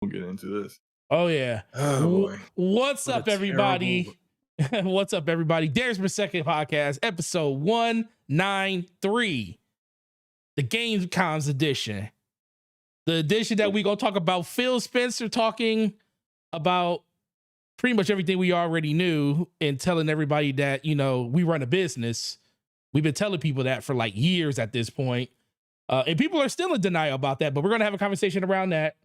we'll get into this. Oh yeah. Oh boy. What's What a up, everybody? What's up, everybody? There's my second podcast, episode 193, the Gamescom edition. The edition that we gonna talk about Phil Spencer talking about pretty much everything we already knew and telling everybody that, you know, we run a business. We've been telling people that for like years at this point. And people are still in denial about that, but we're gonna have a conversation around that.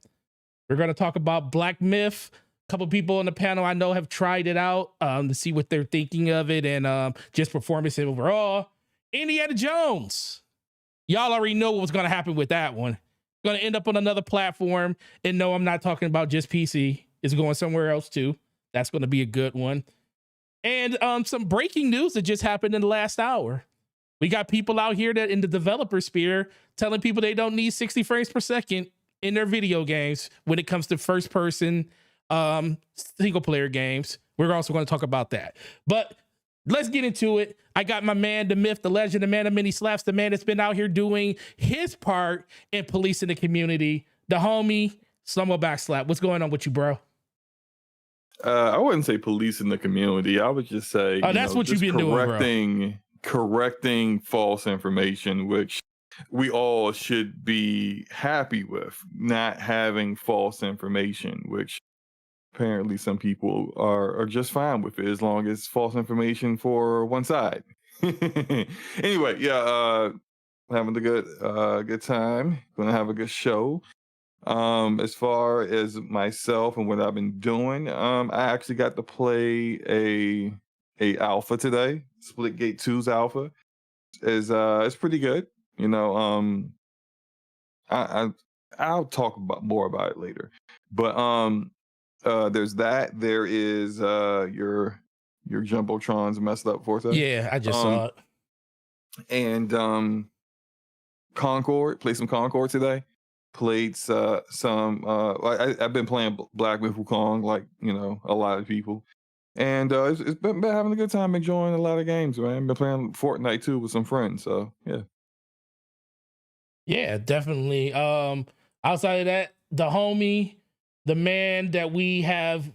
We're gonna talk about BlackMyth. A couple people on the panel I know have tried it out to see what they're thinking of it and just performance overall. Indiana Jones. Y'all already know what's gonna happen with that one. Gonna end up on another platform. And no, I'm not talking about just PC. It's going somewhere else too. That's gonna be a good one. And some breaking news that just happened in the last hour. We got people out here that in the developer sphere telling people they don't need 60 frames per second in their video games when it comes to first person single player games. We're also going to talk about that. But let's get into it. I got my man, the myth, the legend, the man of many slaps, the man that's been out here doing his part in policing the community, the homie, SloMoBackSlap. What's going on with you, bro? I wouldn't say policing the community. I would just say, that's what you've been doing, bro. Correcting false information, which we all should be happy with, not having false information, which apparently some people are just fine with it as long as false information for one side. Anyway, having a good time. Gonna have a good show. As far as myself and what I've been doing, I actually got to play a alpha today. Splitgate 2's alpha is it's pretty good. You know, I'll talk more about it later. But there's that. There is your Jumbotron's messed up Forte. Yeah, I just saw it. And Concord, play some Concord today. Played I've been playing BlackMyth Wukong, like, you know, a lot of people. And it's been having a good time, enjoying a lot of games, man. Been playing Fortnite too with some friends, so yeah. Yeah, definitely. Outside of that, the homie, the man that we have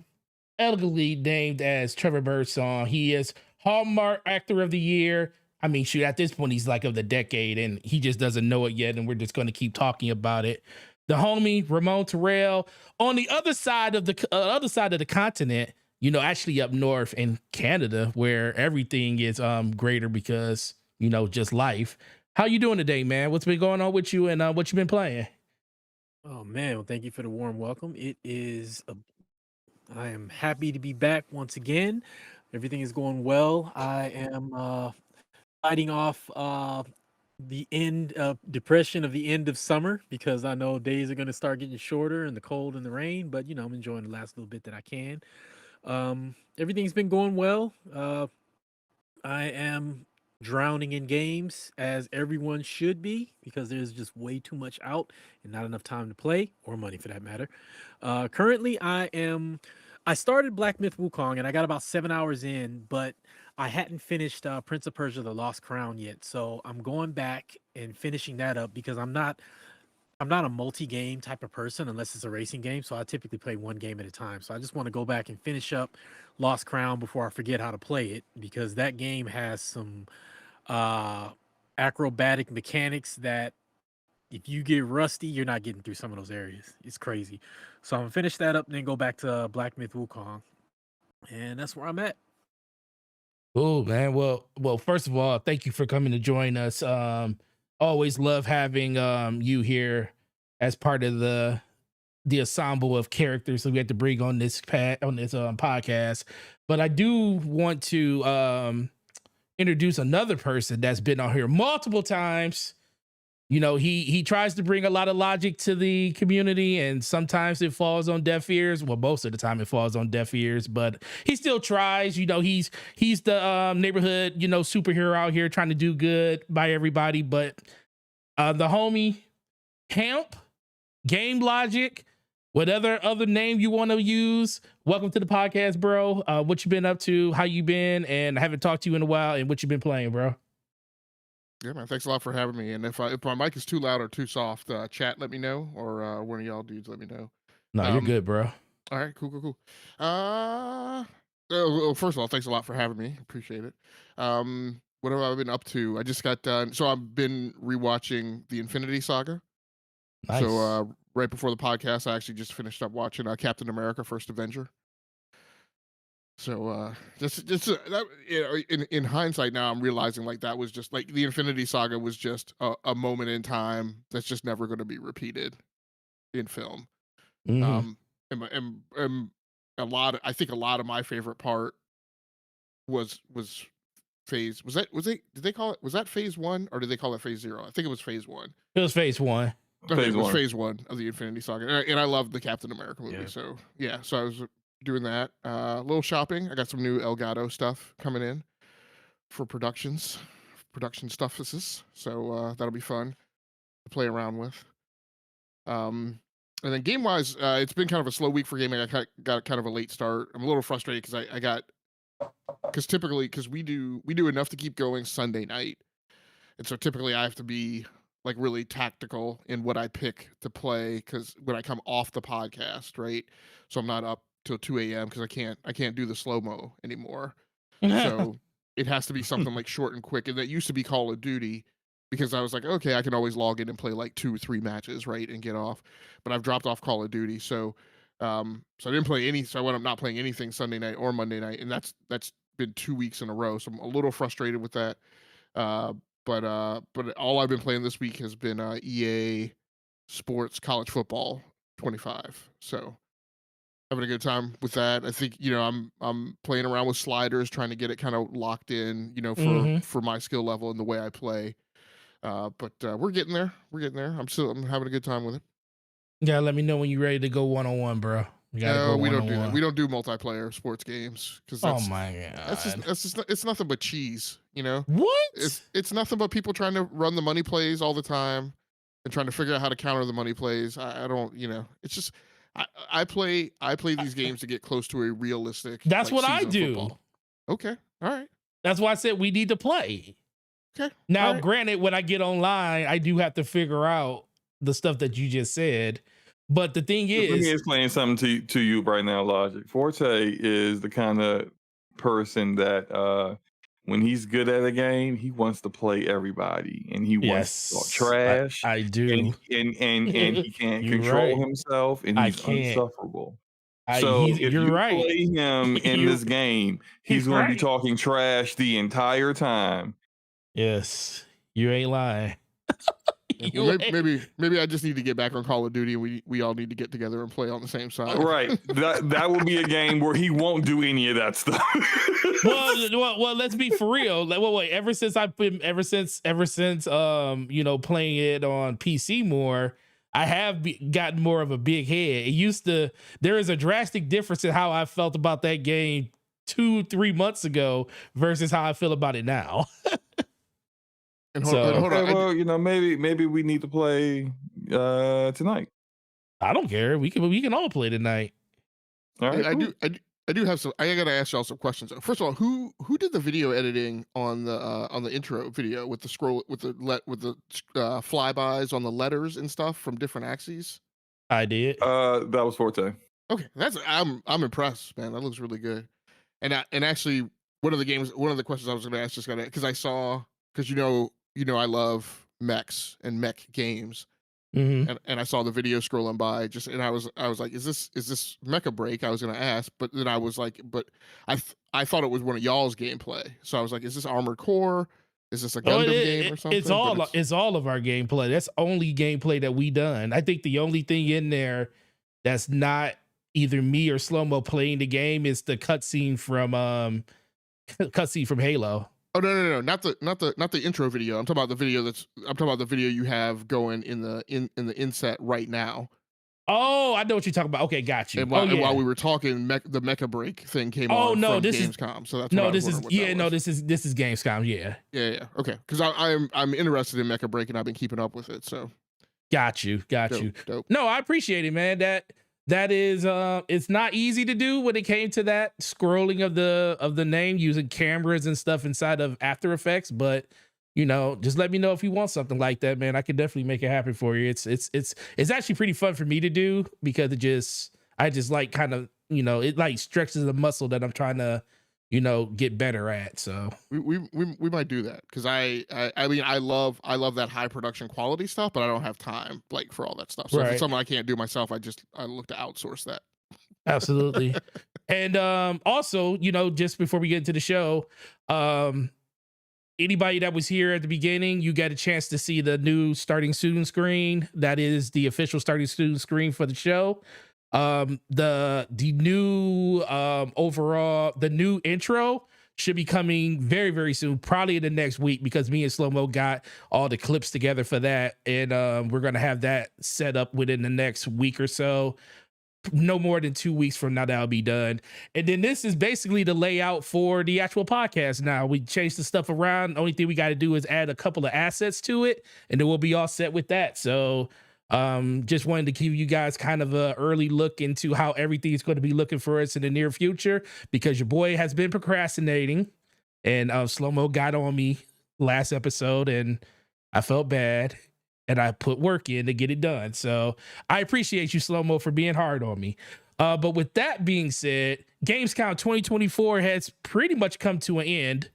elegantly named as Trevor Birdsong. He is Hallmark Actor of the Year. I mean, shoot, at this point, he's like of the decade, and he just doesn't know it yet, and we're just going to keep talking about it. The homie, Ramon Terrell, on the other side of the continent, you know, actually up north in Canada, where everything is greater because, you know, just life. How you doing today, man? What's been going on with you and what you been playing? Oh man, well, thank you for the warm welcome. I am happy to be back once again. Everything is going well. I am fighting off the depression of the end of summer, because I know days are going to start getting shorter and the cold and the rain, but you know, I'm enjoying the last little bit that I can. Everything's been going well. I am drowning in games, as everyone should be, because there's just way too much out and not enough time to play, or money for that matter. Currently I started BlackMyth Wukong and I got about 7 hours in, but I hadn't finished Prince of Persia: The Lost Crown yet. So I'm going back and finishing that up, because I'm not a multi-game type of person unless it's a racing game. So I typically play one game at a time. So I just want to go back and finish up Lost Crown before I forget how to play it, because that game has some acrobatic mechanics that if you get rusty, you're not getting through some of those areas. It's crazy. So I'm gonna finish that up and then go back to BlackMyth Wukong. And that's where I'm at. Oh man, well, first of all, thank you for coming to join us. Always love having you here as part of the ensemble of characters that we had to bring on this podcast. But I do want to introduce another person that's been on here multiple times. You know, he tries to bring a lot of logic to the community, and sometimes it falls on deaf ears. Well, most of the time it falls on deaf ears, but he still tries. You know, he's the neighborhood, you know, superhero out here trying to do good by everybody. But the homie Hemp, Gamelogiq, whatever other name you want to use, welcome to the podcast, bro. What you been up to? How you been? And I haven't talked to you in a while. And what you been playing, bro? Yeah, man. Thanks a lot for having me. And if my mic is too loud or too soft, chat, let me know, or one of y'all dudes let me know. No, you're good, bro. All right, cool. Well, first of all, thanks a lot for having me. Appreciate it. What have I been up to? I just got done. So I've been rewatching the Infinity Saga. Nice. So right before the podcast, I actually just finished up watching Captain America: First Avenger. So just that, you know, in hindsight now, I'm realizing like that was just like the Infinity Saga was just a moment in time that's just never going to be repeated in film. Mhm. And a lot. I think a lot of my favorite part was phase. Did they call it? Was that phase 1 or did they call it phase 0? I think it was phase 1. It was phase 1. Okay, Phase it was one. phase 1 of the Infinity Saga, and I loved the Captain America movie. Yeah. So yeah, so I was doing that. A little shopping. I got some new Elgato stuff coming in for production stuffuses. So that'll be fun to play around with. And then game wise, it's been kind of a slow week for gaming. I got kind of a late start. I'm a little frustrated because typically we do enough to keep going Sunday night, and so typically I have to be like really tactical in what I pick to play because when I come off the podcast, right? So I'm not up till 2 a.m. because I can't do the slow-mo anymore. So it has to be something like short and quick. And that used to be Call of Duty because I was like, okay, I can always log in and play like 2 or 3 matches, right? And get off. But I've dropped off Call of Duty. So I didn't play so I wound up not playing anything Sunday night or Monday night. And that's been 2 weeks in a row. So I'm a little frustrated with that. But all I've been playing this week has been EA Sports College Football 25. So having a good time with that. I think I'm playing around with sliders, trying to get it kind of locked in, for my skill level and the way I play. But we're getting there. I'm having a good time with it. Yeah, let me know when you're ready to go 1-on-1, bro. You gotta go we don't do that. one-on-one. We don't do multiplayer sports games because Oh my god. that's just it's nothing but cheese, What? It's nothing but people trying to run the money plays all the time and trying to figure out how to counter the money plays. I don't, it's just I play these games to get close to a realistic. That's like, what I season of do. football. Okay, all right. That's why I said we need to play. Okay. Now, all right. granted, when I get online, I do have to figure out the stuff that you just said. But the thing Let me is, explain something to you right now, Logic. Forte is the kind of person that when he's good at a game, he wants to play everybody and he wants to talk trash. I do. And he can't You're control right. himself and I he's can't. insufferable. So if You're you right. play him in You're- this game, he's he's going to be right. talking trash the entire time. Yes, you ain't lying. Well, maybe I just need to get back on Call of Duty and we all need to get together and play on the same side. Right. That will be a game where he won't do any of that stuff. well, let's be for real. Like, wait, ever since playing it on PC more, I have gotten more of a big head. There is a drastic difference in how I felt about that game 2-3 months ago versus how I feel about it now. And hold on. Well, maybe we need to play tonight. I don't care. We can all play tonight. All right, cool. I do have some. I gotta ask y'all some questions. First of all, who did the video editing on the intro video with the scroll with the flybys on the letters and stuff from different axes? I did. That was Forte. Okay, I'm impressed, man. That looks really good. And actually, one of the questions I was gonna ask because I saw because I love mechs and mech games. Mm-hmm. And I saw the video scrolling by and I was like, is this Mecha Break? I was gonna ask, but then I was like, but I thought it was one of y'all's gameplay. So I was like, is this Armored Core? Is this a Gundam game or something? It's all of our gameplay. That's only gameplay that we done. I think the only thing in there that's not either me or SloMo playing the game is the cutscene from Halo. Oh no, not the intro video. I'm talking about the video you have going in the inset right now. Oh, I know what you're talking about. Okay, got you. And while we were talking, the Mecha Break thing came on from Gamescom. So that's this is Gamescom. Yeah. Okay, because I'm interested in Mecha Break and I've been keeping up with it. So got you. Dope. No, I appreciate it, man. That is it's not easy to do when it came to that scrolling of the name using cameras and stuff inside of After Effects, but just let me know if you want something like that, man. I can definitely make it happen for you. It's actually pretty fun for me to do because I just like kind of, it like stretches the muscle that I'm trying to, get better at. So we might do that because I mean I love that high production quality stuff, but I don't have time like for all that stuff. So if it's Right. something I can't do myself, I look to outsource that. Absolutely. And also, just before we get into the show, anybody that was here at the beginning, you got a chance to see the new starting student screen. That is the official starting student screen for the show. The new the new intro should be coming very, very soon, probably in the next week, because me and SloMo got all the clips together for that, and we're gonna have that set up within the next week or so. No more than 2 weeks from now, that'll be done. And then this is basically the layout for the actual podcast. Now we changed the stuff around. The only thing we got to do is add a couple of assets to it, and then we'll be all set with that. So just wanted to give you guys kind of an early look into how everything's going to be looking for us in the near future, because your boy has been procrastinating, and SloMo got on me last episode, and I felt bad. And I put work in to get it done. So I appreciate you, SloMo, for being hard on me. But with that being said, Gamescom 2024 has pretty much come to an end.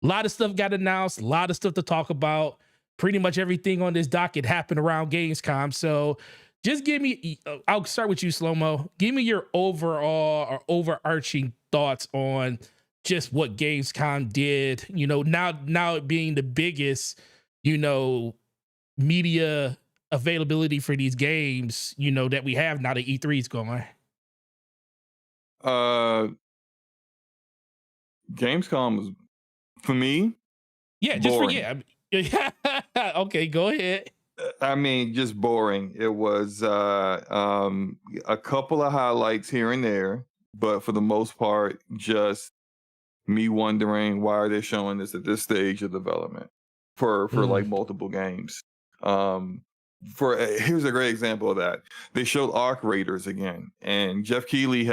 A lot of stuff got announced, a lot of stuff to talk about. Pretty much everything on this docket happened around Gamescom. So just give me, I'll start with you, SloMo. Give me your overall or overarching thoughts on just what Gamescom did. Now it being the biggest, media availability for these games, that we have now that E3 is going. Gamescom was, for me, Yeah, just boring. Okay, go ahead. I mean, just boring. It was a couple of highlights here and there, but for the most part, just me wondering why are they showing this at this stage of development for like multiple games. Here's a great example of that. They showed Arc Raiders again, and Jeff Keighley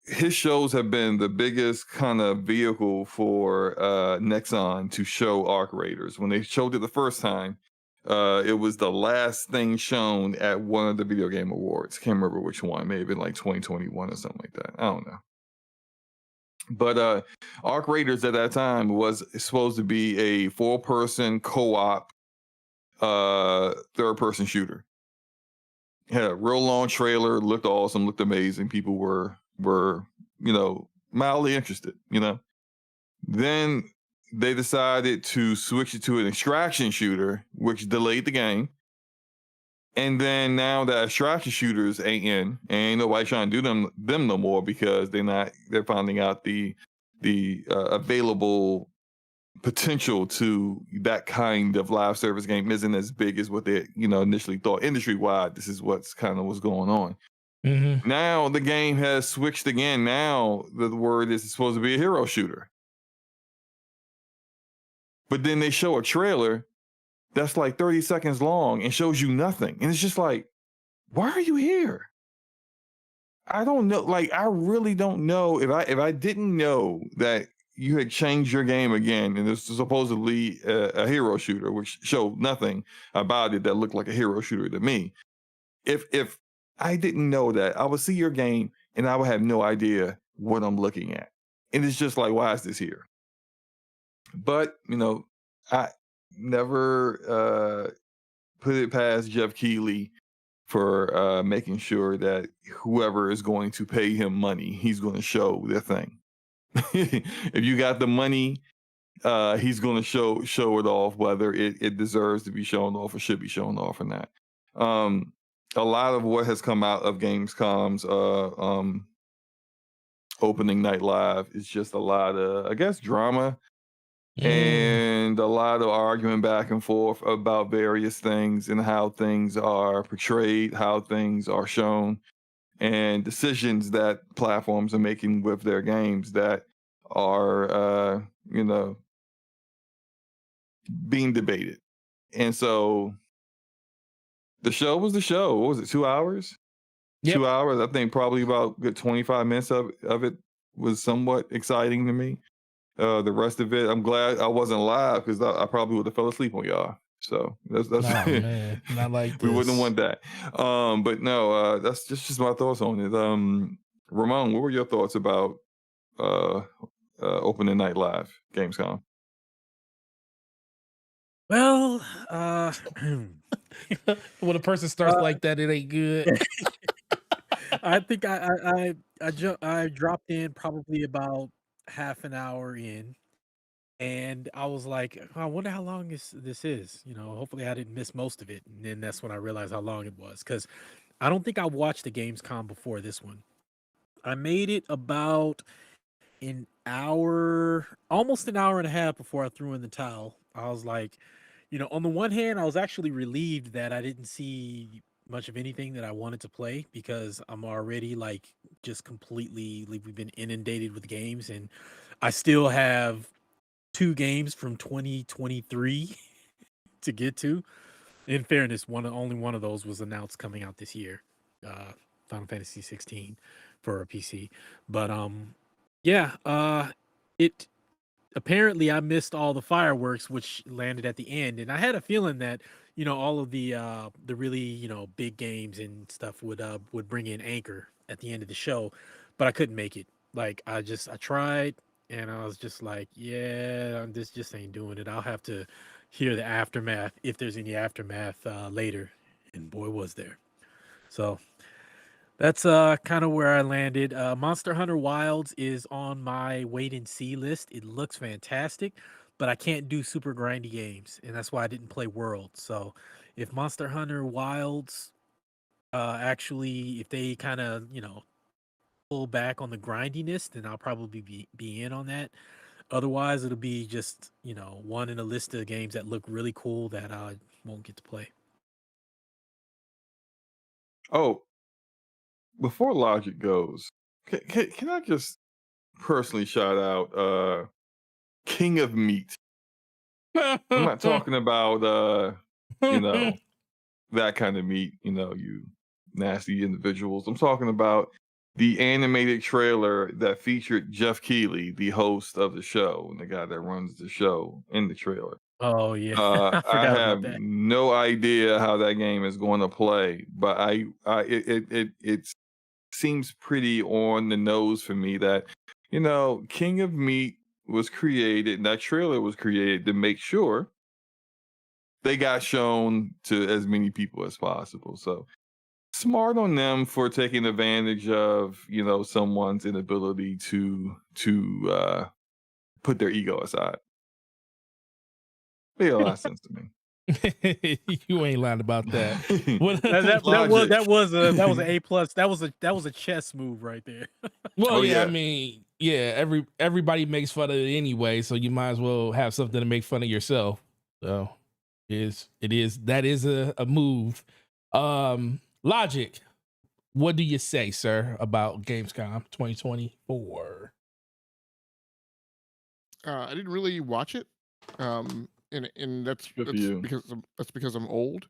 his shows have been the biggest kind of vehicle for Nexon to show Arc Raiders. When they showed it the first time, it was the last thing shown at one of the video game awards. Can't remember which one. Maybe like 2021 or something like that. I don't know. But Arc Raiders at that time was supposed to be a 4-person co-op third-person shooter. Had a real long trailer, looked awesome, looked amazing. People were mildly interested. Then they decided to switch it to an extraction shooter, which delayed the game. And then now the extraction shooters ain't nobody trying to do them no more, because they're finding out the available potential to that kind of live service game isn't as big as what they initially thought. Industry wide, this is what's going on. Mm-hmm. Now the game has switched again. Now the word is it's supposed to be a hero shooter, but then they show a trailer that's like 30 seconds long and shows you nothing, and it's just like, why are you here? I don't know. Like, I really don't know. If I didn't know that you had changed your game again, and this is supposedly a hero shooter, which showed nothing about it that looked like a hero shooter to me. If I didn't know that, I would see your game and I would have no idea what I'm looking at. And it's just like, why is this here? But, I never put it past Jeff Keighley for making sure that whoever is going to pay him money, he's going to show their thing. If you got the money, he's going to show it off, whether it deserves to be shown off or should be shown off or not. A lot of what has come out of Gamescom's opening night live is just a lot of, I guess, drama and a lot of arguing back and forth about various things and how things are portrayed, how things are shown, and decisions that platforms are making with their games that are, being debated. And so the show was the show. What was it, 2 hours? Yep. 2 hours. I think probably about good 25 minutes of it was somewhat exciting to me. The rest of it, I'm glad I wasn't live because I probably would have fell asleep on y'all. So that's Oh man, not like we wouldn't this. want that. But no, that's just my thoughts on it. Ramon, what were your thoughts about opening night live Gamescom? Well, When a person starts like that, it ain't good. I think I dropped in probably about half an hour in, and I was like, "Oh, I wonder how long this is. You know, hopefully I didn't miss most of it." And then that's when I realized how long it was, because I don't think I watched the Gamescom before this one. I made it about an hour, almost an hour and a half before I threw in the towel. I was like, on the one hand, I was actually relieved that I didn't see much of anything that I wanted to play, because I'm already like just completely like, we've been inundated with games, and I still have 2 games from 2023 to get to. In fairness, only one of those was announced coming out this year. Final Fantasy 16 for a PC. But yeah, it apparently I missed all the fireworks, which landed at the end, and I had a feeling that all of the really big games and stuff would bring in Anchor at the end of the show, but I couldn't make it. Like I tried, and I was just like, yeah, this just ain't doing it. I'll have to hear the aftermath, if there's any aftermath, later, and boy was there. So that's kind of where I landed. Monster Hunter Wilds is on my wait and see list. It looks fantastic, but I can't do super grindy games, and that's why I didn't play World. So if Monster Hunter Wilds actually, if they kind of, pull back on the grindiness, then I'll probably be in on that. Otherwise, it'll be just, one in a list of games that look really cool that I won't get to play. Oh, before Logic goes, can I just personally shout out King of Meat? I'm not talking about you know, that kind of meat, you nasty individuals. I'm talking about the animated trailer that featured Jeff Keighley, the host of the show, and the guy that runs the show in the trailer. Oh yeah, I I forgot have about that. no idea how that game is going to play, but it seems pretty on the nose for me that King of Meat was created, and that trailer was created to make sure they got shown to as many people as possible. So smart on them for taking advantage of someone's inability to put their ego aside. Made a lot of sense to me. You ain't lying about that. What, That Logic. was an A plus. That was a chess move right there. well, Oh, yeah, I yeah. mean, yeah, everybody makes fun of it anyway, so you might as well have something to make fun of yourself. So that is a move. Logic, what do you say, sir, about Gamescom 2024? I didn't really watch it, and that's Good for you. because I'm old.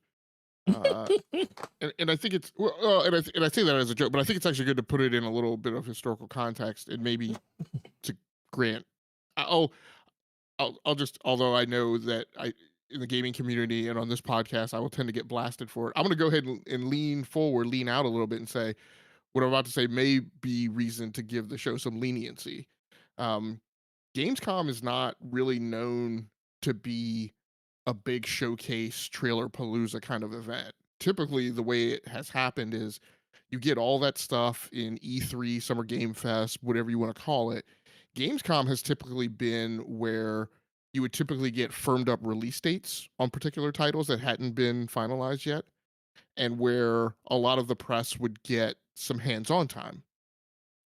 And I think it's and I say that as a joke, but I think it's actually good to put it in a little bit of historical context, and maybe to grant. I'll just, although I know that in the gaming community and on this podcast I will tend to get blasted for it. I'm going to go ahead and lean out a little bit and say what I'm about to say may be reason to give the show some leniency. Gamescom is not really known to be a big showcase trailer palooza kind of event. Typically, the way it has happened is you get all that stuff in E3, Summer Game Fest, whatever you want to call it. Gamescom has typically been where you would typically get firmed up release dates on particular titles that hadn't been finalized yet, and where a lot of the press would get some hands-on time.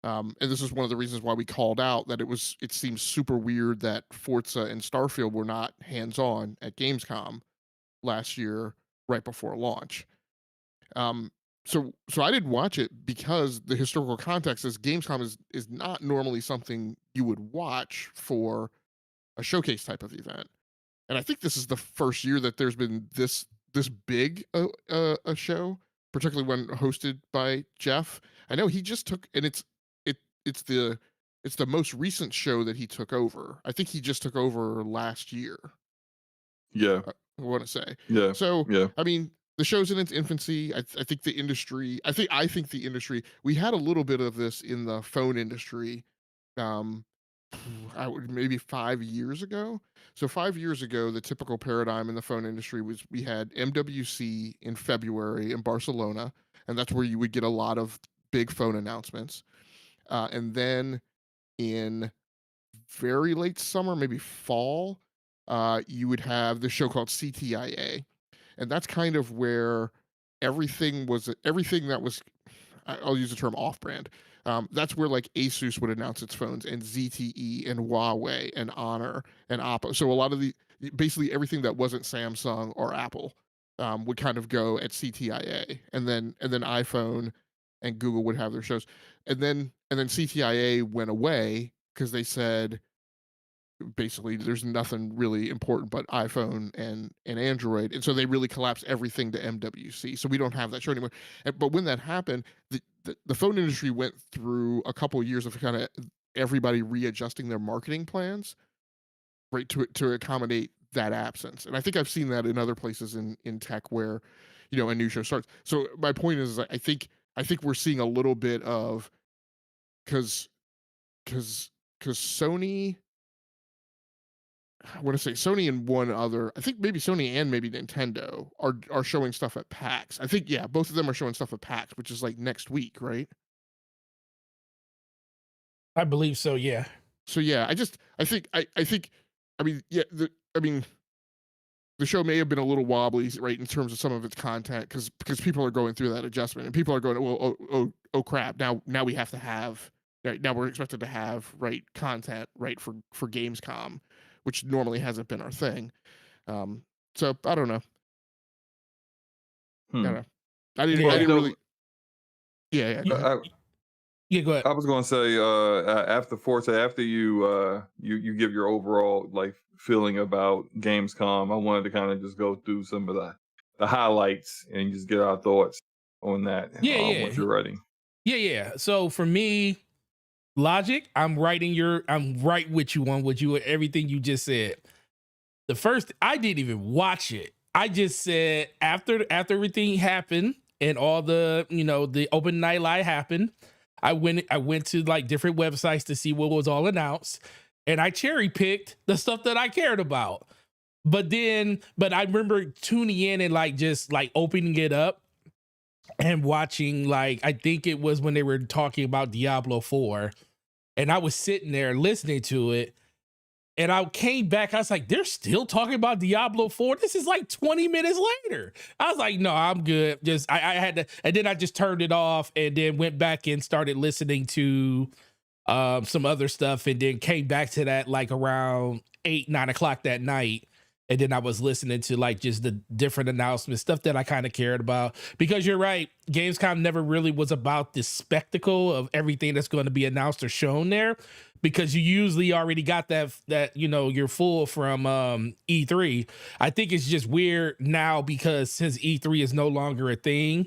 And this is one of the reasons why we called out that it seems super weird that Forza and Starfield were not hands-on at Gamescom last year right before launch. Um, so I didn't watch it because the historical context is Gamescom is not normally something you would watch for a showcase type of event. And I think this is the first year that there's been this big a show, particularly when hosted by Jeff. I know he just took, and it's it's the most recent show that he took over. I think he just took over last year. Yeah. I want to say. Yeah. So Yeah. I mean, the show's in its infancy. I think the industry. I think the industry. We had a little bit of this in the phone industry. Um, maybe 5 years ago. So 5 years ago, the typical paradigm in the phone industry was we had MWC in February in Barcelona, and that's where you would get a lot of big phone announcements. And then in very late summer, maybe fall, you would have the show called CTIA, and that's kind of where everything that was, I'll use the term off-brand. That's where like Asus would announce its phones, and ZTE and Huawei and Honor and Oppo. So a lot of basically everything that wasn't Samsung or Apple would kind of go at CTIA, and then iPhone and Google would have their shows, and then CTIA went away because they said basically there's nothing really important but iPhone and Android, and so they really collapsed everything to MWC, so we don't have that show anymore. But when that happened, the phone industry went through a couple of years of kind of everybody readjusting their marketing plans, right, to accommodate that absence. And I think I've seen that in other places in tech where, you know, a new show starts. So my point is, I think we're seeing a little bit of, because Sony, I want to say Sony and one other, I think maybe Sony and maybe Nintendo are showing stuff at PAX. I think, yeah, both of them are showing stuff at PAX, which is like next week, right? I believe so. Yeah. So yeah, I think I mean, yeah, the show may have been a little wobbly, right, in terms of some of its content, because people are going through that adjustment, and people are going, well, oh crap, now we have to have, right, now we're expected to have, right, content, right, for Gamescom, which normally hasn't been our thing. So I don't know. I don't know. I didn't really. Yeah. Yeah, go ahead. I was going to say, after Forte, after you you give your overall like feeling about Gamescom, I wanted to kind of just go through some of the highlights and just get our thoughts on that. Yeah. Once you're ready. Yeah. So for me, Logic, I'm right with you on everything you just said. The first, I didn't even watch it. I just said after everything happened and all the, you know, the open night live happened, I went to like different websites to see what was all announced, and I cherry picked the stuff that I cared about. But I remember tuning in and like just like opening it up and watching, like, I think it was when they were talking about Diablo 4, and I was sitting there listening to it, and I came back, I was like, they're still talking about Diablo 4? This is like 20 minutes later. I was like, no, I'm good. Just I had to, and then I just turned it off and then went back and started listening to some other stuff, and then came back to that like around 8-9 o'clock that night. And then I was listening to like just the different announcements, stuff that I kind of cared about. Because you're right, Gamescom never really was about the spectacle of everything that's going to be announced or shown there, because you usually already got that you know, you're full from E3. I think it's just weird now because since E3 is no longer a thing,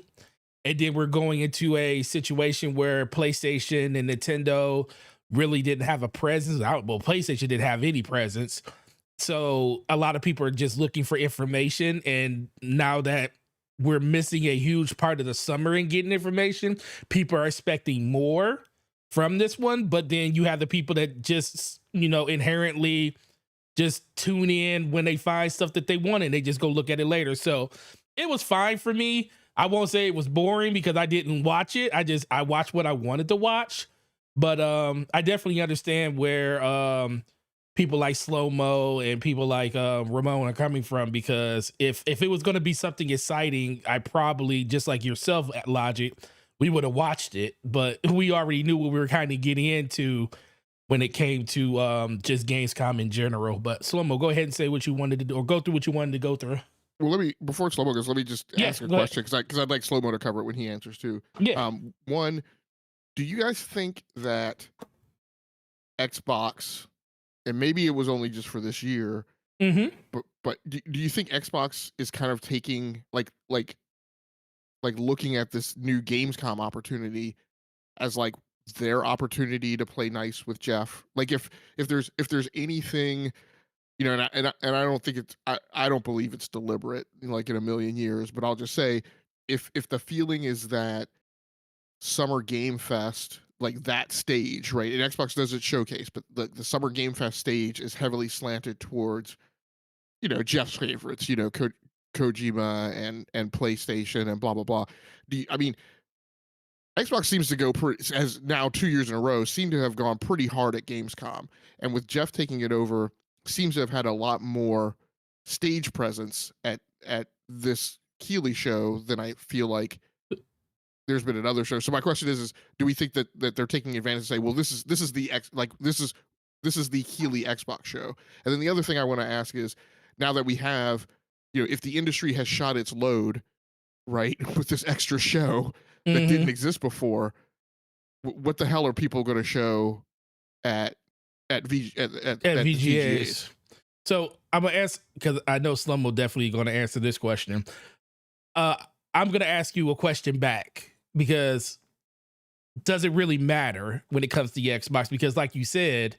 and then we're going into a situation where PlayStation and Nintendo really didn't have a presence. Well, PlayStation didn't have any presence. So a lot of people are just looking for information. And now that we're missing a huge part of the summer and getting information, people are expecting more from this one. But then you have the people that just, you know, inherently just tune in when they find stuff that they want and they just go look at it later. So it was fine for me. I won't say it was boring because I didn't watch it. I watched what I wanted to watch. But I definitely understand where people like SloMo and people like Ramon are coming from, because if it was going to be something exciting, I probably, just like yourself, Logic, we would have watched it. But we already knew what we were kind of getting into when it came to just Gamescom in general. But SloMo, go ahead and say what you wanted to do, or go through what you wanted to go through. Well, before SloMo goes, let me just ask a question, because I'd like SloMo to cover it when he answers too. Yeah. One, do you guys think that Xbox, and maybe it was only just for this year, but do you think Xbox is kind of taking like looking at this new Gamescom opportunity as like their opportunity to play nice with Jeff. Like if there's anything, you know, and I don't think it's I don't believe it's deliberate, like in a million years, but I'll just say if the feeling is that Summer Game Fest, like that stage, right? And Xbox does its showcase, but the Summer Game Fest stage is heavily slanted towards, you know, Jeff's favorites, you know, Kojima and PlayStation and blah blah blah. I mean, Xbox seems to go as now 2 years in a row, seem to have gone pretty hard at Gamescom, and with Jeff taking it over, seems to have had a lot more stage presence at this Keighley show than I feel like there's been another show. So my question is do we think that they're taking advantage and say, well, this is the this is the Keighley Xbox show? And then the other thing I want to ask is, now that we have, you know, if the industry has shot its load, right, with this extra show that didn't exist before, what the hell are people going to show at VGAs? So I'm gonna ask, because I know Slumbo definitely going to answer this question. I'm going to ask you a question back, because does it really matter when it comes to the Xbox? Because like you said,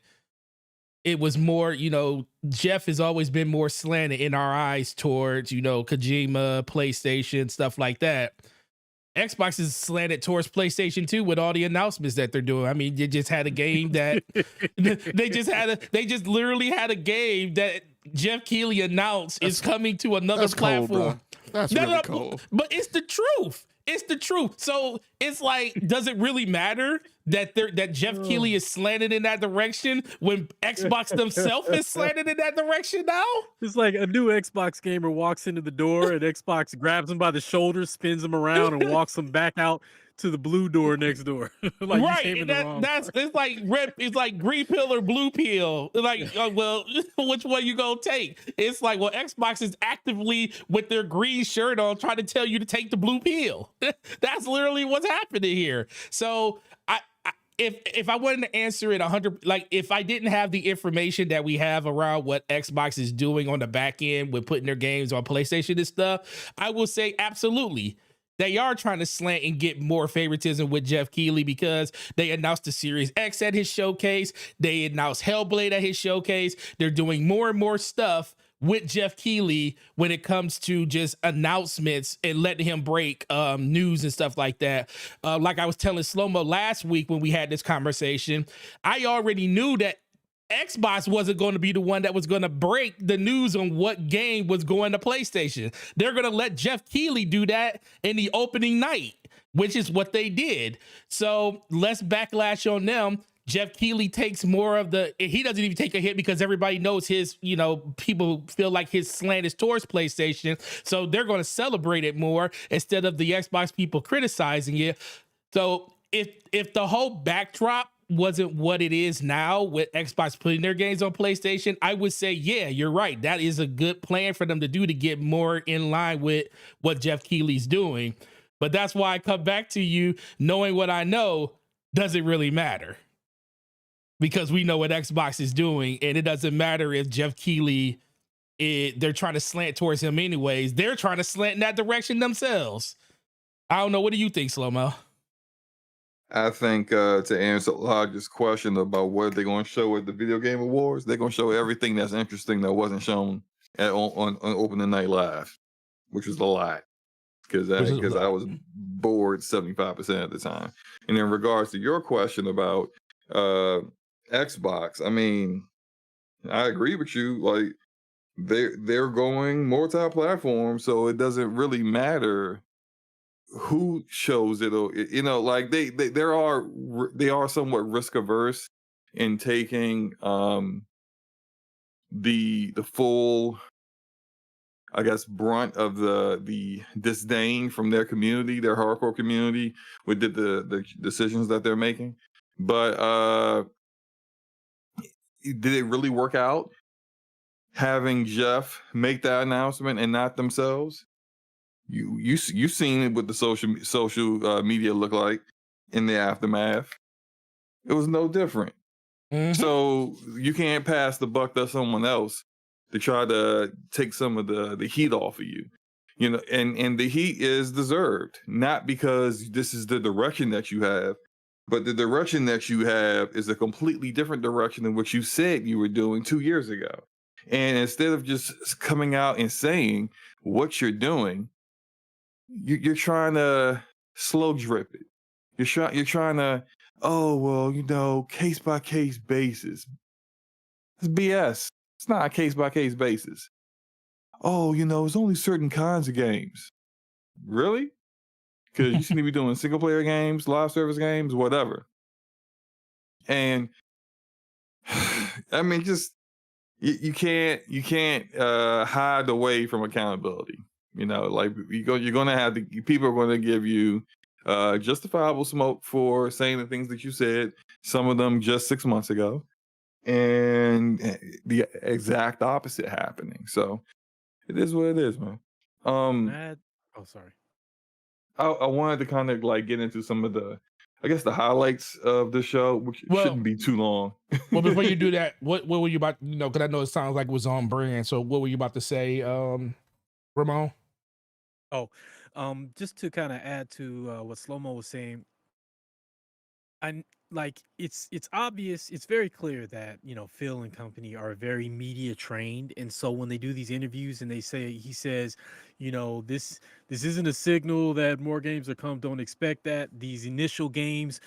it was more, you know, Jeff has always been more slanted in our eyes towards, you know, Kojima, PlayStation, stuff like that. Xbox is slanted towards PlayStation 2 with all the announcements that they're doing. I mean, they just had a game that they just literally had a game that Jeff Keighley announced is coming to another platform. Cold, that's really cold. But it's the truth. It's the truth. So it's like, does it really matter that Jeff Keighley is slanted in that direction when Xbox themselves is slanted in that direction now? It's like a new Xbox gamer walks into the door and Xbox grabs him by the shoulder, spins him around, and walks him back out to the blue door next door. Like, right. It's like green pill or blue pill. Like, well, which one you gonna take? It's like, well, Xbox is actively with their green shirt on trying to tell you to take the blue pill. That's literally what's happening here. So if I wanted to answer it 100, like if I didn't have the information that we have around what Xbox is doing on the back end with putting their games on PlayStation and stuff, I will say absolutely. They are trying to slant and get more favoritism with Jeff Keighley, because they announced the Series X at his showcase. They announced Hellblade at his showcase. They're doing more and more stuff with Jeff Keighley when it comes to just announcements and letting him break news and stuff like that. Like I was telling SloMo last week when we had this conversation, I already knew that Xbox wasn't going to be the one that was going to break the news on what game was going to PlayStation. They're going to let Jeff Keighley do that in the opening night, which is what they did. So less backlash on them. Jeff Keighley takes more of he doesn't even take a hit, because everybody knows his, you know, people feel like his slant is towards PlayStation. So they're going to celebrate it more instead of the Xbox people criticizing it. So if the whole backdrop wasn't what it is now with Xbox putting their games on PlayStation, I would say, yeah, you're right. That is a good plan for them to do to get more in line with what Jeff Keighley's doing. But that's why I come back to you, knowing what I know, does it really matter? Because we know what Xbox is doing, and it doesn't matter if Jeff Keighley, they're trying to slant towards him anyways. They're trying to slant in that direction themselves. I don't know. What do you think, SloMo? I think to answer Lodge's question about what they're going to show at the Video Game Awards, they're going to show everything that's interesting that wasn't shown on opening night live, which was a lot, because I was bored 75% of the time. And in regards to your question about Xbox, I mean, I agree with you. Like they're going multi-platform, so it doesn't really matter who shows it, or you know, like they are somewhat risk averse in taking the full, I guess, brunt of the disdain from their community, their hardcore community, with the decisions that they're making. But did it really work out having Jeff make that announcement and not themselves? You've seen it, what the social media look like in the aftermath. It was no different. Mm-hmm. So you can't pass the buck to someone else to try to take some of the heat off of you. You know, and the heat is deserved, not because this is the direction that you have, but the direction that you have is a completely different direction than what you said you were doing 2 years ago. And instead of just coming out and saying what you're doing, you're trying to slow drip it. You're trying to, oh well, case by case basis. It's BS. It's not a case by case basis. Oh, it's only certain kinds of games. Really? Because you seem to be doing single player games, live service games, whatever. And I mean, just you can't hide away from accountability. Like you're gonna have to. People are going to give you justifiable smoke for saying the things that you said. Some of them just 6 months ago, and the exact opposite happening. So it is what it is, man. Oh, sorry. I wanted to kind of like get into some of the, I guess, the highlights of the show, which shouldn't be too long. Well, before you do that, what were you about? Because I know it sounds like it was on brand. So what were you about to say, Ramon? Oh, just to kind of add to what SloMo was saying, it's obvious, it's very clear that Phil and company are very media trained, and so when they do these interviews and he says, this isn't a signal that more games are come. Don't expect that. These initial games,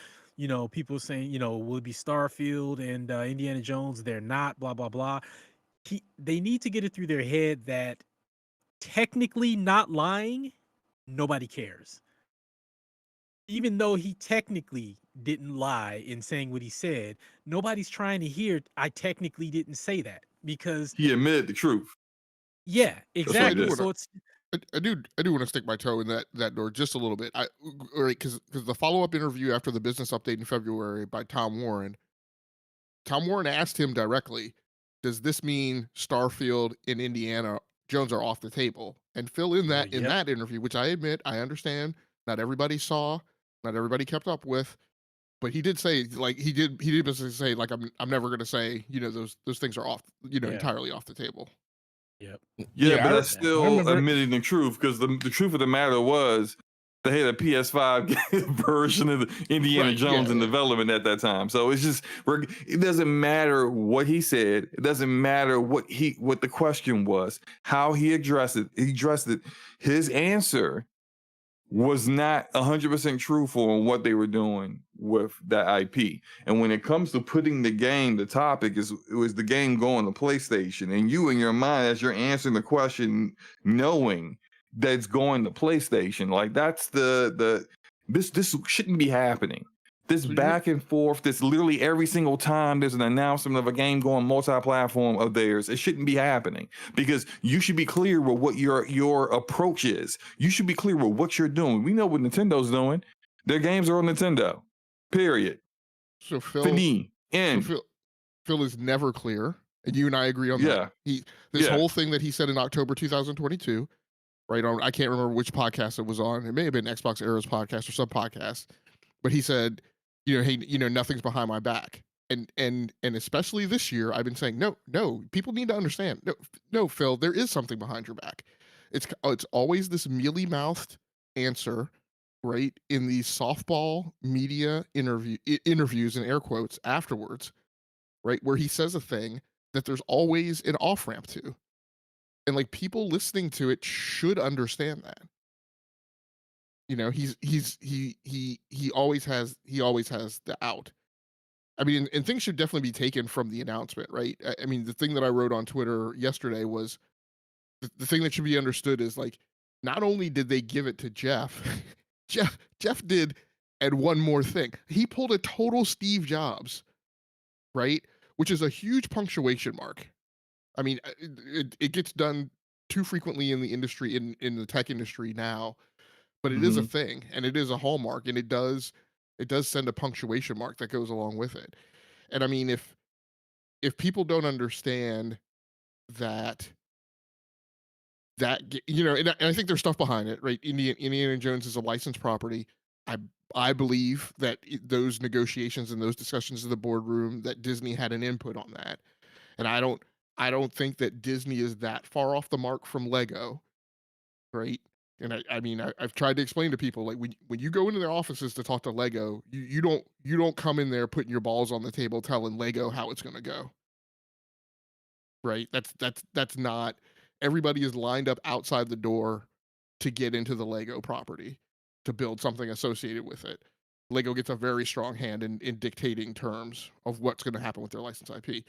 people saying will it be Starfield and Indiana Jones? They're not. Blah blah blah. They need to get it through their head that technically not lying, nobody cares. Even though he technically didn't lie in saying what he said, nobody's trying to hear I technically didn't say that, because He admitted the truth. yeah, That's what he exactly. did. So it's I do want to stick my toe in that door just a little bit. Because the follow-up interview after the business update in February by Tom Warren asked him directly, does this mean Starfield and Indiana Jones are off the table? And Phil in that interview, which I admit, I understand, not everybody saw, not everybody kept up with, but he did say, like, he did basically say, like, I'm never gonna say, those things are off, entirely off the table. Yep. Yeah, but that's I still remember. admitting the truth, because the truth of the matter was they had a PS5 version of the Indiana Right, Jones in yeah. development at that time. So it's just, it doesn't matter what he said. It doesn't matter what the question was, how he addressed it. He addressed it. His answer was not 100% truthful on what they were doing with that IP. And when it comes to putting the topic it was the game going to PlayStation, and you in your mind, as you're answering the question, knowing that's going to PlayStation, like that's this shouldn't be happening. This back and forth, this literally every single time there's an announcement of a game going multi-platform of theirs, it shouldn't be happening, because you should be clear with what your approach is. You should be clear with what you're doing. We know what Nintendo's doing. Their games are on Nintendo. Period. So Phil, Fini. End. Phil is never clear, and you and I agree on that. This whole thing that he said in October 2022, right on, I can't remember which podcast it was on. It may have been Xbox Era's podcast or some podcast, but he said, hey, nothing's behind my back. And especially this year, I've been saying, no, people need to understand. No, Phil, there is something behind your back. It's always this mealy-mouthed answer, right, in these softball media interviews in air quotes afterwards, right, where he says a thing that there's always an off-ramp to. And like, people listening to it should understand that. He always has the out. I mean, and things should definitely be taken from the announcement, right? I mean, the thing that I wrote on Twitter yesterday was the thing that should be understood is, like, not only did they give it to Jeff, Jeff did, and one more thing. He pulled a total Steve Jobs, right? Which is a huge punctuation mark. I mean, it gets done too frequently in the industry, in the tech industry now, but it is a thing, and it is a hallmark, and it does send a punctuation mark that goes along with it. And I mean, if people don't understand that, and I think there's stuff behind it, right? Indiana Jones is a licensed property. I believe that those negotiations and those discussions in the boardroom, that Disney had an input on that. And I don't think that Disney is that far off the mark from Lego, right? And I mean, I've tried to explain to people, like, when you go into their offices to talk to Lego, you don't come in there putting your balls on the table telling Lego how it's going to go. Right? That's not. Everybody is lined up outside the door to get into the Lego property, to build something associated with it. Lego gets a very strong hand in dictating terms of what's going to happen with their licensed IP.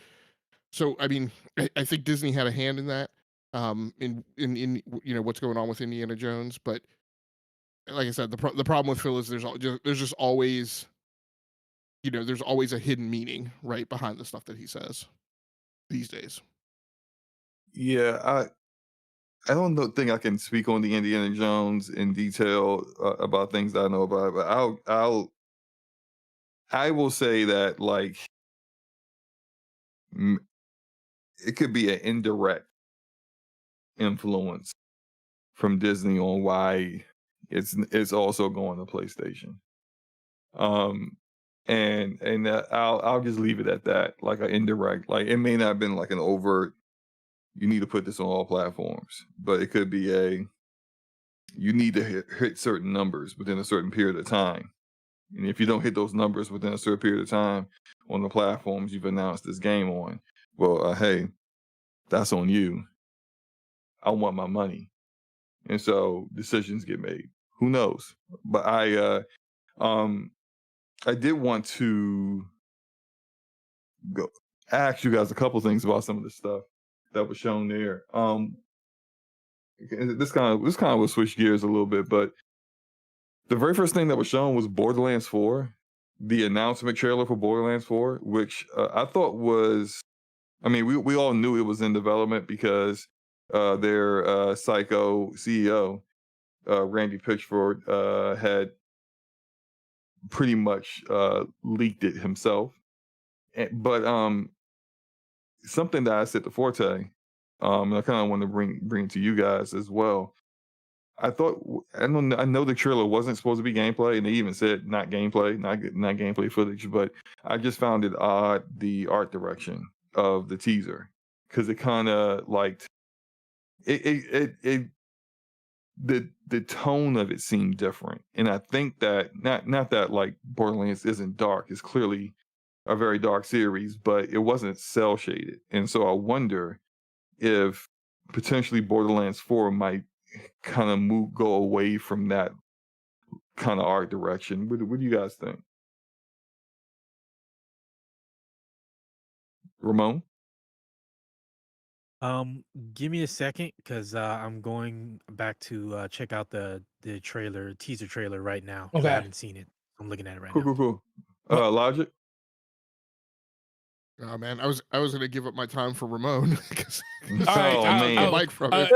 So I mean, I think Disney had a hand in that, in what's going on with Indiana Jones. But like I said, the problem with Phil is there's just always, there's always a hidden meaning right behind the stuff that he says these days. Yeah, I don't think I can speak on the Indiana Jones in detail about things that I know about, but I will say that, like, it could be an indirect influence from Disney on why it's also going to PlayStation. And I'll just leave it at that, like an indirect. Like, it may not have been like an overt, you need to put this on all platforms, but it could be you need to hit certain numbers within a certain period of time. And if you don't hit those numbers within a certain period of time on the platforms you've announced this game on, well, hey, that's on you. I want my money. And so decisions get made. Who knows? But I did want to go ask you guys a couple things about some of the stuff that was shown there. This kind of will switch gears a little bit, but the very first thing that was shown was Borderlands 4, the announcement trailer for Borderlands 4, which I thought was, I mean, we all knew it was in development because their Psycho CEO, Randy Pitchford, had pretty much leaked it himself. But something that I said to Forte, and I kind of want to bring to you guys as well. I know the trailer wasn't supposed to be gameplay, and they even said not gameplay, not gameplay footage. But I just found it odd, the art direction of the teaser, because it kind of like the tone of it seemed different, and I think that not that like Borderlands isn't dark, it's clearly a very dark series, but it wasn't cell shaded, and so I wonder if potentially Borderlands 4 might kind of go away from that kind of art direction. What do you guys think? Ramon? Give me a second because I'm going back to check out the teaser trailer right now. 'Cause I Okay. haven't seen it. I'm looking at it right Cool, now. cool, cool. Logic? Oh man, I was gonna give up my time for Ramon because All right, the mic from it.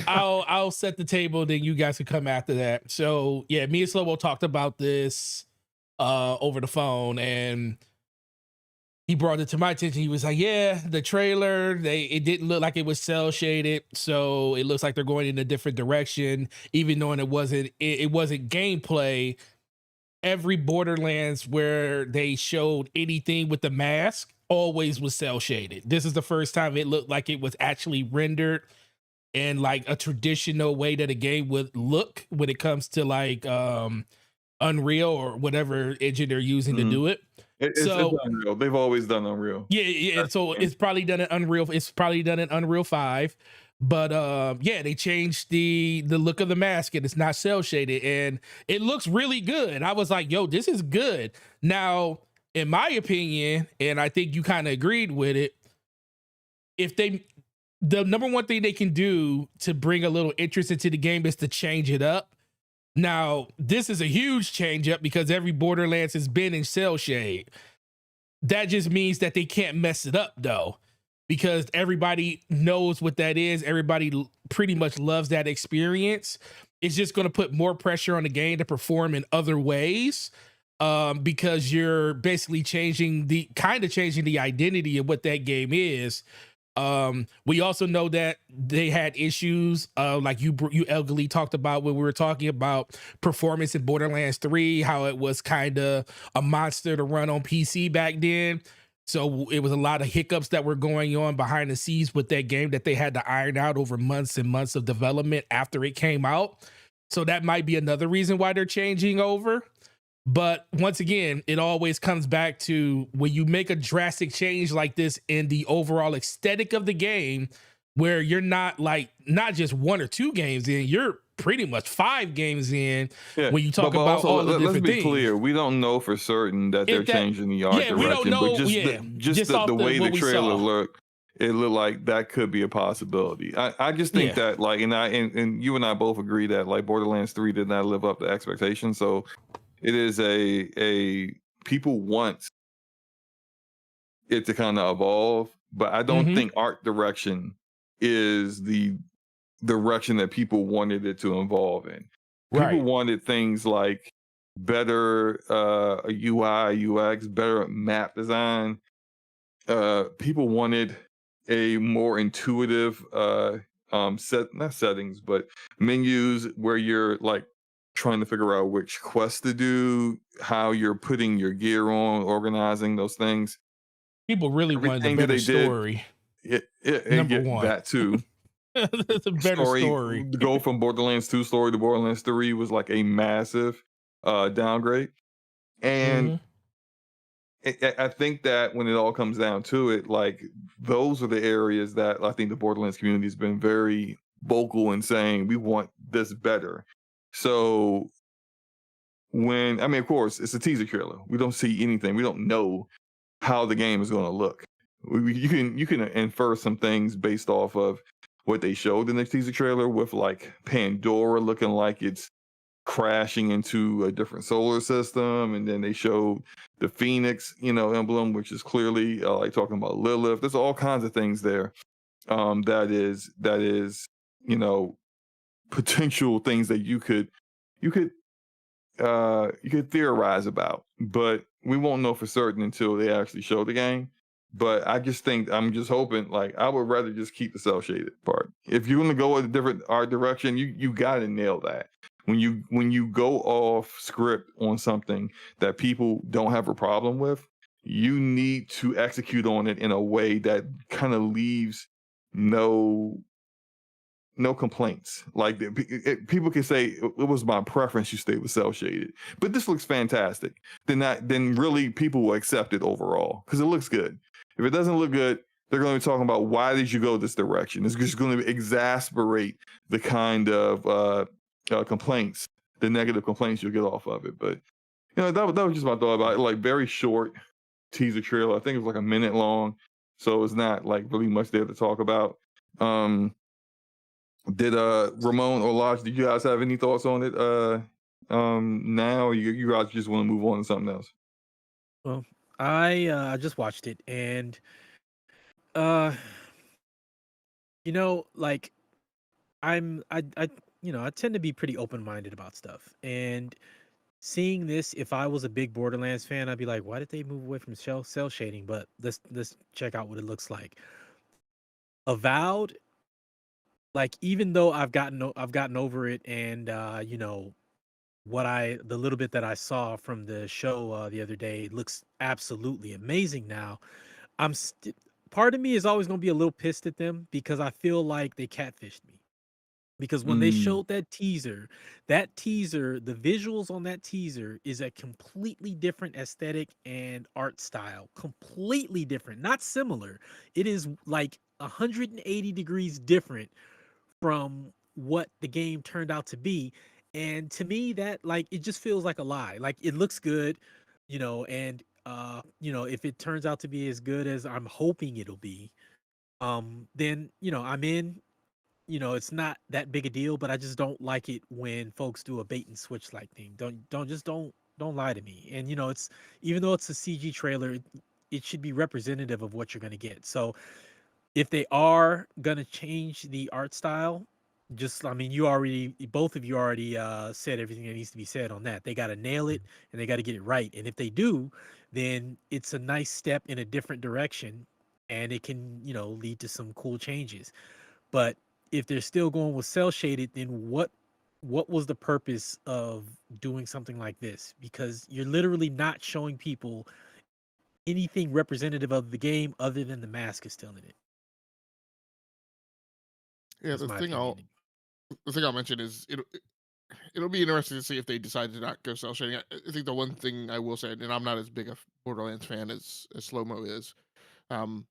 I'll set the table, then you guys can come after that. So yeah, me and Slobo talked about this over the phone, and he brought it to my attention. He was like, yeah, the trailer, it didn't look like it was cell shaded, so it looks like they're going in a different direction, even though it wasn't gameplay. Every Borderlands where they showed anything with the mask always was cell shaded. This is the first time it looked like it was actually rendered in like a traditional way that a game would look when it comes to like Unreal or whatever engine they're using to do it. It's Unreal. They've always done Unreal. Yeah. So it's probably done in Unreal. It's probably done in Unreal 5. But yeah, they changed the look of the mask, and it's not cell shaded, and it looks really good. I was like, yo, this is good. Now, in my opinion, and I think you kind of agreed with it, the number one thing they can do to bring a little interest into the game is to change it up. Now, this is a huge change up because every Borderlands has been in cell shade. That just means that they can't mess it up though, because everybody knows what that is. Everybody pretty much loves that experience. It's just going to put more pressure on the game to perform in other ways, because you're basically changing the identity of what that game is. We also know that they had issues, like you elderly talked about when we were talking about performance in Borderlands 3, how it was kind of a monster to run on PC back then. So it was a lot of hiccups that were going on behind the scenes with that game that they had to iron out over months and months of development after it came out. So that might be another reason why they're changing over. But once again, it always comes back to when you make a drastic change like this in the overall aesthetic of the game, where you're not just 1 or 2 games in, you're pretty much 5 games in. Yeah, when you talk but about also, all the let's different be things. clear. We don't know for certain that they're changing the art direction. We don't know. But just the way the trailer looked, it looked like that could be a possibility. I just think that and you and I both agree that like Borderlands 3 did not live up to expectations. So it is a people want it to kind of evolve, but I don't think art direction is the direction that people wanted it to evolve in. People wanted things like better UI, UX, better map design. People wanted a more intuitive not settings, but menus where you're like trying to figure out which quests to do, how you're putting your gear on, organizing those things. People really wanted a better story. Number one. That too. It's a better story. Go from Borderlands 2 story to Borderlands 3 was like a massive downgrade. And I think that when it all comes down to it, like those are the areas that I think the Borderlands community has been very vocal in saying we want this better. So of course, it's a teaser trailer. We don't see anything. We don't know how the game is going to look. You can infer some things based off of what they showed in the teaser trailer, with like Pandora looking like it's crashing into a different solar system, and then they showed the Phoenix, emblem, which is clearly like talking about Lilith. There's all kinds of things there. That is potential things that you could theorize about, but we won't know for certain until they actually show the game. But I'm just hoping, like, I would rather just keep the cell shaded part. If you're gonna go a different art direction, you gotta nail that. When you go off script on something that people don't have a problem with, you need to execute on it in a way that kind of leaves no complaints. Like people can say it was my preference you stay with cell shaded, but this looks fantastic. Then really people will accept it overall because it looks good. If it doesn't look good, they're going to be talking about why did you go this direction. It's just going to exasperate the kind of complaints, the negative complaints you'll get off of it. But that was just my thought about it. Like very short teaser trailer. I think it was like a minute long, so it's not like really much there to talk about. Did Ramon or Lodge, did you guys have any thoughts on it now, or you guys just want to move on to something else? Well, I just watched it, and like I tend to be pretty open-minded about stuff, and seeing this, if I was a big Borderlands fan, I'd be like, why did they move away from cell shading? But let's check out what it looks like. Avowed, like, even though I've gotten over it, and the little bit that I saw from the show the other day looks absolutely amazing now. Part of me is always going to be a little pissed at them because I feel like they catfished me. Because when they showed that teaser, the visuals on that teaser is a completely different aesthetic and art style. Completely different, not similar. It is like 180 degrees different from what the game turned out to be. And to me, that, like, it just feels like a lie. Like, it looks good, and if it turns out to be as good as I'm hoping it'll be, then I'm in. It's not that big a deal, but I just don't like it when folks do a bait and switch like thing. Don't lie to me. And it's, even though it's a CG trailer, it should be representative of what you're going to get. So if they are going to change the art style, both of you already said everything that needs to be said on that. They got to nail it, and they got to get it right. And if they do, then it's a nice step in a different direction, and it can, lead to some cool changes. But if they're still going with cell shaded, then what was the purpose of doing something like this? Because you're literally not showing people anything representative of the game other than the mask is still in it. Yeah, That's the my thing opinion. I'll mention is it'll be interesting to see if they decide to not go cell shading. I think the one thing I will say, and I'm not as big a Borderlands fan as SloMo is, um,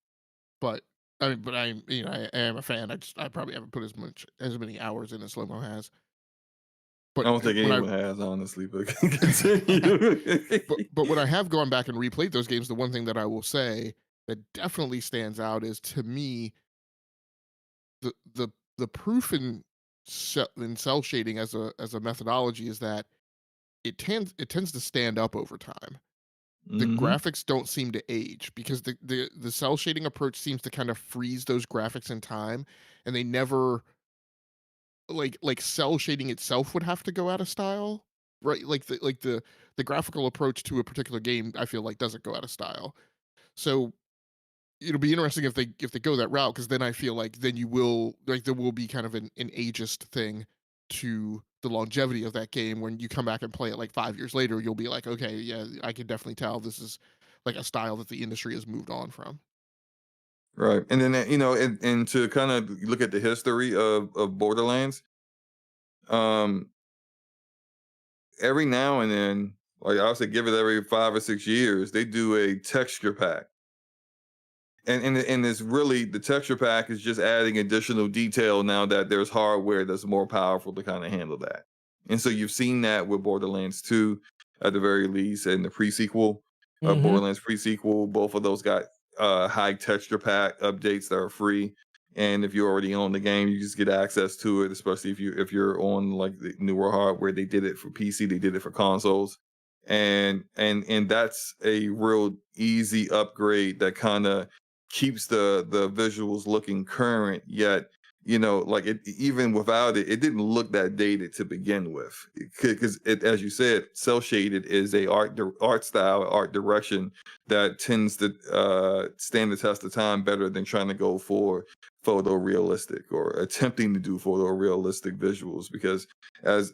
but I am a fan. I probably haven't put as many hours in as SloMo has. I But don't think when I anyone has, honestly, but continue. but when I have gone back and replayed those games, the one thing that I will say that definitely stands out is, to me, the the the proof in cell shading as a methodology is that it tends to stand up over time. The Hmm. graphics don't seem to age because the cell shading approach seems to kind of freeze those graphics in time, and they never, like cell shading itself would have to go out of style, right? Like the graphical approach to a particular game, I feel like, doesn't go out of style. So it'll be interesting if they go that route, because then I feel like then you will, like, there will be kind of an ageist thing to the longevity of that game. When you come back and play it like 5 years later, you'll be like, okay, yeah, I can definitely tell this is like a style that the industry has moved on from. Right. And then, and to kind of look at the history of Borderlands, um, every now and then, like I would say, give it every 5 or 6 years, they do a texture pack. And it's really, the texture pack is just adding additional detail now that there's hardware that's more powerful to kind of handle that. And so you've seen that with Borderlands 2 at the very least, and the pre-sequel, Mm-hmm. Borderlands pre-sequel. Both of those got high texture pack updates that are free. And if you already own the game, you just get access to it, especially if you're on like the newer hardware. They did it for PC, they did it for consoles. And that's a real easy upgrade that kind of keeps the visuals looking current, yet like it, even without it, it didn't look that dated to begin with, because it, as you said, cell shaded is a art style, art direction that tends to stand the test of time better than trying to go for photorealistic or attempting to do photorealistic visuals. Because as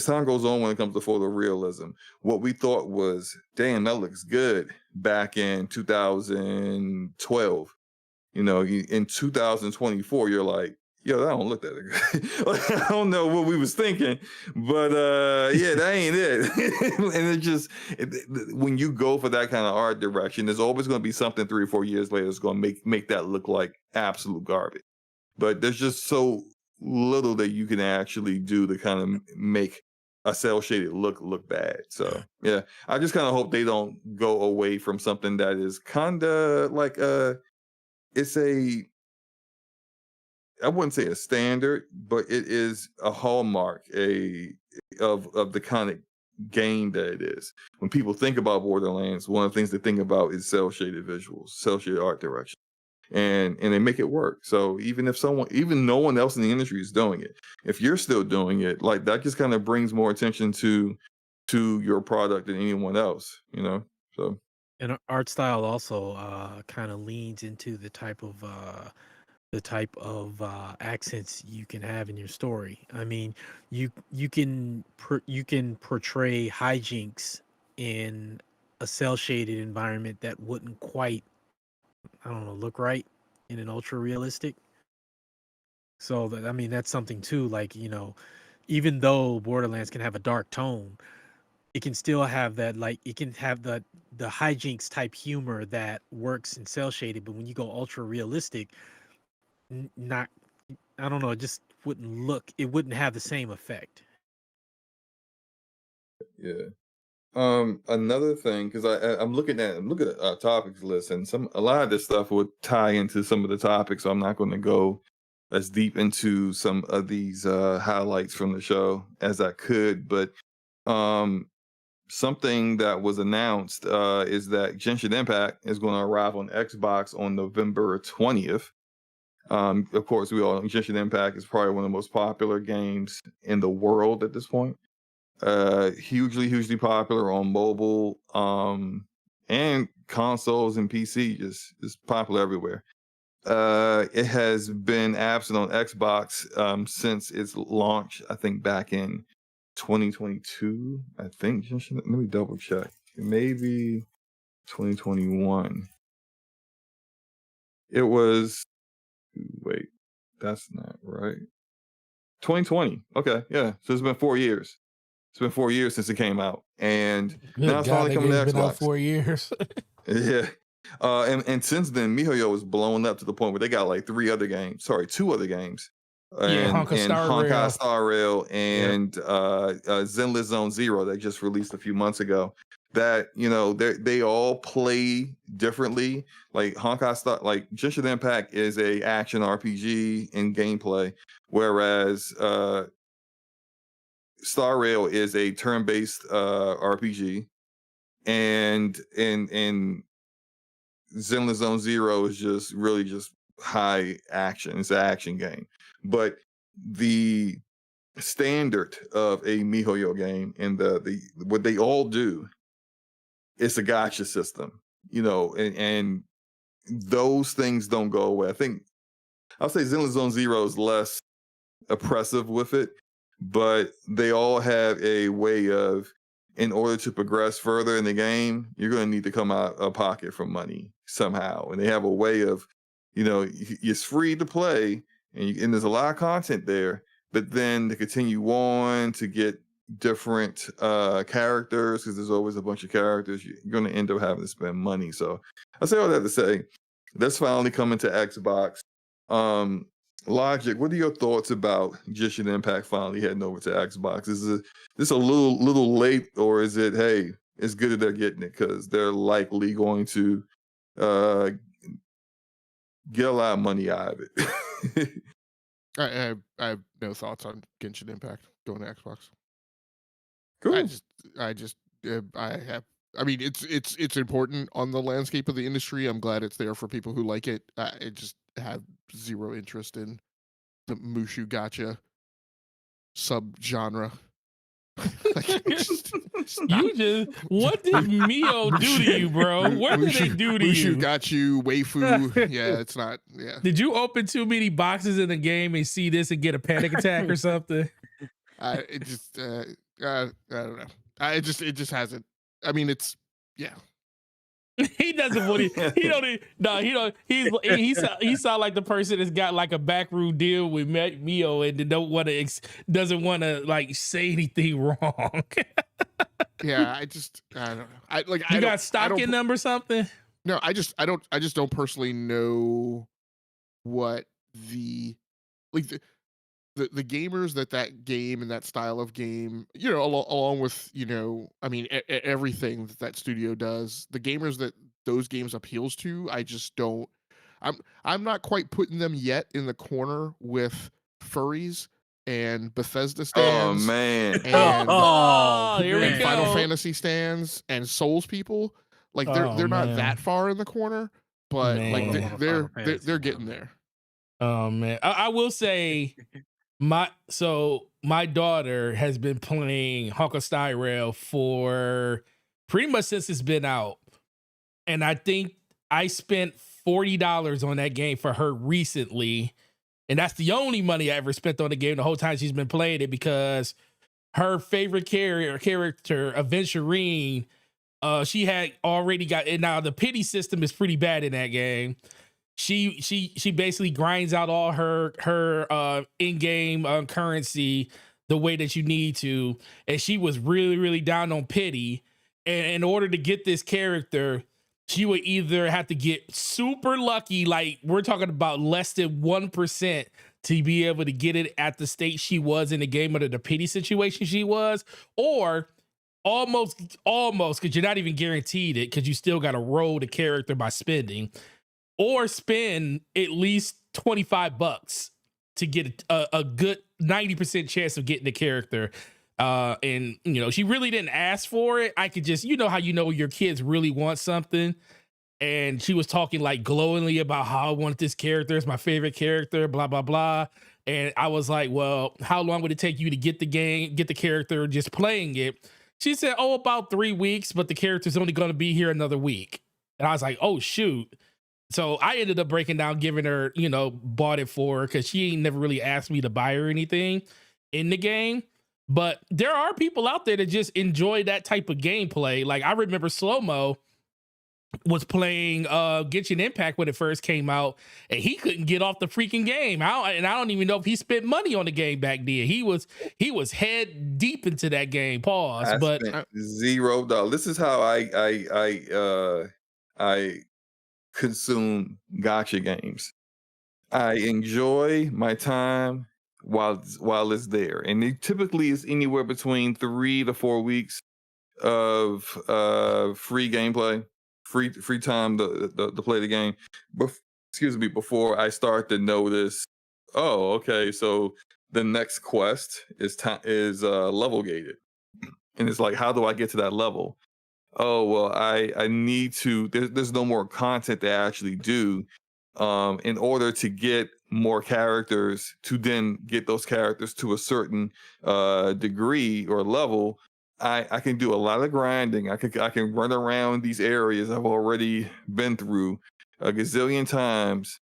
time goes on, when it comes to photorealism, what we thought was, damn, that looks good back in 2012, in 2024, you're like, yo, that don't look that good. Like, I don't know what we was thinking, but yeah, that ain't it. And when you go for that kind of art direction, there's always going to be something 3 or 4 years later that's going to make that look like absolute garbage. But there's just so little that you can actually do to kind of make a cell shaded look bad. So yeah, I just kind of hope they don't go away from something that is kind of like it's I wouldn't say a standard, but it is a hallmark of the kind of game that it is. When people think about Borderlands, one of the things they think about is cell shaded visuals, cell shaded art direction, and they make it work. So even no one else in the industry is doing it, if you're still doing it, like, that just kind of brings more attention to your product than anyone else. So And art style also kind of leans into the type of accents you can have in your story. I mean, you can portray hijinks in a cell shaded environment that wouldn't quite, I don't know, look right in an ultra realistic. So that, I mean, that's something too. Like, even though Borderlands can have a dark tone, it can still have that, like, it can have the hijinks type humor that works in cell shaded. But when you go ultra realistic, not, I don't know, it just it wouldn't have the same effect. yeah. Another thing, because I'm looking at our topics list, and a lot of this stuff would tie into some of the topics, so I'm not going to go as deep into some of these highlights from the show as I could. But something that was announced is that Genshin Impact is going to arrive on Xbox on November 20th. Of course, we all know Genshin Impact is probably one of the most popular games in the world at this point. Hugely popular on mobile, and consoles and PC, just popular everywhere. It has been absent on Xbox since its launch, I think back in 2022. I think, let me double check. Maybe 2021. It was, wait, that's not right. 2020. Okay, yeah. So it's been 4 years. It's been 4 years since it came out, and now Good it's God, finally that coming to game's been out Xbox. 4 years. Yeah. And since then, MiHoYo was blown up to the point where they got like two other games, Yeah, and Honkai Star Rail. Honkai Star Rail and Zenless Zone Zero that just released a few months ago. That, you know, they all play differently. Like Genshin Impact is a action RPG in gameplay, whereas Star Rail is a turn-based RPG, and Zenless Zone Zero is just really just high action. It's an action game, but the standard of a MiHoYo game and the what they all do is a gacha system, you know, and those things don't go away. I think I'll say Zenless Zone Zero is less oppressive with it, but they all have a way of, in order to progress further in the game, you're going to need to come out of pocket for money somehow. And they have a way of, you know, it's free to play, and there's a lot of content there, but then to continue on to get different characters, because there's always a bunch of characters, you're going to end up having to spend money. So I say all that to say, that's finally coming to Xbox. Logic, what are your thoughts about Genshin Impact finally heading over to Xbox? Is this a little late, or is it, hey, it's good that they're getting it because they're likely going to get a lot of money out of it? I have no thoughts on Genshin Impact going to Xbox. Cool. I mean, it's important on the landscape of the industry. I'm glad it's there for people who like it. I just have zero interest in the Mushu gacha subgenre. What did Mio do to you, bro? What did they do to you? Mushu got you, waifu. Yeah, it's not. Yeah. Did you open too many boxes in the game and see this and get a panic attack or something? I don't know. It just hasn't. I mean, it's yeah. He doesn't want to. He don't. He sound like the person that's got like a backroom deal with Mio and doesn't want to like say anything wrong. Yeah, I don't know. You got stock in them or something? No, I just don't personally know what the gamers that game and that style of game, you know, along with, you know, I mean, everything that studio does, the gamers that those games appeals to, I just don't. I'm not quite putting them yet in the corner with furries and Bethesda stands. Oh man! And, here we go. Final Fantasy stands and Souls people. Like they're not that far in the corner, but like they're getting there. Oh man, I will say my daughter has been playing Honkai Star Rail for pretty much since it's been out, and I think I spent $40 on that game for her recently, and that's the only money I ever spent on the game the whole time she's been playing it, because her favorite character, Aventurine, she had already got it. Now the pity system is pretty bad in that game. She basically grinds out all her in-game currency the way that you need to, and she was really down on pity. And in order to get this character, she would either have to get super lucky, like we're talking about less than 1%, to be able to get it at the state she was in the game under the pity situation she was, or almost, because you're not even guaranteed it, because you still got to roll the character by spending, or spend at least $25 to get a good 90% chance of getting the character. And, you know, she really didn't ask for it. I could just, you know how you know your kids really want something. And she was talking like glowingly about how I want this character. It's my favorite character, blah, blah, blah. And I was like, well, how long would it take you to get the character just playing it? She said, oh, about 3 weeks, but the character's only going to be here another week. And I was like, oh, shoot. So I ended up breaking down, giving her, you know, bought it for her, because she ain't never really asked me to buy her anything in the game. But there are people out there that just enjoy that type of gameplay. Like I remember SloMo, was playing Genshin Impact when it first came out, and he couldn't get off the freaking game. I don't even know if he spent money on the game back then. He was head deep into that game. Pause. But spent $0. This is how I consume gotcha games. I enjoy my time while it's there, and it typically is anywhere between 3 to 4 weeks of free gameplay, free time to play the game. Before I start to notice, oh, okay, so the next quest is level gated, and it's like, how do I get to that level? Oh, well, I need to. There's no more content to actually do. In order to get more characters, to then get those characters to a certain degree or level, I can do a lot of grinding. I can run around these areas I've already been through a gazillion times,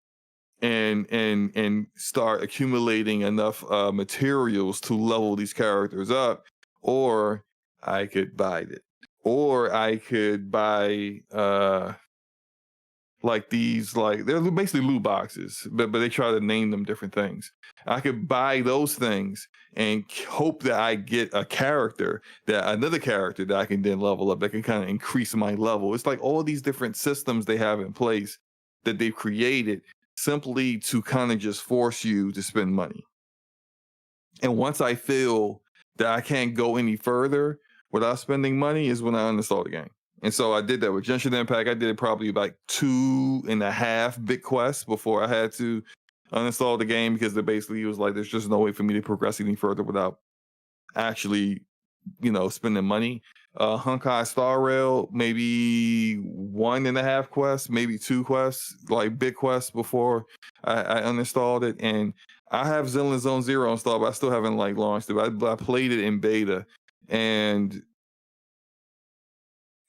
and start accumulating enough materials to level these characters up. Or I could buy it, or I could buy like these, like they're basically loot boxes, but they try to name them different things. I could buy those things and hope that I get another character that I can then level up, that can kind of increase my level. It's like all these different systems they have in place that they've created simply to kind of just force you to spend money. And once I feel that I can't go any further without spending money is when I uninstall the game. And so I did that with Genshin Impact. I did probably like 2.5 big quests before I had to uninstall the game, because it basically was like, there's just no way for me to progress any further without actually, spending money. Honkai Star Rail, maybe 1.5 quests, maybe 2 quests, like big quests before I uninstalled it. And I have Zenless Zone Zero installed, but I still haven't launched it. I played it in beta, and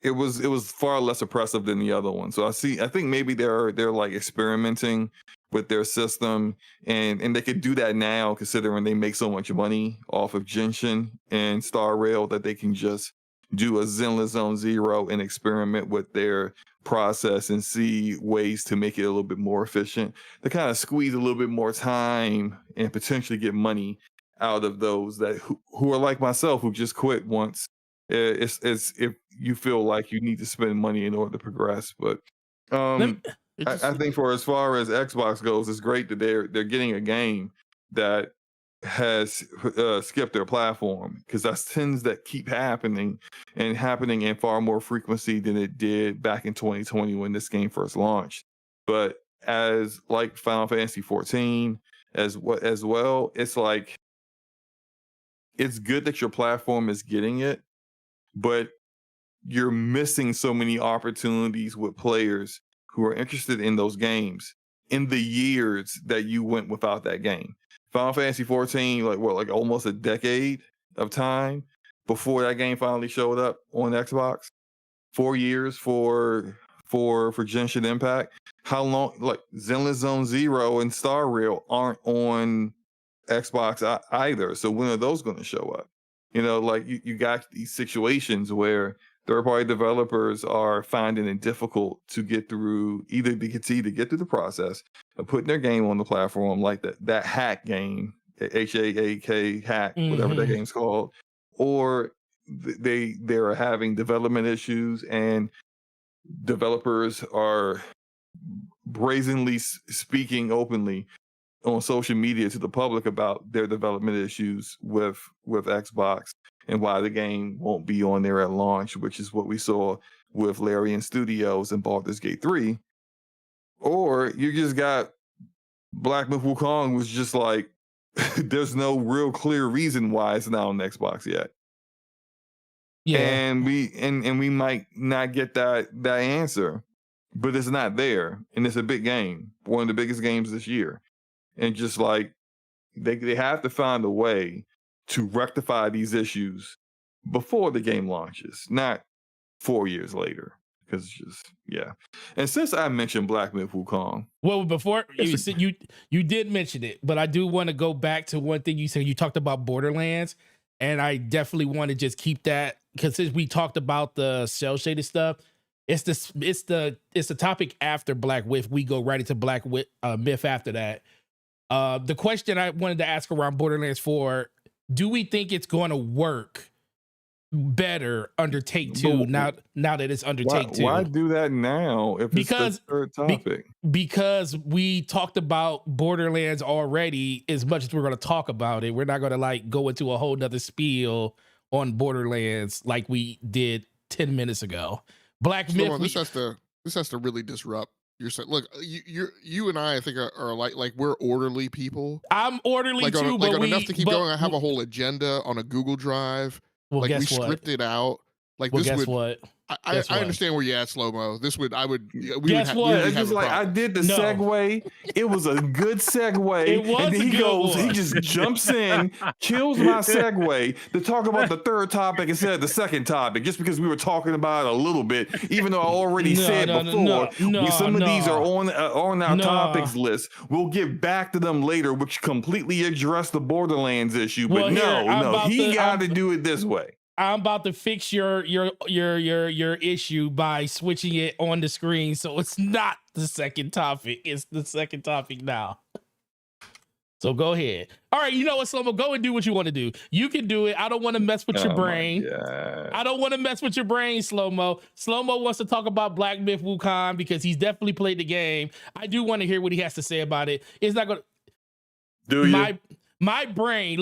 it was far less oppressive than the other one. So I think maybe they're like experimenting with their system, and they could do that now, considering they make so much money off of Genshin and Star Rail, that they can just do a Zenless Zone Zero and experiment with their process and see ways to make it a little bit more efficient, to kind of squeeze a little bit more time and potentially get money out of those who are like myself, who just quit once. It's if you feel like you need to spend money in order to progress. But I think for as far as Xbox goes, it's great that they're getting a game that has skipped their platform, because that's things that keep happening in far more frequency than it did back in 2020 when this game first launched. But as like Final Fantasy 14 as well, it's like, it's good that your platform is getting it, but you're missing so many opportunities with players who are interested in those games in the years that you went without that game. Final Fantasy 14, like almost a decade of time before that game finally showed up on Xbox. 4 years for Genshin Impact. How long? Like Zenless Zone Zero and Star Rail aren't on Xbox either. So when are those going to show up? Like you got these situations where third-party developers are finding it difficult to get through, either to get through the process of putting their game on the platform, like that hack game, HAAK hack, whatever that game's called, or they're having development issues, and developers are brazenly speaking openly on social media to the public about their development issues with Xbox, and why the game won't be on there at launch, which is what we saw with Larian Studios and Baldur's Gate 3. Or you just got BlackMyth Wukong was just like, there's no real clear reason why it's not on Xbox yet. Yeah. And we might not get that answer, but it's not there. And it's a big game, one of the biggest games this year. And just like, they have to find a way to rectify these issues before the game launches, not 4 years later. Because yeah. And since I mentioned BlackMyth Wukong, well, before you said you did mention it, but I do want to go back to one thing you said. You talked about Borderlands, and I definitely want to just keep that, because since we talked about the cell shaded stuff, It's the topic after BlackMyth. We go right into Myth after that. The question I wanted to ask around Borderlands 4: do we think it's going to work better under Take Two now that it's under Take Two? Why do that now if it's the third topic? Because we talked about Borderlands already as much as we're going to talk about it. We're not going to like go into a whole nother spiel on Borderlands like we did 10 minutes ago. BlackMyth. This has to really disrupt your set. Look, you and I think are like we're orderly people. I'm orderly like too, but enough to keep going. I have a whole agenda on a Google Drive. Well, like guess we what? script it out. Like Well, this guess would. what? I understand where you at, SloMo. This would I would. We Guess would what? have It's just like I did the segue. It was a good segue. It was and then a he good goes, one. he just jumps in, kills my segue to talk about the third topic instead of the second topic, just because we were talking about it a little bit, even though I already said before. Some of these are on our topics list. We'll get back to them later, which completely address the Borderlands issue. But he got to do it this way. I'm about to fix your issue by switching it on the screen, so it's not the second topic. It's the second topic now. So go ahead. All right, you know what, SloMo? Go and do what you want to do. You can do it. I don't want to mess with your brain. I don't want to mess with your brain, SloMo. SloMo wants to talk about BlackMyth Wukong because he's definitely played the game. I do want to hear what he has to say about it. It's not going to... Do you? My brain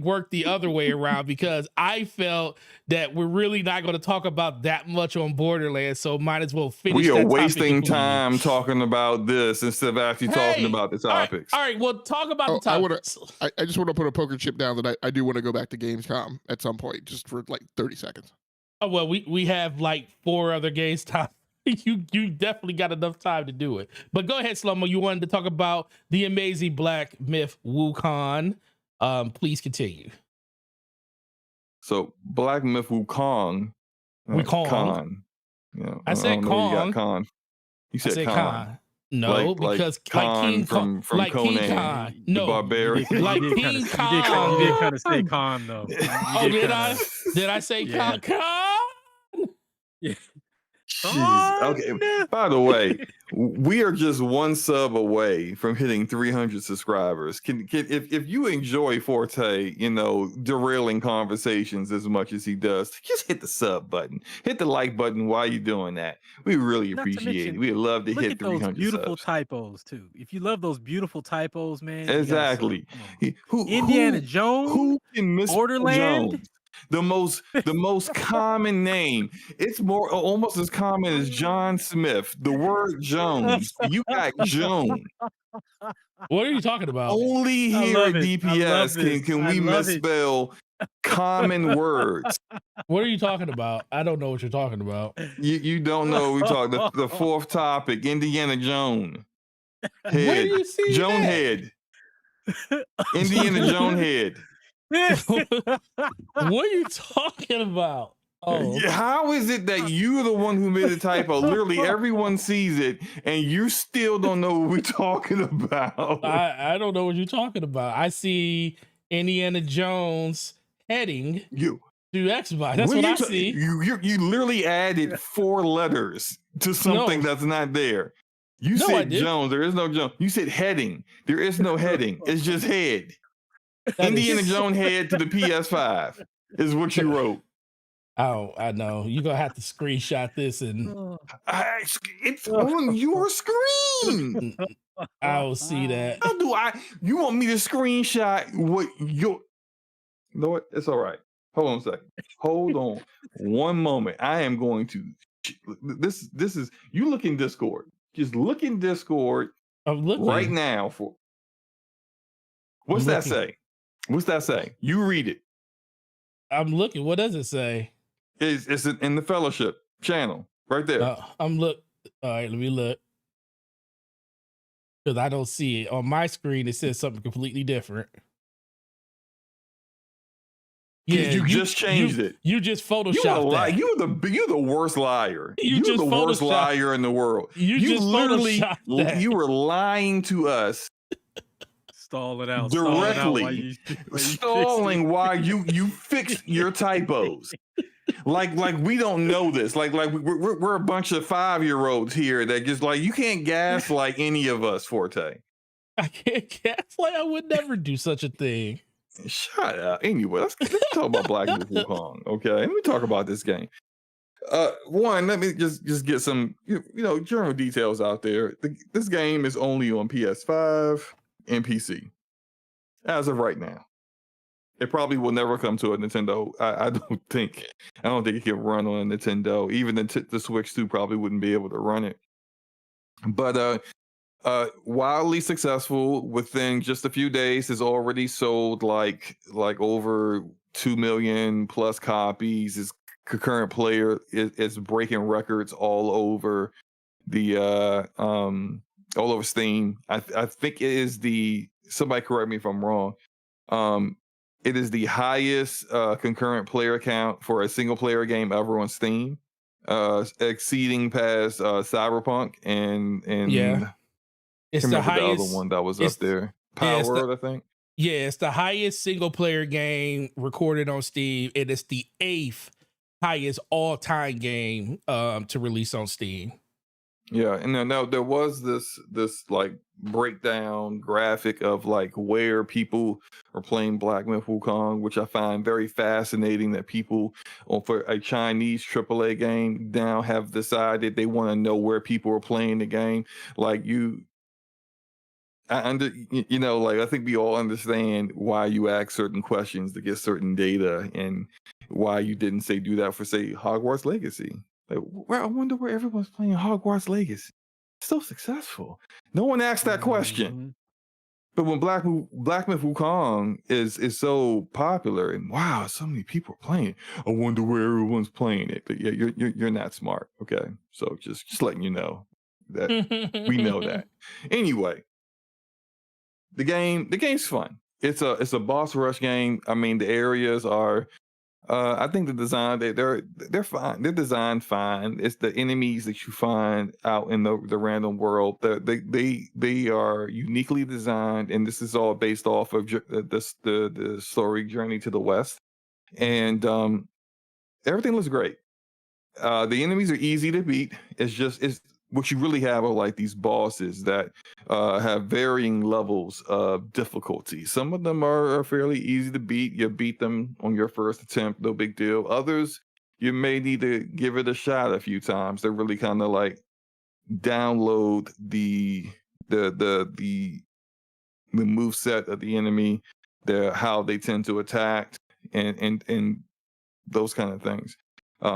worked the other way around because I felt that we're really not going to talk about that much on Borderlands, so might as well finish. We are wasting time talking about this instead of actually talking about the topics. All right, well, talk about the topics. I just want to put a poker chip down that I do want to go back to Gamescom at some point, just for like 30 seconds. Oh, well, we have like 4 other Gamescom. You definitely got enough time to do it. But go ahead, SloMo. You wanted to talk about the amazing BlackMyth Wukong. Please continue. So BlackMyth Wukong. Khan. I said Kong. You got Khan. You said Khan. No, because like King Kong, from like Conan, King Kong. No, the barbarian. Like King Kong. You did kind of say Khan though. Did I? Did I say Kong? Yeah. Jeez. Okay. By the way, we are just one sub away from hitting 300 subscribers. If you enjoy Forte, derailing conversations as much as he does, just hit the sub button, hit the like button while you're doing that. We really appreciate it. We'd love to hit 300 Look at those beautiful subs. Typos too. If you love those beautiful typos, man. Exactly. Indiana Jones. Who can miss Borderlands? Jones? The most common name. It's almost as common as John Smith. The word Jones. You got Joan. What are you talking about? Only here at DPS can we misspell common words. What are you talking about? I don't know what you're talking about. You don't know what we talk. The fourth topic, Indiana Joan. Head. Where do you see Joan that? Head. Indiana Joan Head. What are you talking about? Oh, how is it that you're the one who made the typo? Literally everyone sees it and you still don't know what we're talking about. I don't know what you're talking about. I see Indiana Jones heading to Xbox. That's what I see. You literally added 4 letters to something that's not there. You said Jones. There is no Jones. You said heading. There is no heading. It's just head. Indiana Jones head to the PS5 is what you wrote. Oh, I know. You're going to have to screenshot this and... it's on your screen. I don't see that. How do you want me to screenshot what your... You know what? It's all right. Hold on a second. Hold on. One moment. I am going to... This is... You look in Discord. Just look in Discord right now for... What's that say? What's that say? You read it. I'm looking. What does it say? It's in the fellowship channel right there. All right, let me look. Because I don't see it. On my screen, it says something completely different. Yeah, you just changed it. You just photoshopped that. You're the worst liar. You're just the worst liar in the world. You literally you were lying to us. Stall it out Directly. Stalling while you fix your typos. like we don't know this. Like we're a bunch of 5-year-olds here that just like you can't gaslight any of us, Forte. I can't guess. Like I would never do such a thing. Shut up. Anyway, let's talk about BlackMyth Wukong. Okay, let me talk about this game. One, let me just get some general details out there. This game is only on PS5 and PC as of right now. It probably will never come to a Nintendo. I don't think it can run on a Nintendo. Even the Switch 2 probably wouldn't be able to run it. But wildly successful. Within just a few days, has already sold like over 2 million plus copies. Its concurrent player is breaking records all over the all over Steam. I think it is somebody correct me if I'm wrong. It is the highest concurrent player count for a single player game ever on Steam, exceeding past Cyberpunk and Yeah. It's the remember the highest other one that was up there, yeah, it's Power, I think. Yeah, it's the highest single player game recorded on Steam. It is the 8th highest all time game to release on Steam. Yeah, and then now there was this like breakdown graphic of like where people are playing BlackMyth Wukong, which I find very fascinating that people for a Chinese AAA game now have decided they want to know where people are playing the game. Like I think we all understand why you ask certain questions to get certain data and why you didn't do that for say Hogwarts Legacy. Like, I wonder where everyone's playing Hogwarts Legacy. It's so successful. No one asked that question. Mm-hmm. But when BlackMyth Wukong is so popular and wow, so many people are playing it, I wonder where everyone's playing it. But yeah, you're not smart. Okay, so just letting you know that we know that. Anyway. The game's fun. It's a boss rush game. I mean, the areas are I think the design they're fine. They're designed fine. It's the enemies that you find out in the random world. They are uniquely designed, and this is all based off of the story Journey to the West. And everything looks great. The enemies are easy to beat. It's what you really have are like these bosses that have varying levels of difficulty. Some of them are fairly easy to beat. You beat them on your first attempt, no big deal. Others, you may need to give it a shot a few times. They're really kind of like download the move set of the enemy, how they tend to attack, and those kind of things.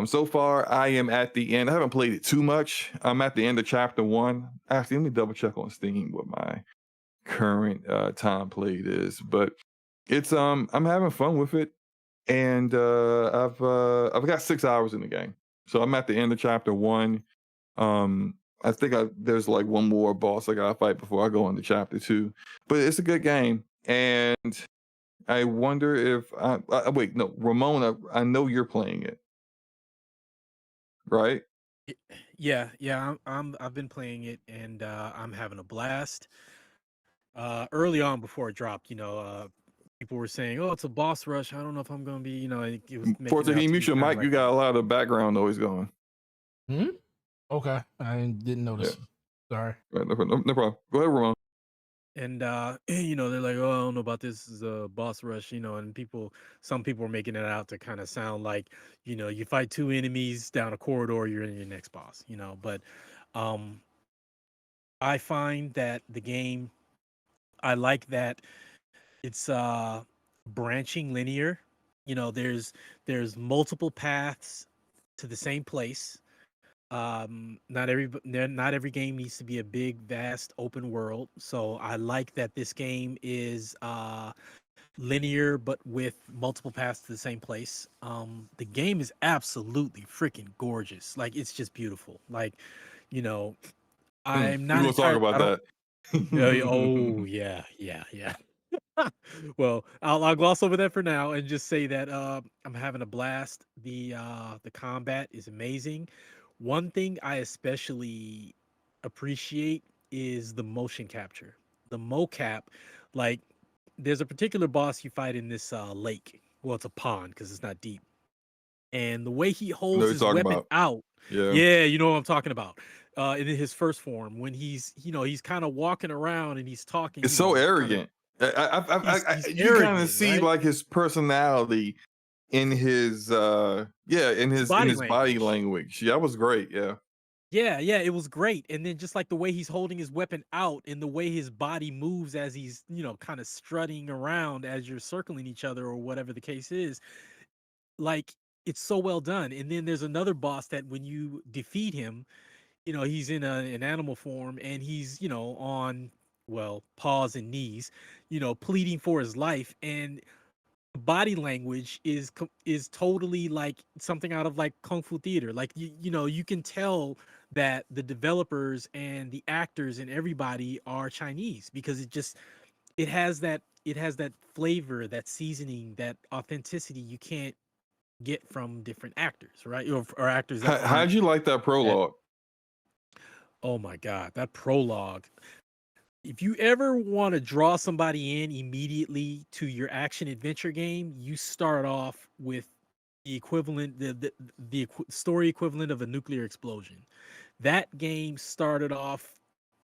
So far, I am at the end. I haven't played it too much. I'm at the end of chapter 1. Actually, let me double check on Steam what my current time played is. But it's I'm having fun with it, and I've got 6 hours in the game. So I'm at the end of chapter 1. I think there's like one more boss I gotta fight before I go into chapter 2. But it's a good game, and I wonder if wait, no, Ramona, I know you're playing it. Right? Yeah, I've been playing it and I'm having a blast. Early on before it dropped, people were saying, "Oh, it's a boss rush. I don't know if I'm gonna be," it was making Forte, it can out you to mute be your kinda mic? You like got a lot of background noise going. Okay. I didn't notice. Sorry. Right, no problem. Go ahead, Ramon. and they're like, "Oh, I don't know about this is a boss rush," and some people are making it out to kind of sound like, you fight 2 enemies down a corridor, you're in your next boss, but um I find that the game, I like that it's branching linear. There's multiple paths to the same place. Not every game needs to be a big, vast, open world. So I like that this game is linear, but with multiple paths to the same place. The game is absolutely freaking gorgeous. Like it's just beautiful. Like, you know, I'm We're not gonna talk entirely. about I don't. that. Oh yeah, yeah. Well, I'll gloss over that for now and just say that I'm having a blast. The combat is amazing. One thing I especially appreciate is the motion capture. The mocap, like there's a particular boss you fight in this lake. Well, it's a pond because it's not deep. and the way he I know holds what you're his talking weapon about. out. Yeah. Yeah, you know what I'm talking about. In his first form, when he's he's kind of walking around and he's talking. It's so kind of arrogant. he's You kind of arrogant, see right? like his personality in his in His his body body language. language. Yeah, that was great. Yeah. Yeah, yeah, it was great. And then just like the way he's holding his weapon out and the way his body moves as he's, kind of strutting around as you're circling each other or whatever the case is, like it's so well done. And then there's another boss that when you defeat him, he's in an animal form and he's, on, well, paws and knees, pleading for his life. And body language is totally like something out of like kung fu theater. Like you can tell that the developers and the actors and everybody are Chinese because it has that flavor, that seasoning, that authenticity you can't get from different actors, right? Or actors that aren't How'd you like that that. prologue? Oh my god, that prologue. If you ever want to draw somebody in immediately to your action adventure game, you start off with the equivalent, story equivalent of a nuclear explosion. That game started off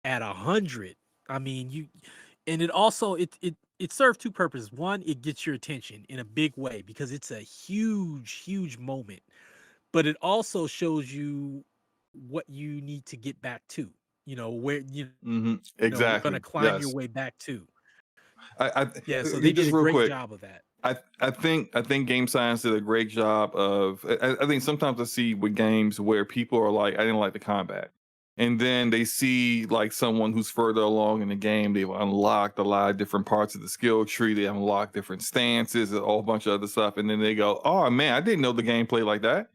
at 100. I mean, and it also it served two purposes. One, it gets your attention in a big way because it's a huge moment, but it also shows you what you need to get back to. Where going to Exactly. climb your Yes. way back to. I Yeah, so they did just a real great quick. job of that. I think Game Science did a great job of. I think sometimes I see with games where people are like, I didn't like the combat, and then they see like someone who's further along in the game. They've unlocked a lot of different parts of the skill tree. They unlocked different stances, a whole bunch of other stuff, and then they go, "Oh man, I didn't know the game played like that,"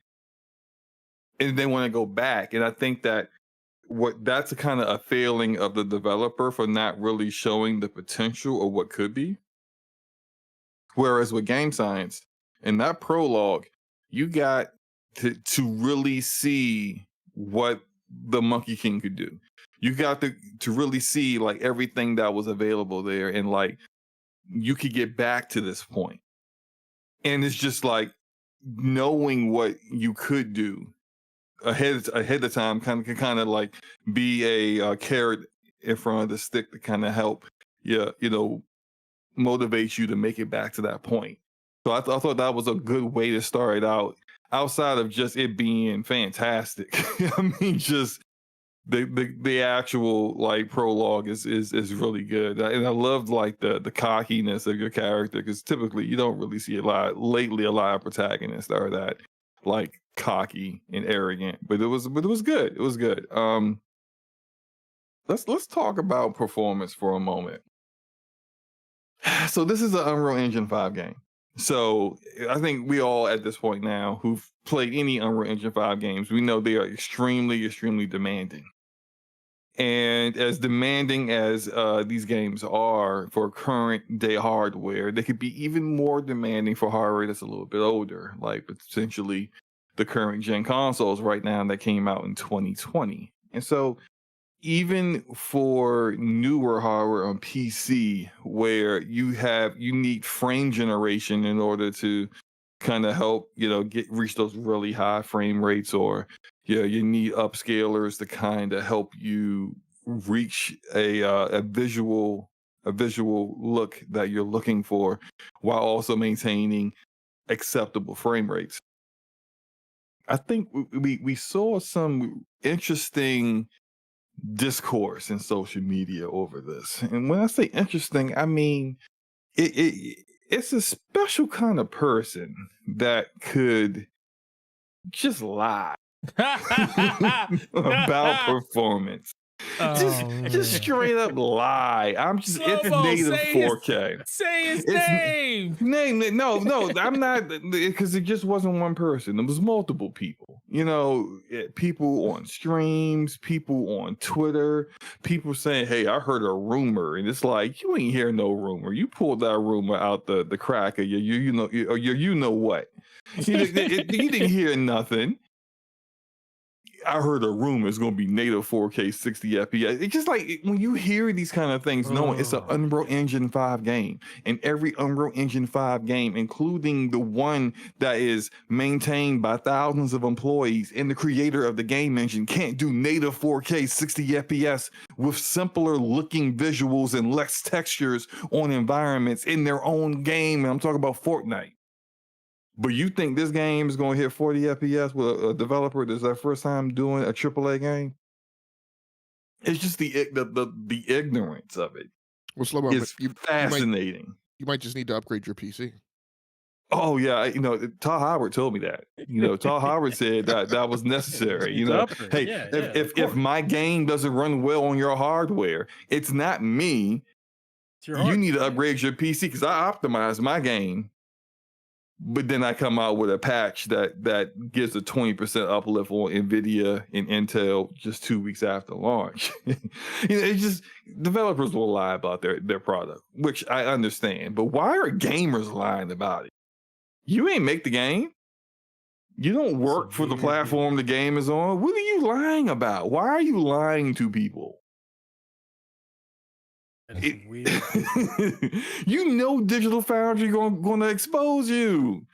and they want to go back. And I think that that's a kind of a failing of the developer for not really showing the potential of what could be. Whereas with Game Science, in that prologue, you got to really see what the Monkey King could do. You got to really see like everything that was available there, and like you could get back to this point. And it's just like knowing what you could do ahead of time kind of like be a carrot in front of the stick to kind of help motivate you to make it back to that point. So I thought that was a good way to start it out, outside of just it being fantastic. I mean, just the actual like prologue is really good, and I loved like the cockiness of your character, because typically you don't really see a lot of protagonists that are that like cocky and arrogant, but it was good. It was good. Let's talk about performance for a moment. So this is an Unreal Engine 5 game. So I think we all at this point now who've played any Unreal Engine 5 games, we know they are extremely demanding. And as demanding as these games are for current day hardware, they could be even more demanding for hardware that's a little bit older, like potentially the current gen consoles right now that came out in 2020. And so even for newer hardware on PC, where you need frame generation in order to kind of help reach those really high frame rates, or you need upscalers to kind of help you reach a visual look that you're looking for, while also maintaining acceptable frame rates. I think we saw some interesting discourse in social media over this. And when I say interesting, I mean it's a special kind of person that could just lie about performance. Just straight up lie. It's native 4K. Say his name. No, I'm not, because it just wasn't one person. It was multiple people. People on streams, people on Twitter, people saying, "Hey, I heard a rumor," and it's like, you ain't hear no rumor. You pulled that rumor out the crack of you know what. You didn't hear nothing. I heard a rumor it's going to be native 4K 60 FPS. It's just like when you hear these kind of things, knowing it's an Oh, Unreal yeah. Engine 5 game, and every Unreal Engine 5 game, including the one that is maintained by thousands of employees and the creator of the game engine, can't do native 4K 60 FPS with simpler looking visuals and less textures on environments in their own game. And I'm talking about Fortnite. But you think this game is going to hit 40 FPS with a developer that's their first time doing a AAA game? It's just the ignorance of it Well, SloMo, but is fascinating. you might just need to upgrade your PC. Oh yeah, Todd Howard told me that. Todd Howard said that was necessary. It's an upgrade. Hey, Yeah, if my game doesn't run well on your hardware, it's not me. It's your You need to hardware. upgrade your PC because I optimize my game. But then I come out with a patch that gives a 20% uplift on NVIDIA and Intel just 2 weeks after launch. It's just developers will lie about their product, which I understand. But why are gamers lying about it? You ain't make the game. You don't work for the platform the game is on. What are you lying about? Why are you lying to people? That's weird. Digital Foundry going to expose you.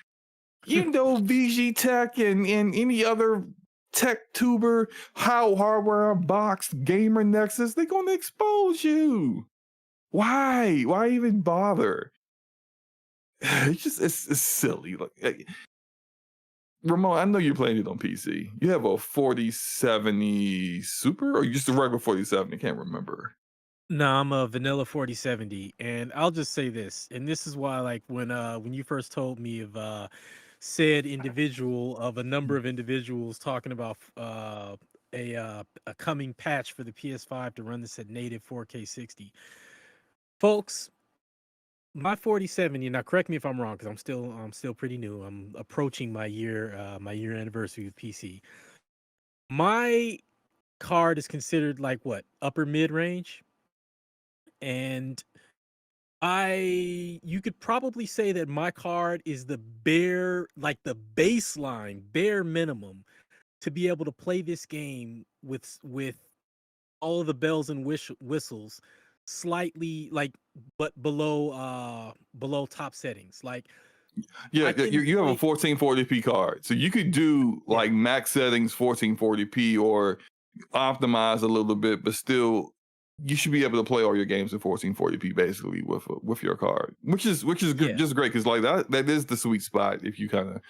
VG Tech and any other tech tuber, how hardware unboxed, gamer nexus, they're going to expose you. Why? Why even bother? It's silly. Ramon, I know you're playing it on PC. You have a 4070 Super or just a regular 4070? I can't remember. No, I'm a vanilla 4070, and I'll just say this, and this is why, like, when you first told me of said individual of a number of individuals talking about a coming patch for the PS5 to run this at native 4K 60, folks. My 4070. Now, correct me if I'm wrong, because I'm still pretty new. I'm approaching my year anniversary with PC. My card is considered like what, upper mid range. And you could probably say that my card is the baseline, bare minimum to be able to play this game with all of the bells and whistles slightly but below top settings. Like, yeah, you have a 1440p card, so you could do like max settings 1440p or optimize a little bit, but still you should be able to play all your games in 1440p basically with your card, which is just great because like that is the sweet spot if you kind of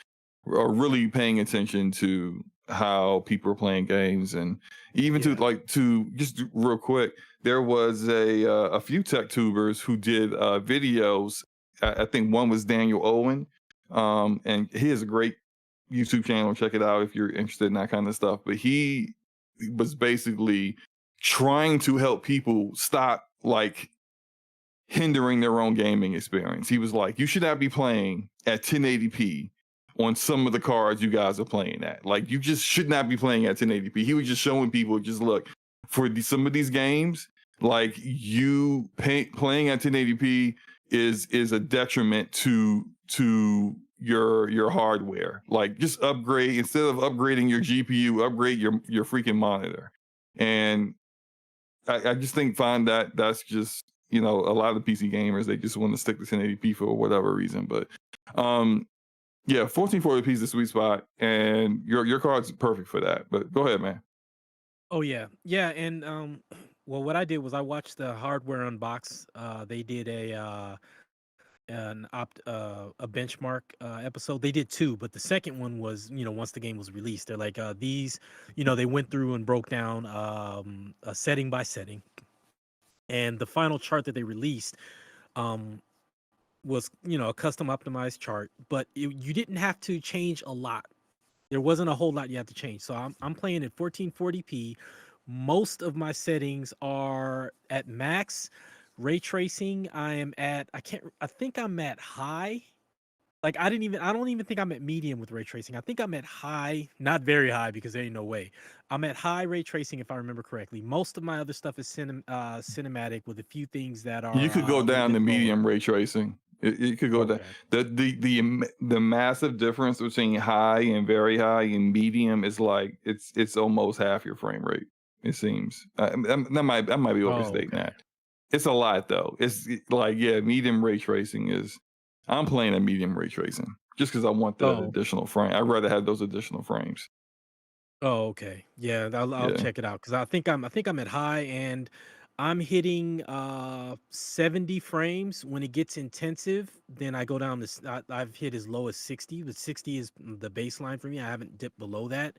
are really paying attention to how people are playing games. And even to just real quick, there was a few tech tubers who did videos. I think one was Daniel Owen, and he has a great YouTube channel. Check it out if you're interested in that kind of stuff. But he was basically trying to help people stop like hindering their own gaming experience. He was like, you should not be playing at 1080p on some of the cards you guys are playing at. Like, you just should not be playing at 1080p. He was just showing people, just look, for some of these games, like playing at 1080p is a detriment to your hardware. Like, just upgrade, instead of upgrading your GPU, upgrade your freaking monitor. And I just find that's just, a lot of PC gamers, they just want to stick to 1080p for whatever reason. But 1440p is the sweet spot, and your card's perfect for that. But go ahead, man. Oh yeah, and well, what I did was I watched the hardware unbox. They did a benchmark episode. They did two, but the second one was, once the game was released, they're like, these, they went through and broke down setting by setting, and the final chart that they released was, a custom optimized chart, but you didn't have to change a lot. There wasn't a whole lot you have to change. So I'm playing at 1440p. Most of my settings are at max. Ray tracing, I think I'm at high. Like, I don't even think I'm at medium with ray tracing. I think I'm at high, not very high because there ain't no way. I'm at high ray tracing if I remember correctly. Most of my other stuff is cinematic with a few things that are. You could go down to medium ray tracing. It could go down. Okay. The massive difference between high and very high and medium is like it's almost half your frame rate. It seems. I might be Oh, overstating okay. that. It's a lot though. Like medium ray tracing is. I'm playing at medium ray tracing just because I want that Oh, additional frame. I'd rather have those additional frames. oh, okay. Yeah, I'll Yeah. check it out because I think I'm at high and I'm hitting 70 frames. When it gets intensive, then I go down to I've hit as low as 60, but 60 is the baseline for me. I haven't dipped below that.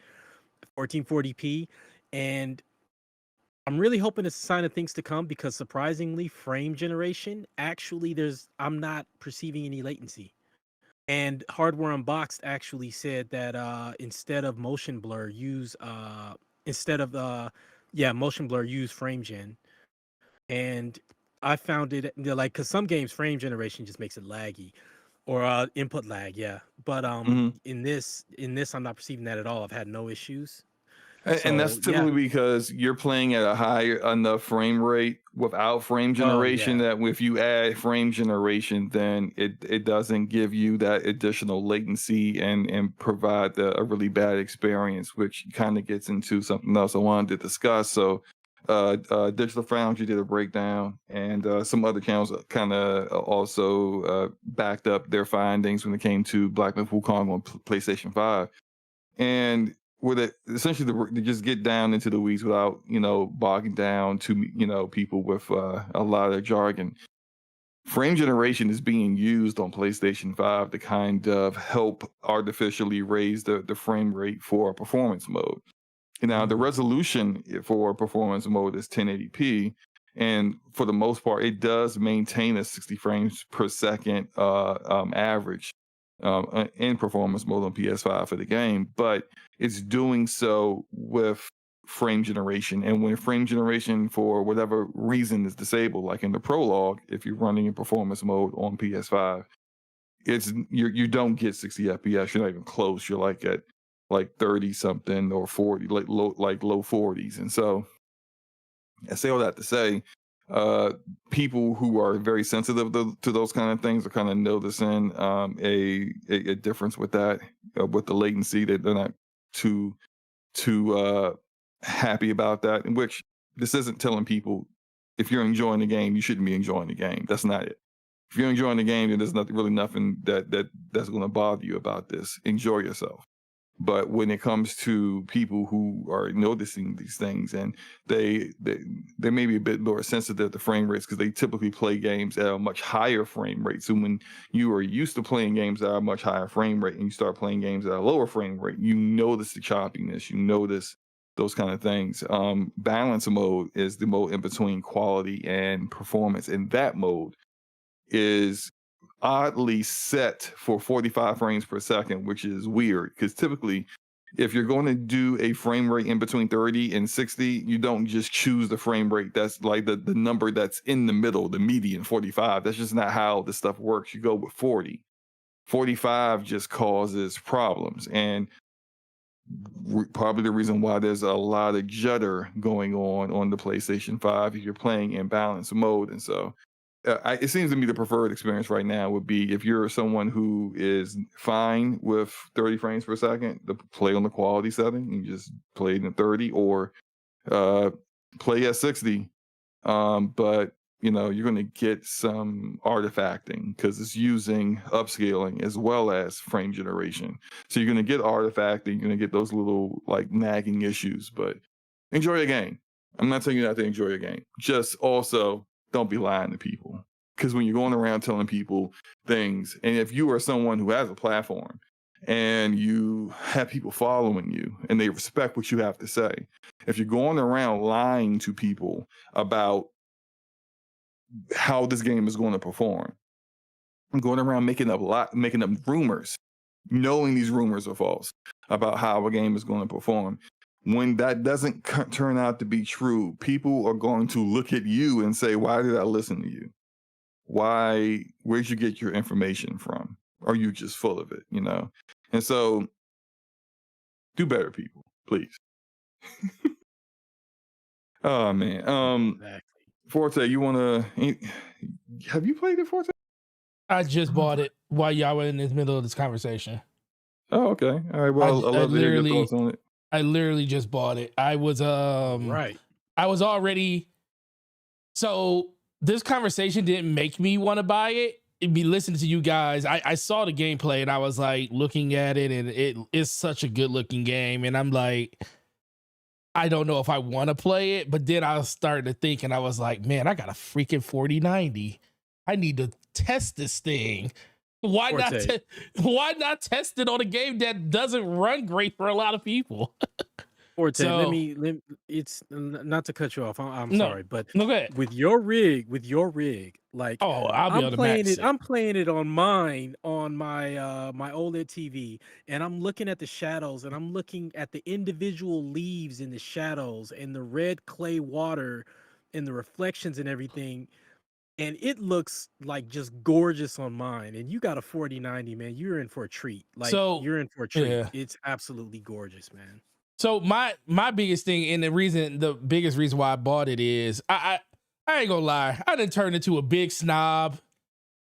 1440p, and I'm really hoping it's a sign of things to come because surprisingly, frame generation actually I'm not perceiving any latency. And Hardware Unboxed actually said that instead of motion blur, use motion blur, use frame gen. And I found it like because some games frame generation just makes it laggy or input lag, yeah. But Mhm. in this I'm not perceiving that at all. I've had no issues. And that's So yeah. typically because you're playing at a high enough frame rate without frame Oh generation yeah. that if you add frame generation, then it doesn't give you that additional latency and provide a really bad experience, which kind of gets into something else I wanted to discuss. So, Digital Foundry did a breakdown, and some other channels kind of also backed up their findings when it came to BlackMyth Wukong on PlayStation 5. And with it, essentially, to just get down into the weeds without bogging down to people with a lot of jargon. Frame generation is being used on PlayStation 5 to kind of help artificially raise the frame rate for performance mode. Now, the Mm. resolution for performance mode is 1080p, and for the most part, it does maintain a 60 frames per second average in performance mode on PS5 for the game, but it's doing so with frame generation. And when frame generation, for whatever reason, is disabled, like in the prologue, if you're running in performance mode on PS5, you don't get 60 FPS. You're not even close. You're like at like 30 something or 40, like low 40s. And so I say all that to say, people who are very sensitive to those kind of things are kind of noticing a difference with that, with the latency. That they're not too happy about that. In which this isn't telling people if you're enjoying the game, you shouldn't be enjoying the game. That's not it. If you're enjoying the game, then there's nothing that's going to bother you about this. Enjoy yourself. But when it comes to people who are noticing these things, and they may be a bit more sensitive to frame rates because they typically play games at a much higher frame rate. So when you are used to playing games at a much higher frame rate and you start playing games at a lower frame rate, you notice the choppiness, you notice those kind of things. Balance mode is the mode in between quality and performance, and that mode is oddly set for 45 frames per second, which is weird because typically, if you're going to do a frame rate in between 30 and 60, you don't just choose the frame rate that's like the number that's in the middle, the median 45. That's just not how this stuff works. You go with 40. 45 just causes problems. And probably the reason why there's a lot of judder going on the PlayStation 5 if you're playing in balance mode. And so it seems to me the preferred experience right now would be if you're someone who is fine with 30 frames per second, to play on the quality setting and just play it in 30, or play at 60. But you're going to get some artifacting because it's using upscaling as well as frame generation. So you're going to get artifacting, you're going to get those little like nagging issues. But enjoy your game. I'm not telling you not to enjoy your game. Just also don't be lying to people. Because when you're going around telling people things, and if you are someone who has a platform and you have people following you and they respect what you have to say, if you're going around lying to people about how this game is going to perform, going around making up rumors, knowing these rumors are false about how a game is going to perform, when that doesn't turn out to be true, people are going to look at you and say, why did I listen to you? Where'd you get your information from? Are you just full of it, And so do better, people, please. Oh man. Exactly. Forte, have you played it, Forte? I just bought it while y'all were in the middle of this conversation. Oh, okay. All right. Well, I'd love to hear your thoughts on it. I literally just bought it. I was Right. I was already. So this conversation didn't make me want to buy it. It'd be listening to you guys. I saw the gameplay and I was like looking at it, and it is such a good looking game. And I'm like, I don't know if I want to play it. But then I was starting to think, and I was like, man, I got a freaking 4090. I need to test this thing. Why Forte. why not test it on a game that doesn't run great for a lot of people? Forte, So- let me. It's not to cut you off. I'm No. sorry, but Okay. with your rig, like Oh, I'll be able I'm to playing max it. it. I'm playing it on my my OLED TV, and I'm looking at the shadows, and I'm looking at the individual leaves in the shadows, and the red clay water, and the reflections and everything, and it looks like just gorgeous on mine. And you got a 4090, man. You're in for a treat. Like So, you're in for a treat. yeah. It's absolutely gorgeous, man. So my biggest thing, and the biggest reason why I bought it is I ain't gonna lie, I done turned into a big snob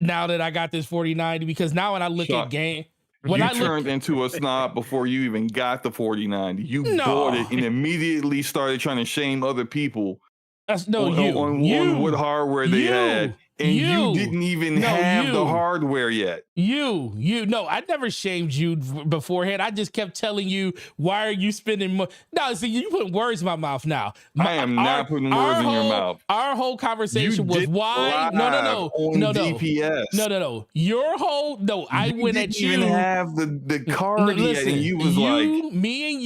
now that I got this 4090, because now when I look Shut- at game, You turned into a snob before you even got the 4090. You No. bought it and immediately started trying to shame other people on what hardware they had. And you didn't even have the hardware yet. No, I never shamed you beforehand. I just kept telling you, why are you spending more? No, see, you putting words in my mouth now. I am not putting words in your mouth. Our whole conversation was why? No. DPS. No. Your whole I went at you. You didn't even have the card yet, and you was me and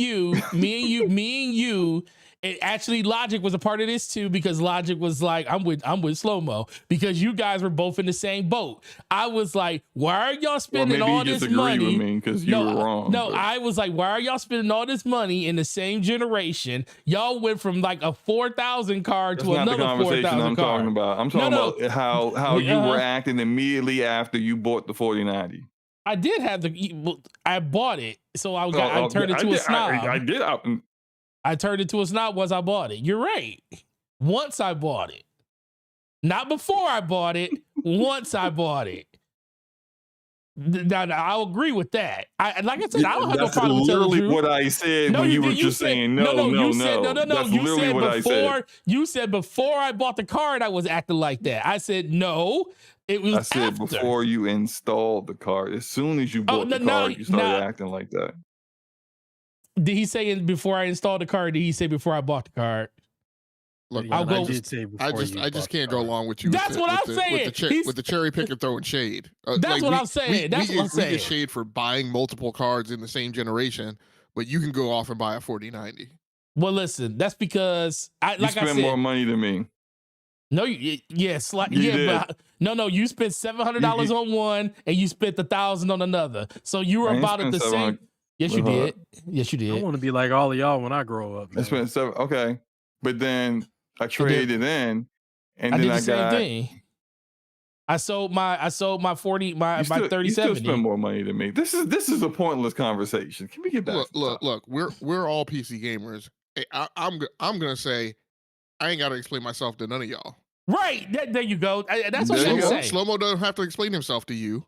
you. And actually, Logic was a part of this too, because Logic was like, I'm with SloMo, because you guys were both in the same boat. I was like, why are y'all spending all this money? With me because you were wrong. No, I was like, why are y'all spending all this money in the same generation? Y'all went from like a 4,000 card to another 4,000 card. I'm talking about. I'm talking about how you were acting immediately after you bought the 4090. I did have I bought it, so I turned into a snob. I turned into a snob once I bought it. You're right. Once I bought it. Not before I bought it. Once I bought it. Now, I'll agree with that. Like I said, I don't have no problem with telling the truth. That's literally what I said when you were just saying no. You said You said before I bought the card, I was acting like that. I said no. It was. I said after. Before you installed the card. As soon as you bought the card, you started acting like that. Did he say before I installed the card? Did he say before I bought the card? Look, I just can't go along with you. That's what I'm saying. With the cherry pick and throwing shade. That's what I'm saying. That's what I'm saying. We get shade for buying multiple cards in the same generation, but you can go off and buy a 4090. Well, listen, that's because you spend more money than me. No, you spent $700 on one and you spent $1,000 on another. So you were about at the same. Yes, you did. Yes, you did. I want to be like all of y'all when I grow up. I spent okay, but then I traded in, and I then did the I same got. Thing. I sold my 40 my 3070. You still spend more money than me. This is a pointless conversation. Can we get back? Look. We're all PC gamers. I'm gonna say, I ain't got to explain myself to none of y'all. Right. There you go. That's what I'm saying. SloMo doesn't have to explain himself to you.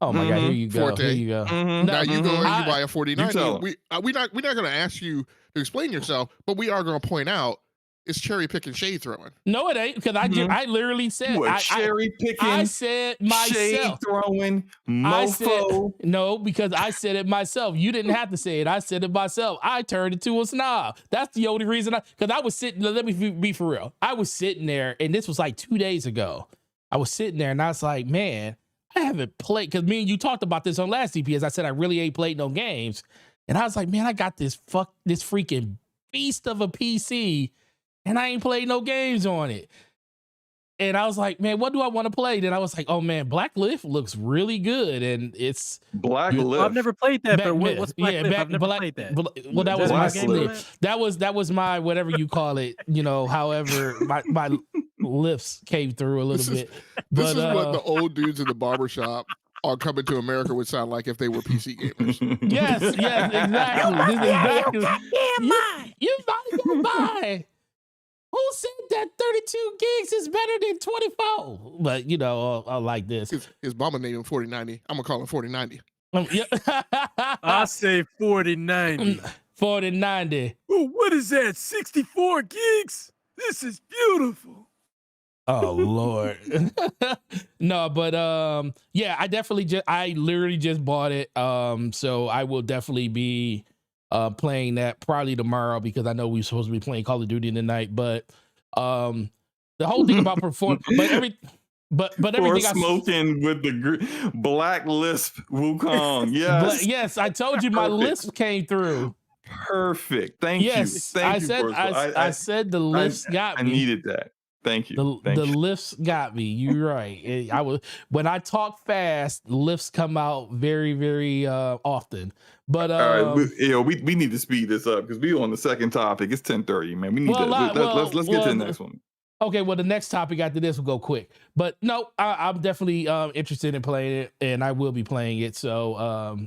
Oh my God! Here you go. Forte. Here you go. Now you go and you buy a 4090. We're not going to ask you to explain yourself, but we are going to point out it's cherry picking shade throwing. No, it ain't, because I literally said cherry picking. I said myself. Shade throwing. Mofo. No, because I said it myself. You didn't have to say it. I said it myself. I turned into a snob. That's the only reason. Because I was sitting. Let me be for real. I was sitting there, and this was like 2 days ago. I was sitting there, and I was like, man, I haven't played, because me and you talked about this on last DPS. I said I really ain't played no games, and I was like, man, I got this freaking beast of a PC, and I ain't played no games on it. And I was like, man, what do I want to play? Then I was like, oh man, BlackMyth looks really good, and it's BlackMyth. I've never played that. But what's BlackMyth? I've never played that. Well, that was my game. That was my whatever you call it. However, my lifts came through a little bit. This is what the old dudes in the barbershop are coming to America would sound like if they were PC gamers. Yes, exactly. This is exactly. You might go buy. Who said that 32 gigs is better than 24? But you know, I like this. His mama named him 4090. I'm gonna call him 4090. Yeah. I say 4090. 4090. Oh, what is that? 64 gigs? This is beautiful. Oh Lord. No, but yeah, I literally just bought it. So I will definitely be playing that probably tomorrow because I know we're supposed to be playing Call of Duty tonight. But the whole thing about but everything I smoking with the black lisp Wukong. Yes. yes, I told you my lisp came through. Perfect. Thank you. Yes, Thank you. I said the lisp got me. I needed that. Thank you. The lifts got me. You're right. When I talk fast, lifts come out very, very often. But all right, we need to speed this up because we on the second topic. It's 10:30, man. We need let's get to the next one. Okay, well, the next topic after this will go quick. But no, I'm definitely interested in playing it, and I will be playing it. So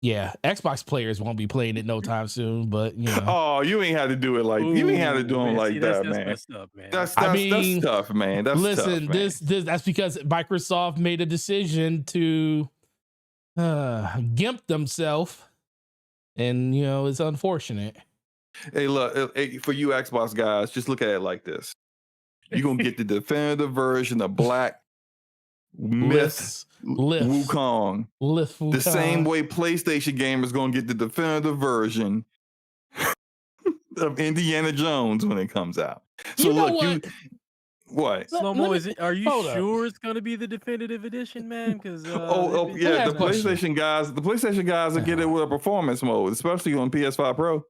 yeah, Xbox players won't be playing it no time soon, but you know. Oh, you ain't had to do it like you ain't had to do them like that, man. That's messed up, man. That's tough, man. That's listen, tough, man. this that's because Microsoft made a decision to gimp themselves, and you know it's unfortunate. Hey, look, for you Xbox guys, just look at it like this: you're gonna get the definitive version of BlackMyth Wukong. The same way PlayStation gamers gonna get the definitive version of Indiana Jones when it comes out. So you know look, what? SloMo, are you sure it's gonna be the definitive edition, man? Because yeah, the PlayStation guys will get it with a performance mode, especially on PS5 Pro.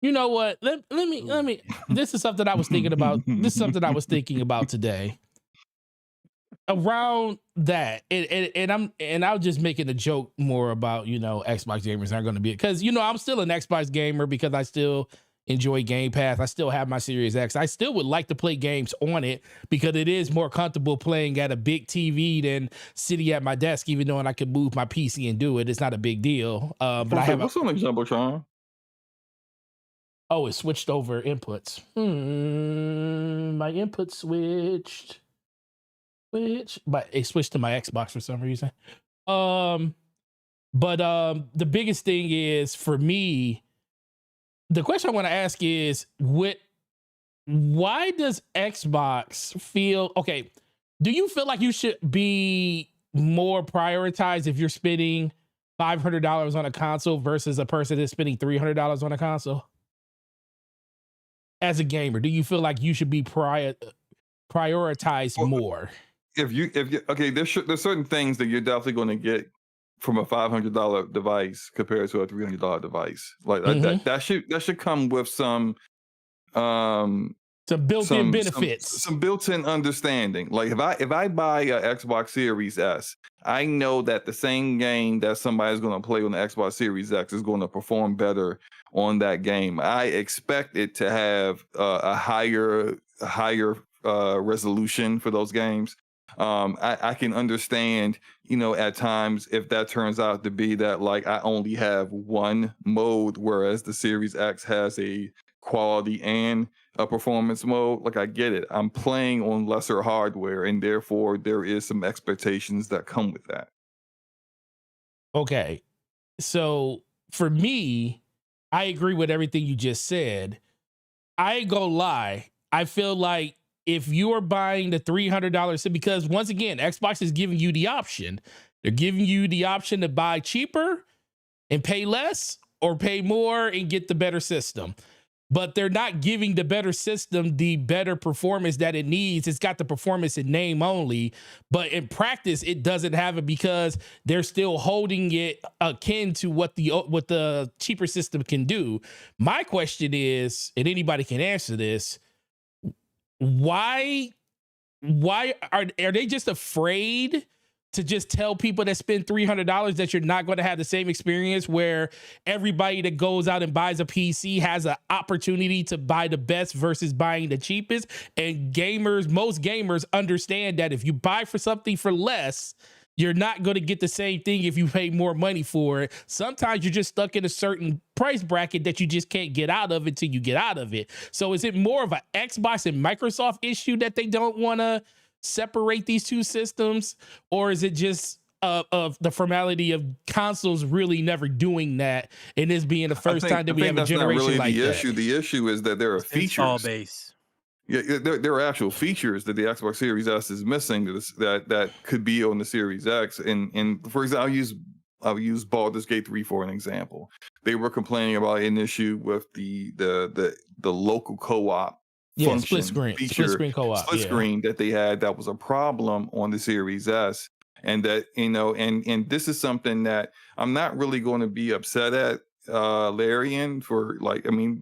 You know what? Let me. This is something I was thinking about. This is something I was thinking about today. Around that, and I was just making a joke more about Xbox gamers aren't going to be because I'm still an Xbox gamer because I still enjoy Game Pass. I still have my Series X. I still would like to play games on it because it is more comfortable playing at a big TV than sitting at my desk. Even though I could move my PC and do it, it's not a big deal. But I have what's on the Jumbotron? Oh, it switched over inputs. My input switched. But it switched to my Xbox for some reason. But the biggest thing is for me, the question I want to ask is why does Xbox feel okay? Do you feel like you should be more prioritized if you're spending $500 on a console versus a person that's spending $300 on a console? As a gamer, do you feel like you should be prioritized more? If you okay, there's certain things that you're definitely going to get from a $500 device compared to a $300 device. Like that should come with some built-in benefits, some built-in understanding. Like if I buy a Xbox Series S, I know that the same game that somebody's going to play on the Xbox Series X is going to perform better on that game. I expect it to have a higher resolution for those games. I can understand, at times if that turns out to be that like I only have one mode, whereas the Series X has a quality and a performance mode. Like I get it. I'm playing on lesser hardware, and therefore there is some expectations that come with that. Okay, so for me, I agree with everything you just said. I ain't gonna lie. I feel like if you are buying the $300, because once again, Xbox is giving you the option. They're giving you the option to buy cheaper and pay less, or pay more and get the better system. But they're not giving the better system the better performance that it needs. It's got the performance in name only, but in practice, it doesn't have it because they're still holding it akin to what the cheaper system can do. My question is, and anybody can answer this, why are they just afraid to just tell people that spend $300 that you're not going to have the same experience, where everybody that goes out and buys a PC has an opportunity to buy the best versus buying the cheapest? And most gamers understand that if you buy for something for less, you're not going to get the same thing if you pay more money for it. Sometimes you're just stuck in a certain price bracket that you just can't get out of until you get out of it. So is it more of an Xbox and Microsoft issue that they don't want to separate these two systems? Or is it just of the formality of consoles really never doing that, and this being the first time that we have a generation like that? The issue is that there are Install features. base. Yeah, there are actual features that the Xbox Series S is missing that could be on the Series X. And for example, I'll use Baldur's Gate 3 for an example. They were complaining about an issue with the local co-op function split screen co-op, screen that they had that was a problem on the Series S. And that, and this is something that I'm not really going to be upset at Larian for.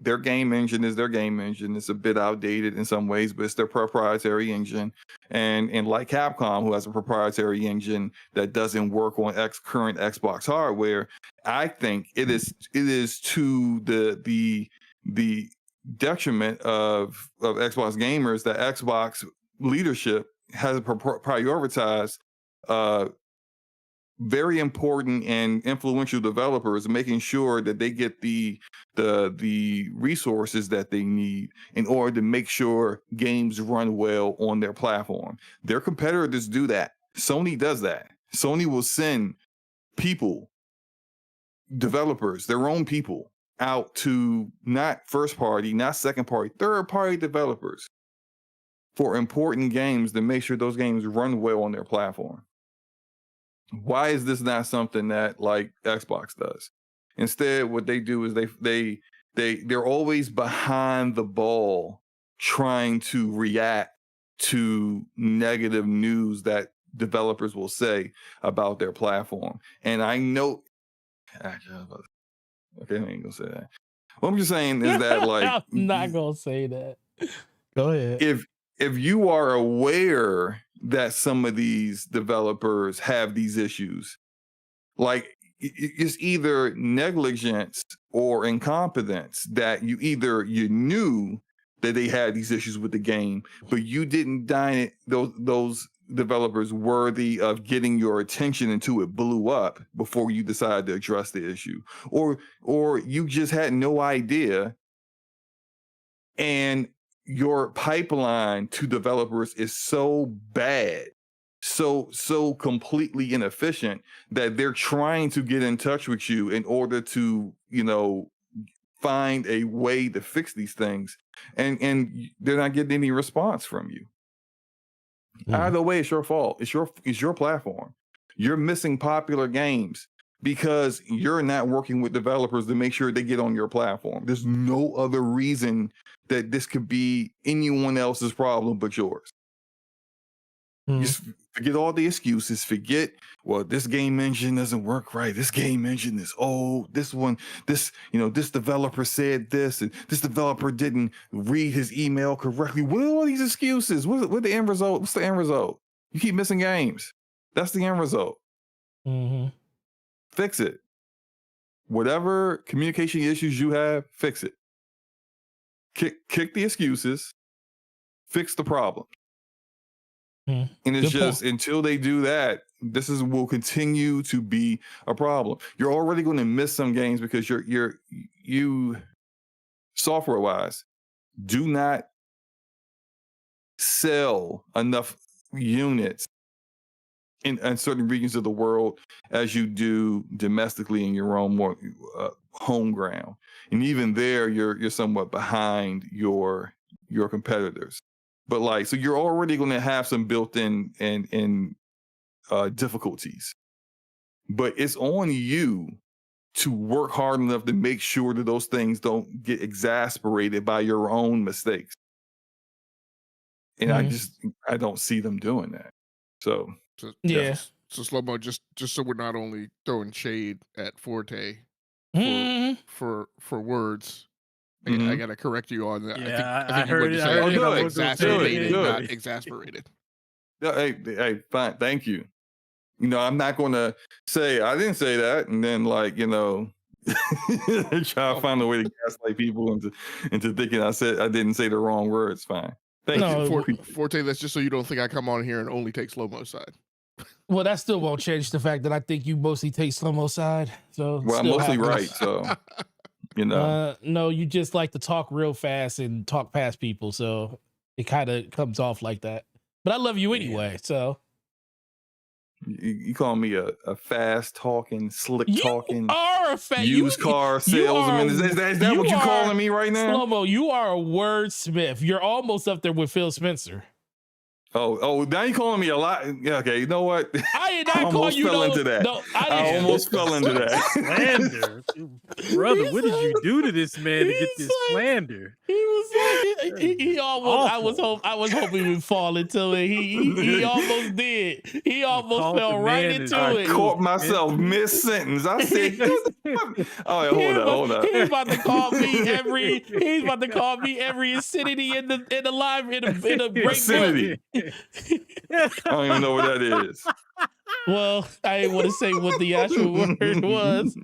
Their game engine is their game engine. It's a bit outdated in some ways, but it's their proprietary engine. And like Capcom, who has a proprietary engine that doesn't work on current Xbox hardware, I think it is to the detriment of Xbox gamers that Xbox leadership has prioritized very important and influential developers, making sure that they get the resources that they need in order to make sure games run well on their platform. Their competitors do that. Sony does that. Sony will send people, developers, their own people, out to not first party, not second party, third party developers for important games to make sure those games run well on their platform. Why is this not something that like Xbox does? Instead, what they do is they're always behind the ball, trying to react to negative news that developers will say about their platform. And I know, actually, okay, I ain't gonna say that. What I'm just saying is that, like, I'm not gonna say that. Go ahead. If you are aware that some of these developers have these issues, like, it's either negligence or incompetence that you knew that they had these issues with the game, but you didn't deem those developers worthy of getting your attention until it blew up before you decided to address the issue, or you just had no idea, and your pipeline to developers is so bad, so completely inefficient that they're trying to get in touch with you in order to, find a way to fix these things, and they're not getting any response from you. Either way, it's your fault. It's your platform. You're missing popular games because you're not working with developers to make sure they get on your platform. There's no other reason that this could be anyone else's problem but yours. Just forget all the excuses. Forget, well, this game engine doesn't work right. This game engine is old. This developer said this, and this developer didn't read his email correctly. What are all these excuses? What the end result? What's the end result? You keep missing games. That's the end result. Fix it. Whatever communication issues you have, fix it. Kick the excuses. Fix the problem. And it's just until they do that, will continue to be a problem. You're already going to miss some games because you software wise do not sell enough units in certain regions of the world as you do domestically in your own more home ground. And even there, you're somewhat behind your competitors. But so you're already going to have some built-in difficulties. But it's on you to work hard enough to make sure that those things don't get exasperated by your own mistakes. And I don't see them doing that. So yeah. So SloMo, just so we're not only throwing shade at Forte for words. I gotta correct you on that. Yeah, I think you heard would it. say Exacerbated, not exasperated. Hey, fine, thank you. I'm not going to say I didn't say that, and then try to find a way to gaslight people into thinking I didn't say the wrong words. Fine, thank you. Forte, that's just so you don't think I come on here and only take SloMo's side. Well, that still won't change the fact that I think you mostly take SloMo side. So Well, I'm still mostly happens. right, so you know. No, you just like to talk real fast and talk past people, so it kind of comes off like that. But I love you anyway, so You call me a fast talking, slick you talking, are a fan. used car salesman. Is that what you're calling me right now? SloMo, you are a wordsmith. You're almost up there with Phil Spencer. Oh, now you're calling me a lot. Yeah, okay, you know what? I did not call you. Into that. No, I almost fell into that. Slander, brother. What did you do to this man to get this slander? He was like, he almost. I was hoping he would fall into it. He almost did. He almost fell right into it. I caught myself mid sentence. I said, "Oh, wait, hold up." He's about to call me every. He's about to call me every acidity in the live in a great acidity. I don't even know what that is. Well, I didn't want to say what the actual word was.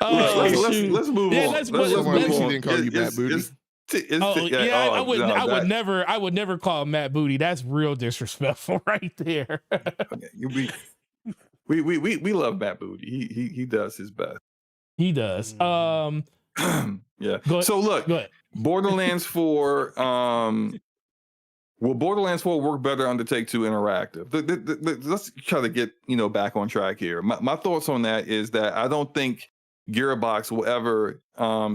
Let's move on. Let's move on. He didn't call you Matt Booty. I would never call him Matt Booty. That's real disrespectful right there. We love Matt Booty. He does his best. He does. Yeah. So look, Borderlands 4. Will Borderlands 4 work better under Take-Two Interactive? Let's try to get back on track here. My thoughts on that is that I don't think Gearbox will ever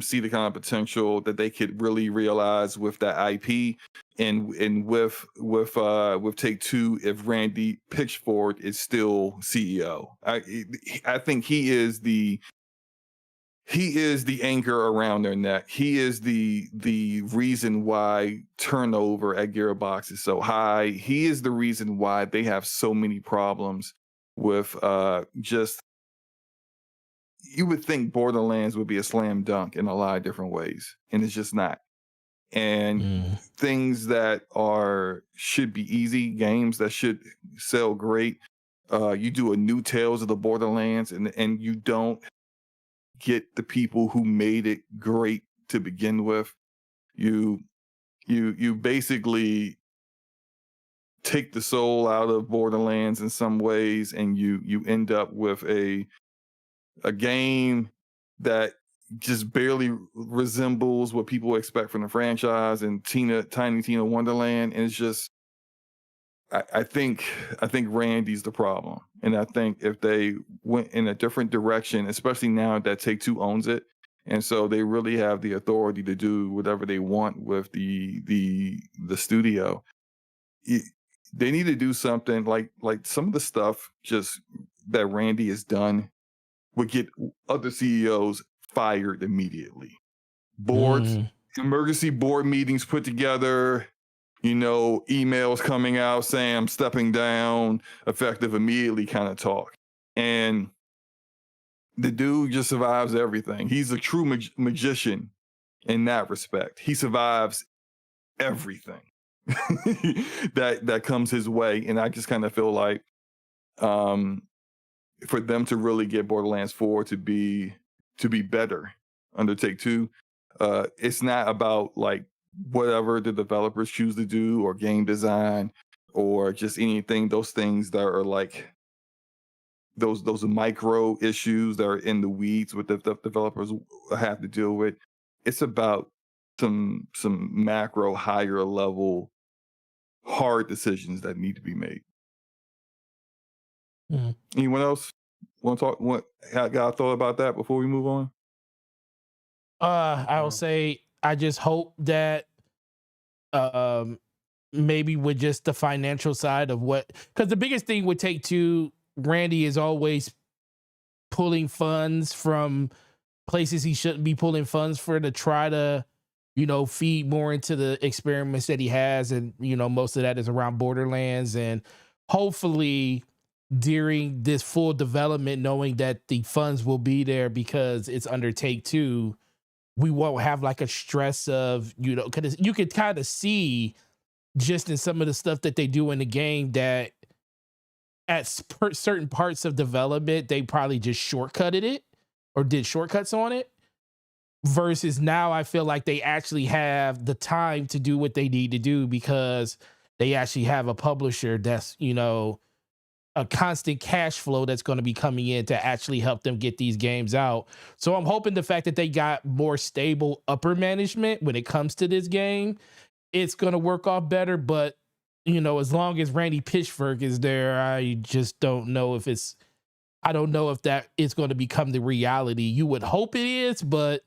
see the kind of potential that they could really realize with that IP and with Take-Two if Randy Pitchford is still CEO. I think he is the anchor around their neck. He is the reason why turnover at Gearbox is so high. He is the reason why they have so many problems with just. You would think Borderlands would be a slam dunk in a lot of different ways, and it's just not. And things that should be easy, games that should sell great. You do a new Tales of the Borderlands, and you don't get the people who made it great to begin with. You basically take the soul out of Borderlands in some ways, and you end up with a game that just barely resembles what people expect from the franchise and Tiny Tina Wonderland. And it's just, I think Randy's the problem. And I think if they went in a different direction, especially now that Take-Two owns it, and so they really have the authority to do whatever they want with the studio, they need to do something like some of the stuff just that Randy has done would get other CEOs fired immediately. Boards, emergency board meetings put together, emails coming out saying I'm stepping down, effective immediately kind of talk. And the dude just survives everything. He's a true magician in that respect. He survives everything that comes his way. And I just kind of feel like for them to really get Borderlands 4 to be better under Take-Two, it's not about like whatever the developers choose to do or game design or just anything, those things that are like those micro issues that are in the weeds with the developers have to deal with. It's about some macro higher level hard decisions that need to be made. Anyone else want to talk? What got a thought about that before we move on? I will say I just hope that maybe with just the financial side of because the biggest thing with Take-Two, Randy is always pulling funds from places he shouldn't be pulling funds for to try to feed more into the experiments that he has, and most of that is around Borderlands, and hopefully during this full development, knowing that the funds will be there because it's under Take-Two, we won't have like a stress of, because you could kind of see just in some of the stuff that they do in the game that at certain parts of development, they probably just shortcutted it or did shortcuts on it, versus now I feel like they actually have the time to do what they need to do because they actually have a publisher that's, a constant cash flow that's going to be coming in to actually help them get these games out. So I'm hoping the fact that they got more stable upper management when it comes to this game, it's going to work off better. But, you know, as long as Randy Pitchford is there, I just don't know if I don't know if that is going to become the reality. You would hope it is, but,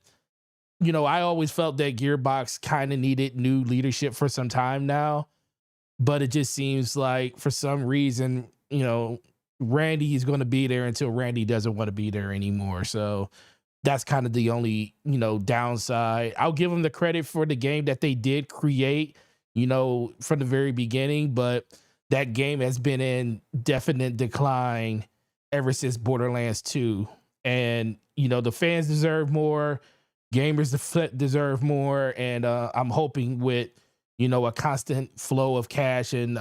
you know, I always felt that Gearbox kind of needed new leadership for some time now. But it just seems like for some reason, you know, Randy is going to be there until Randy doesn't want to be there anymore. So that's kind of the only, you know, downside. I'll give them the credit for the game that they did create, you know, from the very beginning, but that game has been in definite decline ever since Borderlands 2. And, you know, the fans deserve more, gamers deserve more, and I'm hoping with, you know, a constant flow of cash and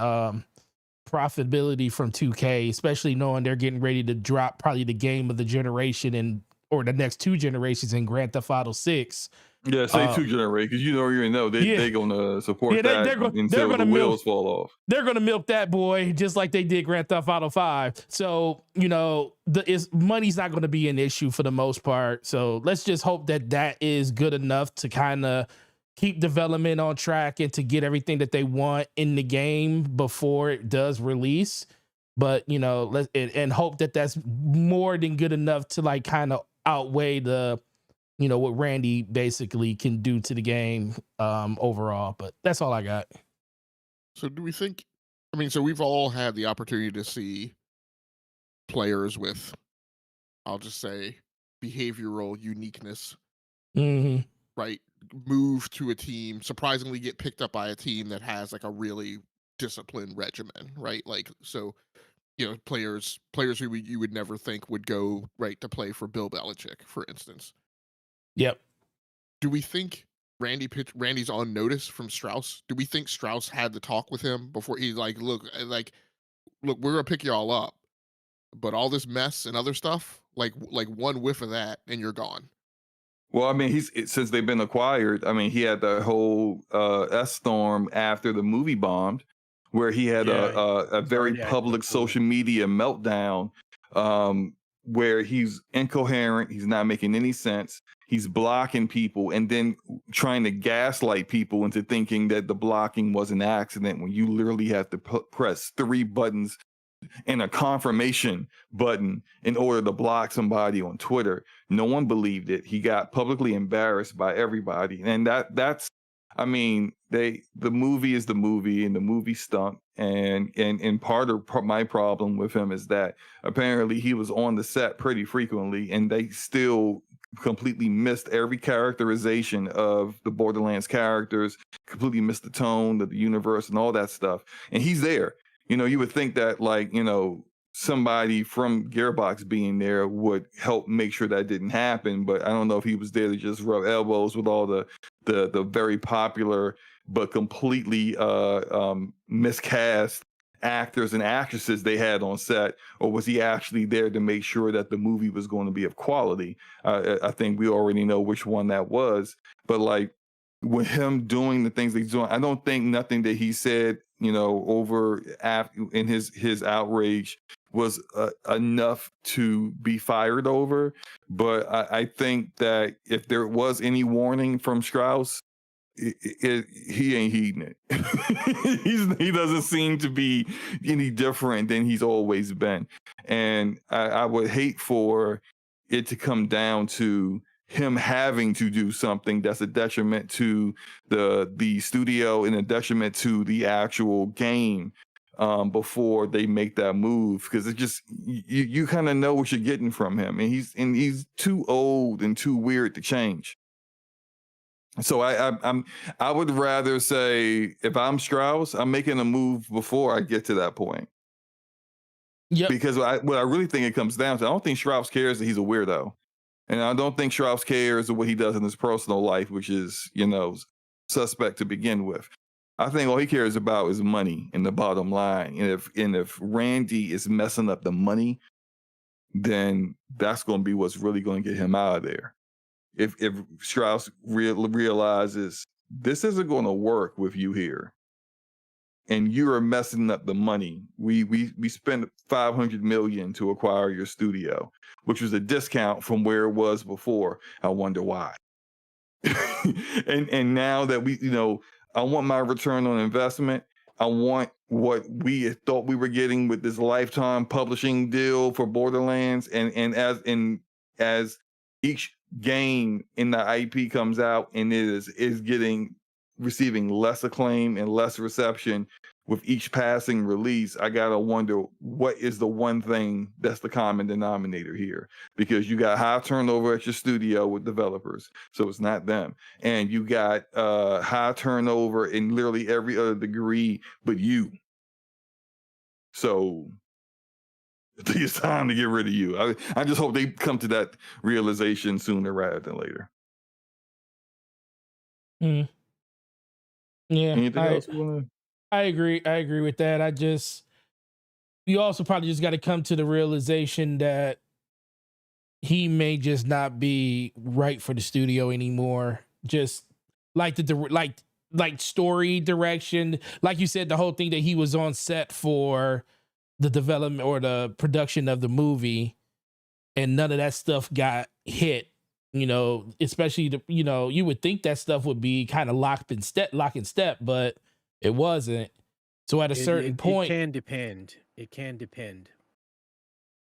profitability from 2K, especially knowing they're getting ready to drop probably the game of the generation or the next 2 generations in Grand Theft Auto 6. Yeah, say 2 generations, because you already know they're gonna support that until the wheels fall off. They're gonna milk that boy just like they did Grand Theft Auto 5. So, you know, money's not gonna be an issue for the most part. So let's just hope that is good enough to kind of keep development on track and to get everything that they want in the game before it does release. But, you know, and hope that that's more than good enough to like kind of outweigh the, you know, what Randy basically can do to the game overall. But that's all I got. So do we think, I mean, so we've all had the opportunity to see players with, I'll just say, behavioral uniqueness, right? Move to a team, surprisingly get picked up by a team that has like a really disciplined regimen, right? Like, so, you know, players who you would never think would go right to play for Bill Belichick, for instance. Yep. Do we think Randy's on notice from Strauss? Do we think Strauss had the talk with him before he's like, look, we're gonna pick y'all up, but all this mess and other stuff, like one whiff of that and you're gone. Well, I mean, since they've been acquired, I mean, he had the whole S-Storm after the movie bombed, where he had a very public social media meltdown, where he's incoherent, he's not making any sense, he's blocking people, and then trying to gaslight people into thinking that the blocking was an accident when you literally have to press 3 buttons and a confirmation button in order to block somebody on Twitter. No one believed it. He got publicly embarrassed by everybody. And that's, I mean, the movie is the movie, and the movie stunk. And part of my problem with him is that apparently he was on the set pretty frequently, and they still completely missed every characterization of the Borderlands characters, completely missed the tone of the universe and all that stuff. And he's there. You know, you would think that, like, you know, somebody from Gearbox being there would help make sure that didn't happen. But I don't know if he was there to just rub elbows with all the very popular but completely miscast actors and actresses they had on set, or was he actually there to make sure that the movie was going to be of quality? I think we already know which one that was. But like, with him doing the things he's doing, I don't think nothing that he said, you know, over in his outrage was enough to be fired over. But I think that if there was any warning from Strauss, he ain't heeding it. He doesn't seem to be any different than he's always been. And I would hate for it to come down to him having to do something that's a detriment to the studio and a detriment to the actual game before they make that move, because it just, you kind of know what you're getting from him, and he's too old and too weird to change. So I would rather say, if I'm Strauss, I'm making a move before I get to that point. Yeah, because what I really think it comes down to, I don't think Strauss cares that he's a weirdo. And I don't think Strauss cares what he does in his personal life, which is, you know, suspect to begin with. I think all he cares about is money and the bottom line. And if Randy is messing up the money, then that's going to be what's really going to get him out of there. If Strauss realizes this isn't going to work with you here, and you are messing up the money. We spent $500 million to acquire your studio, which was a discount from where it was before. I wonder why. and now that I want my return on investment. I want what we thought we were getting with this lifetime publishing deal for Borderlands, and as each game in the IP comes out and is receiving less acclaim and less reception with each passing release, I gotta wonder what is the one thing that's the common denominator here, because you got high turnover at your studio with developers, so it's not them, and you got high turnover in literally every other degree but you. So I think it's time to get rid of you. I just hope they come to that realization sooner rather than later. Yeah, Anything else you want to? I agree. I agree with that. You also probably just got to come to the realization that he may just not be right for the studio anymore. Just like like story direction, like you said, the whole thing that he was on set for the development or the production of the movie, and none of that stuff got hit. Especially you would think that stuff would be kind of lock in step, but it wasn't. So at a certain point, it can depend. It can depend.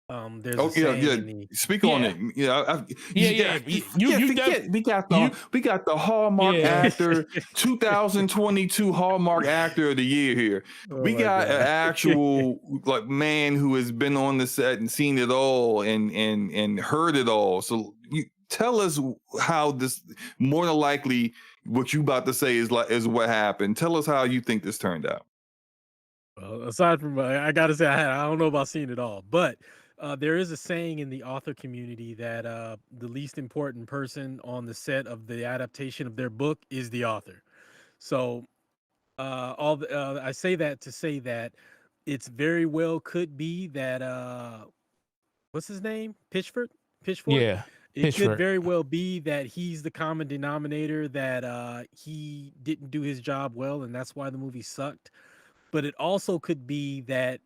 There's Oh a saying yeah. in the Speak on it. We got the Hallmark Yeah. actor, 2022 Hallmark actor of the year here. We my got an God. actual like man who has been on the set and seen it all and heard it all. So you tell us how this, more than likely what you about to say is what happened. Tell us how you think this turned out. Well, aside from, I gotta say, I don't know about seeing it all, but there is a saying in the author community that the least important person on the set of the adaptation of their book is the author. So I say that to say that it's very well could be that what's his name? Pitchfork. yeah, It could Pitchfork. very well be that he's the common denominator, that he didn't do his job well, and that's why the movie sucked. But it also could be that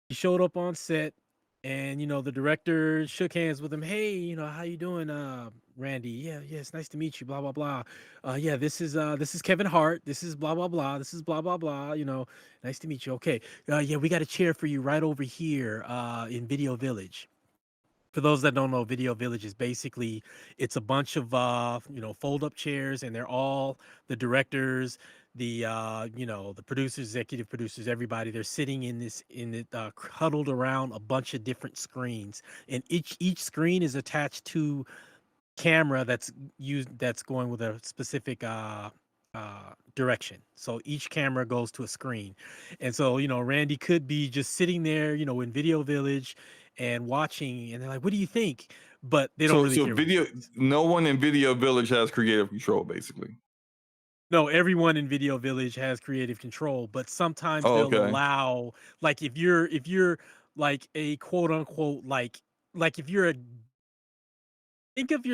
he showed up on set and the director shook hands with him. Hey, how you doing, Randy? Yeah, it's nice to meet you, blah blah blah. Yeah, this is Kevin Hart, this is blah blah blah, this is blah blah blah, nice to meet you. Okay, yeah, we got a chair for you right over here in Video Village. For those that don't know, Video Village is basically, it's a bunch of fold up chairs, and they're all the directors, the producers, executive producers, everybody. They're sitting in huddled around a bunch of different screens, and each screen is attached to camera that's going with a specific direction. So each camera goes to a screen, and so Randy could be just sitting there, in Video Village and watching, and they're like, "What do you think?" But they don't really care. No one in Video Village has creative control, basically. No, everyone in Video Village has creative control, but sometimes they'll allow, like, if you're like a quote unquote like if you're think of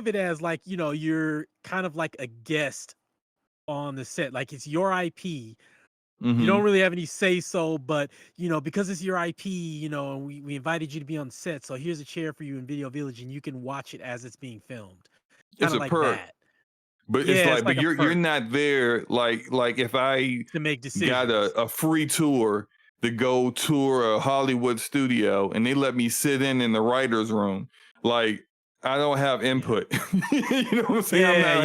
it as like, you're kind of like a guest on the set, like it's your IP. You don't really have any say so, but because it's your IP, and we invited you to be on set, so here's a chair for you in Video Village, and you can watch it as it's being filmed. It's a like perk. that. But Yeah, it's like, it's but like a you're perk not there. Like if I to make decisions. got a free tour to go tour a Hollywood studio and they let me sit in the writer's room, like I don't have input. You know what I'm saying? I'm not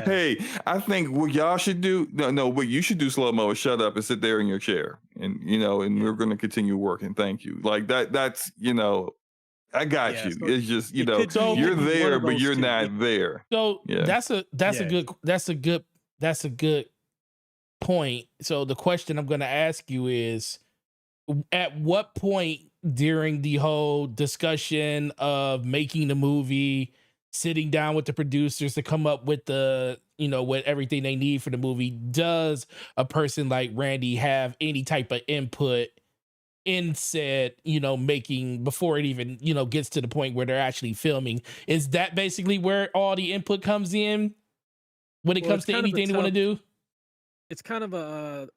hey, I think what y'all should do, no, what you should do, SloMo, is shut up and sit there in your chair, and we're going to continue working. Thank you. Like that's I got you. So it's just you're there, but you're not there. So that's a good point. So the question I'm going to ask you is, at what point during the whole discussion of making the movie, sitting down with the producers to come up with with everything they need for the movie, does a person like Randy have any type of input in said, making, before it even, gets to the point where they're actually filming? Is that basically where all the input comes in when it comes to anything they want to do? It's kind of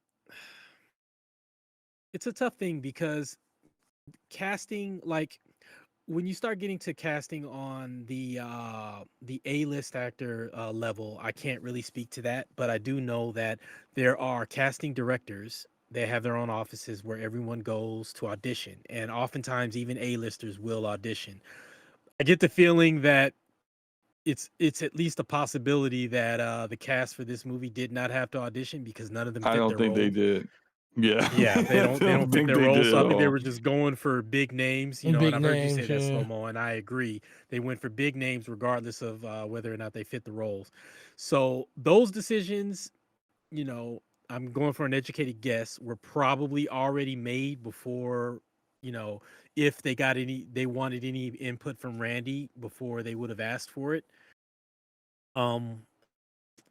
it's a tough thing because casting, like when you start getting to casting on the A-list actor level, I can't really speak to that, but I do know that there are casting directors. They have their own offices where everyone goes to audition, and oftentimes even A-listers will audition. I get the feeling that it's at least a possibility that the cast for this movie did not have to audition because none of them I fit don't their think they role. did. Yeah, Yeah, they I don't don't fit think their they role. So did I at think they all. were just going for big names, and Big I've heard you say names, that, yeah. Slow-Mo, and I agree. They went for big names regardless of whether or not they fit the roles. So those decisions, you know, I'm going for an educated guess, were probably already made before, you know, if they wanted any input from Randy before they would have asked for it. Um,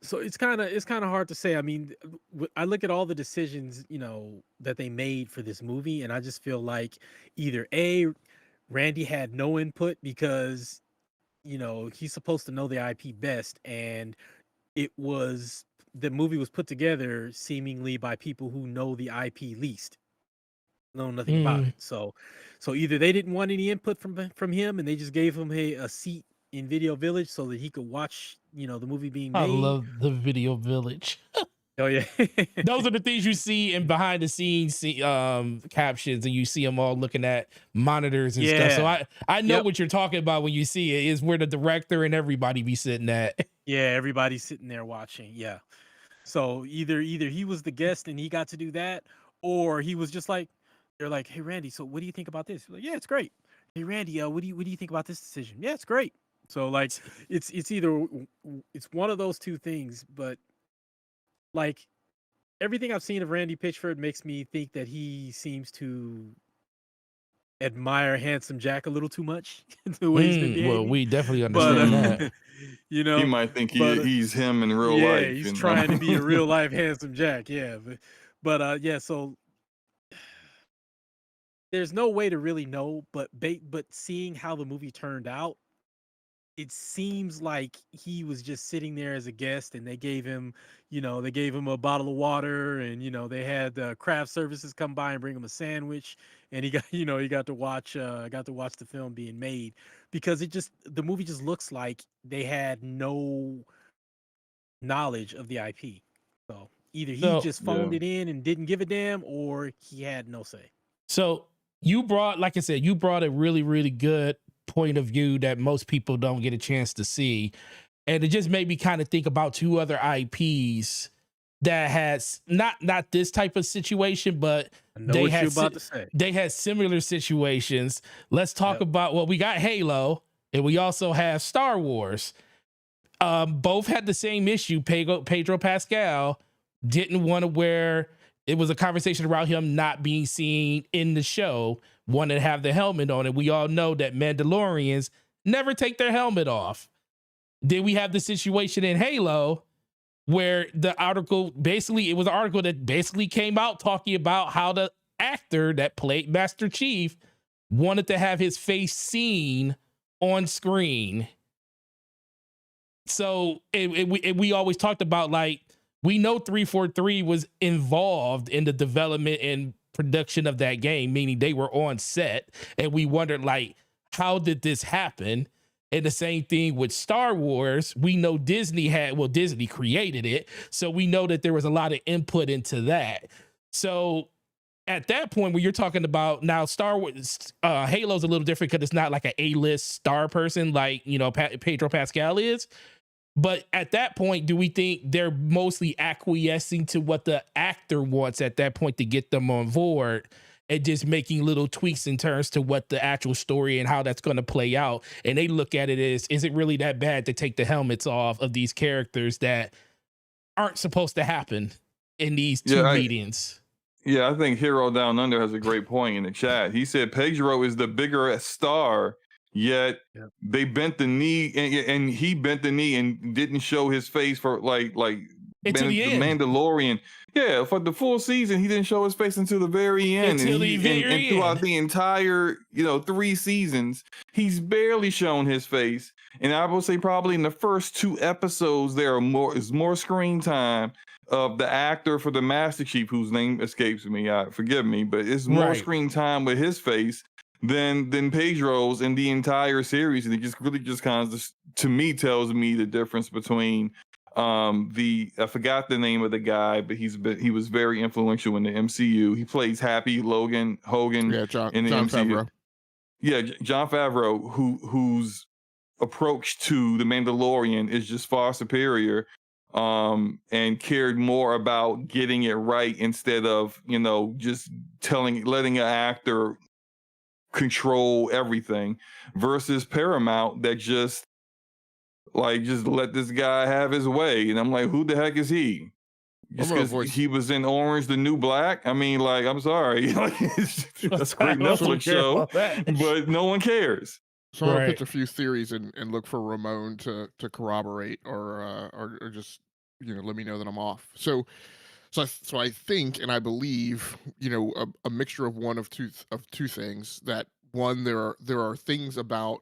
so it's kind of hard to say. I mean, I look at all the decisions, that they made for this movie, and I just feel like either A, Randy had no input because he's supposed to know the IP best, and the movie was put together seemingly by people who know the IP least, know nothing about Mm, it. So either they didn't want any input from him, and they just gave him a seat in Video Village so that he could watch the movie being I made. love the Video Village. Oh yeah. Those are the things you see in behind the scenes captions, and you see them all looking at monitors and stuff. So Yeah. I know Yep. what you're talking about when you see it, is where the director and everybody be sitting at. Yeah, everybody's sitting there watching. Yeah. So either he was the guest and he got to do that, or he was just like, they're like, "Hey Randy, so what do you think about this?" He's like, "Yeah, it's great." "Hey Randy, what do you think about this decision?" "Yeah, it's great." So like it's either it's one of those two things, but like everything I've seen of Randy Pitchford makes me think that he seems to admire Handsome Jack a little too much the way he's been Well, behaving. we definitely But understand Mm. that. you He know, might think but he's him in real yeah, life, he's you know. trying to be a real life Handsome Jack. Yeah, but yeah, so there's no way to really know, but seeing how the movie turned out, it seems like he was just sitting there as a guest, and they gave him a bottle of water, and they had craft services come by and bring him a sandwich, and he got he got to watch the film being made, because the movie just looks like they had no knowledge of the IP. So either he So just Yeah. phoned it in and didn't give a damn, or he had no say. So you brought, like I said, you brought a really, really good point of view that most people don't get a chance to see. And it just made me kind of think about two other IPs that has not this type of situation, but I know they what had you're about to say. they had similar situations. Let's talk Yep. about, well, we got Halo and we also have Star Wars. Both had the same issue. Pedro Pascal didn't want to wear. It was a conversation around him not being seen in the show, wanted to have the helmet on. And we all know that Mandalorians never take their helmet off. Then we have the situation in Halo where the article, basically, it was an article that basically came out talking about how the actor that played Master Chief wanted to have his face seen on screen. So we always talked about, like, we know 343 was involved in the development and production of that game, meaning they were on set, and we wondered, like, how did this happen? And the same thing with Star Wars. We know Disney created it, so we know that there was a lot of input into that. So at that point, when you're talking about now Star Wars, Halo's a little different because it's not like an A-list star person like Pedro Pascal is. But at that point, do we think they're mostly acquiescing to what the actor wants at that point to get them on board, and just making little tweaks in terms to what the actual story and how that's going to play out? And they look at it as, is it really that bad to take the helmets off of these characters that aren't supposed to happen in these two meetings? Yeah, I think Hero Down Under has a great point in the chat. He said Pedro is the bigger star, yet Yep. they bent the knee, and he bent the knee and didn't show his face for like Until the end. Mandalorian. Yeah, for the full season, he didn't show his face until the very end. Until the very and throughout end. the entire, 3 seasons, he's barely shown his face. And I will say probably in the first 2 episodes, is more screen time of the actor for the Master Chief, whose name escapes me. Forgive me, but it's more Right. screen time with his face than Pedro's in the entire series. And it just really just kind of, to me, tells me the difference between I forgot the name of the guy, but he was very influential in the MCU. He plays Happy Hogan in the Jon MCU. Favreau. Yeah, Jon Favreau, whose approach to the Mandalorian is just far superior, and cared more about getting it right instead of just letting an actor control everything, versus Paramount that just let this guy have his way. And I'm like, who the heck is he? Just because he was in Orange the New Black? I mean, I'm sorry. That's a great Netflix show, but no one cares. So I'm gonna pitch a few theories and look for Ramon to corroborate or just let me know that I'm off. So I think and I believe a mixture of two things. That one, there are things about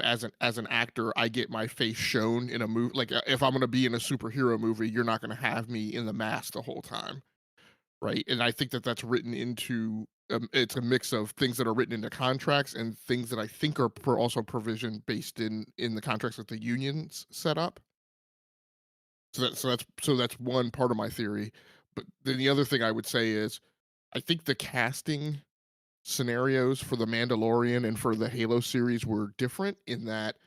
as an actor, I get my face shown in a movie. Like if I'm gonna be in a superhero movie, you're not gonna have me in the mask the whole time, right? And I think that that's written into it's a mix of things that are written into contracts and things that I think are also provision based in the contracts that the unions set up. So that's one part of my theory. But then the other thing I would say is I think the casting scenarios for the Mandalorian and for the Halo series were different in that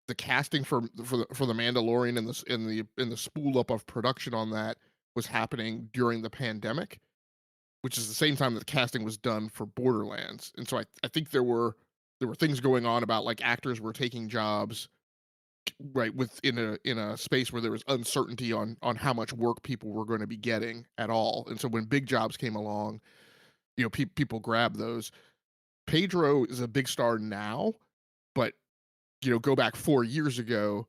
the casting for the Mandalorian and the spool up of production on that was happening during the pandemic, which is the same time that the casting was done for Borderlands. And so I think there were things going on about actors were taking jobs right in a space where there was uncertainty on how much work people were going to be getting at all. And so when big jobs came along, people grabbed those. Pedro is a big star now, but go back 4 years ago,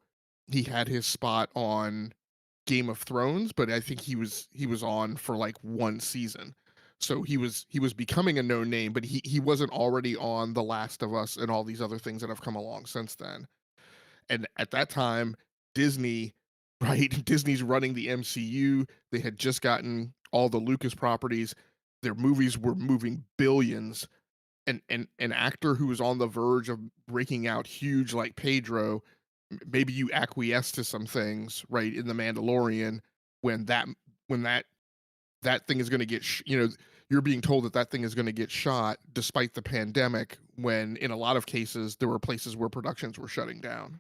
he had his spot on Game of Thrones, but I think he was on for 1 season. So he was becoming a known name, but he wasn't already on The Last of Us and all these other things that have come along since then. And at that time, Disney, right? Disney's running the MCU. They had just gotten all the Lucas properties. Their movies were moving billions. And an actor who was on the verge of breaking out huge like Pedro, maybe you acquiesce to some things, right, in The Mandalorian when that thing is going to get you're being told that thing is going to get shot despite the pandemic, when in a lot of cases there were places where productions were shutting down.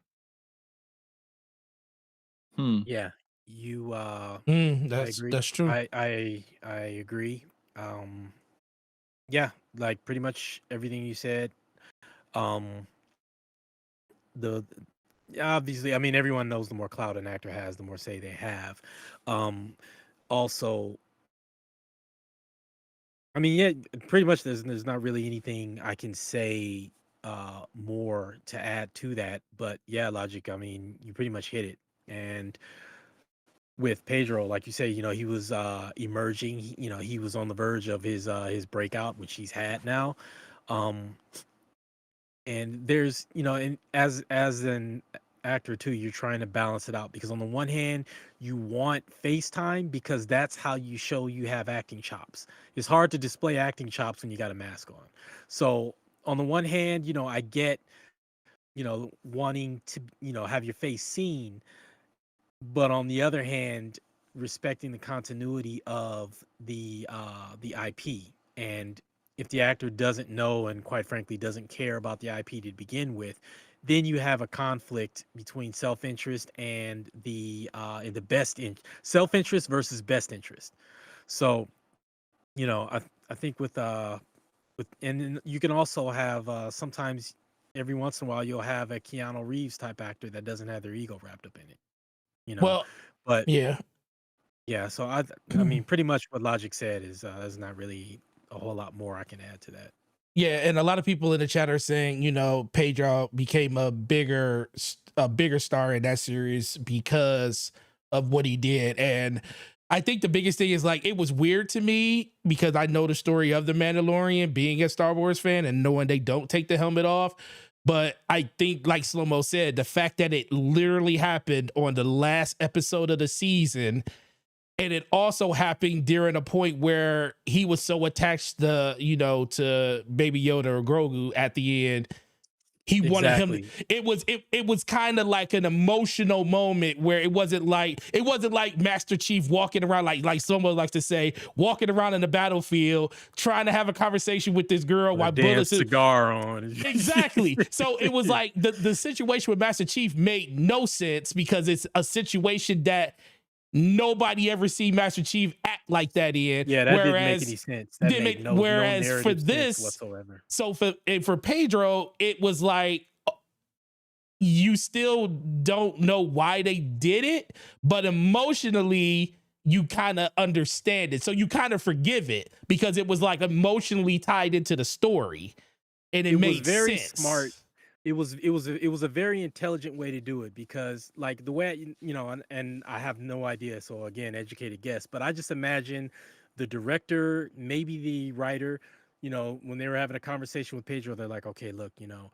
Yeah, you I that's agree. that's true. I agree. Yeah, pretty much everything you said. The Obviously, I mean, everyone knows the more clout an actor has, the more say they have. Also, I mean, yeah, pretty much there's not really anything I can say more to add to that. But yeah, Logic, I mean, you pretty much hit it. And with Pedro, like you say, he was emerging. He was on the verge of his breakout, which he's had now. And there's, and as an actor too, you're trying to balance it out, because on the one hand, you want FaceTime because that's how you show you have acting chops. It's hard to display acting chops when you got a mask on. So on the one hand, I get, wanting to, have your face seen, but on the other hand, respecting the continuity of the IP. And if the actor doesn't know and quite frankly doesn't care about the IP to begin with, then you have a conflict between self-interest and the self-interest versus best interest. So, I think with and then you can also have sometimes every once in a while you'll have a Keanu Reeves type actor that doesn't have their ego wrapped up in it. Well, But yeah. so I mean, pretty much what Logic said is there's not really a whole lot more I can add to that. Yeah, and a lot of people in the chat are saying, Pedro became a bigger star in that series because of what he did. And I think the biggest thing is like, it was weird to me because I know the story of the Mandalorian, being a Star Wars fan and knowing they don't take the helmet off. But I think, like SloMo said, the fact that it literally happened on the last episode of the season, and it also happened during a point where he was so attached to, you know, to Baby Yoda or Grogu at the end. He wanted him. It was kind of like an emotional moment where it wasn't like Master Chief walking around like someone likes to say, walking around in the battlefield trying to have a conversation with this girl while bullets cigar on. Exactly. So it was like the situation with Master Chief made no sense because it's a situation that nobody ever seen Master Chief act like that in. Yeah, that didn't make any sense. That made no for this sense whatsoever. So for Pedro, it was like you still don't know why they did it, but emotionally you kind of understand it. So you kind of forgive it because it was like emotionally tied into the story, and it made was very sense. Smart. It was a very intelligent way to do it because like the way, you know, and I have no idea. So again, educated guess, but I just imagine the director, maybe the writer, you know, when they were having a conversation with Pedro, they're like, okay, look, you know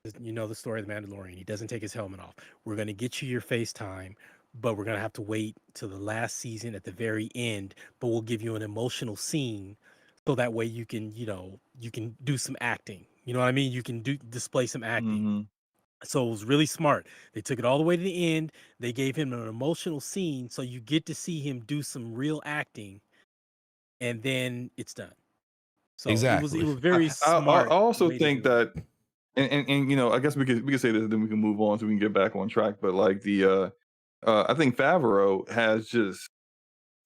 the story of the Mandalorian. He doesn't take his helmet off. We're going to get you your FaceTime, but we're going to have to wait till the last season at the very end, but we'll give you an emotional scene so that way you can, you know, you can do some acting. You know what I mean? You can display some acting. Mm-hmm. So it was really smart. They took it all the way to the end. They gave him an emotional scene so you get to see him do some real acting, and then it's done. So exactly. it was very I smart. also think that, and you know, I guess we could say this, and then we can move on so we can get back on track. But like I think Favreau has just,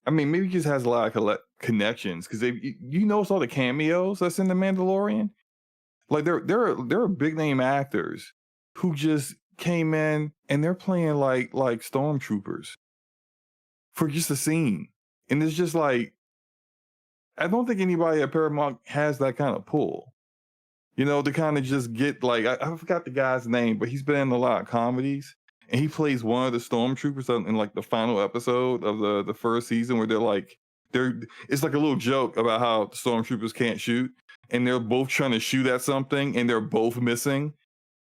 I mean, maybe he just has a lot of connections because you notice all the cameos that's in the Mandalorian. Like there are big name actors who just came in and they're playing like stormtroopers for just a scene, and it's just like, I don't think anybody at Paramount has that kind of pull, you know, to kind of just get like, I forgot the guy's name, but he's been in a lot of comedies, and he plays one of the stormtroopers in like the final episode of the first season where it's like a little joke about how the stormtroopers can't shoot, and they're both trying to shoot at something and they're both missing,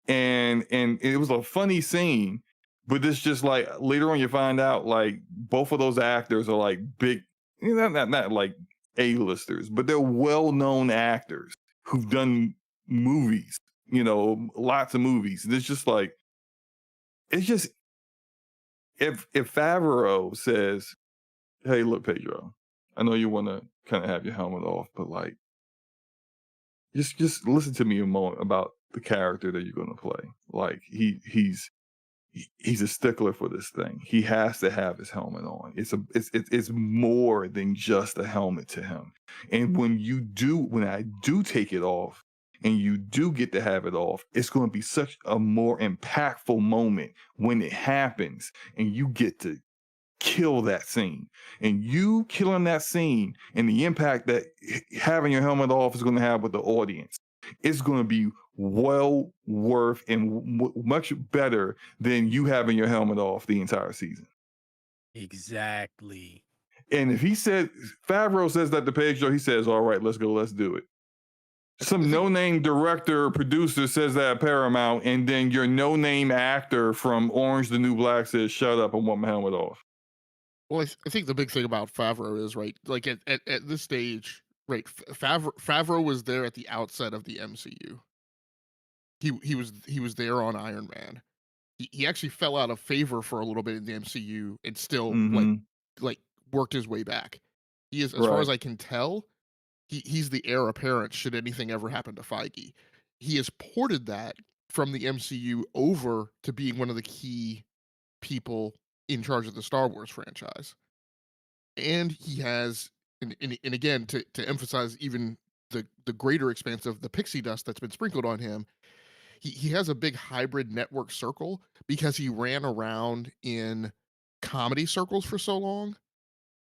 and it was a funny scene, but it's just like later on you find out like both of those actors are like big, you know, not like A-listers, but they're well-known actors who've done movies, you know, lots of movies. And it's just like, it's just, if Favreau says, hey, look, Pedro, I know you want to kind of have your helmet off, but like, just listen to me a moment about the character that you're going to play. Like he's a stickler for this thing. He has to have his helmet on. It's more than just a helmet to him. And when I do take it off and you do get to have it off, it's going to be such a more impactful moment when it happens and you get to kill that scene. And you killing that scene and the impact that having your helmet off is going to have with the audience, it's going to be well worth and much better than you having your helmet off the entire season. Exactly. And if Favreau says that to Pedro, he says, all right, let's go, let's do it. Some no-name director, producer says that at Paramount, and then your no-name actor from Orange the New Black says, shut up, I want my helmet off. Well, I think the big thing about Favreau is, right, like at this stage, right, Favreau was there at the outset of the MCU. He was there on Iron Man. He actually fell out of favor for a little bit in the MCU and still like worked his way back. He is, as far as I can tell, he's the heir apparent should anything ever happen to Feige. He has ported that from the MCU over to being one of the key people in charge of the Star Wars franchise. And he has, and again, to emphasize even the greater expanse of the pixie dust that's been sprinkled on him, he has a big hybrid network circle because he ran around in comedy circles for so long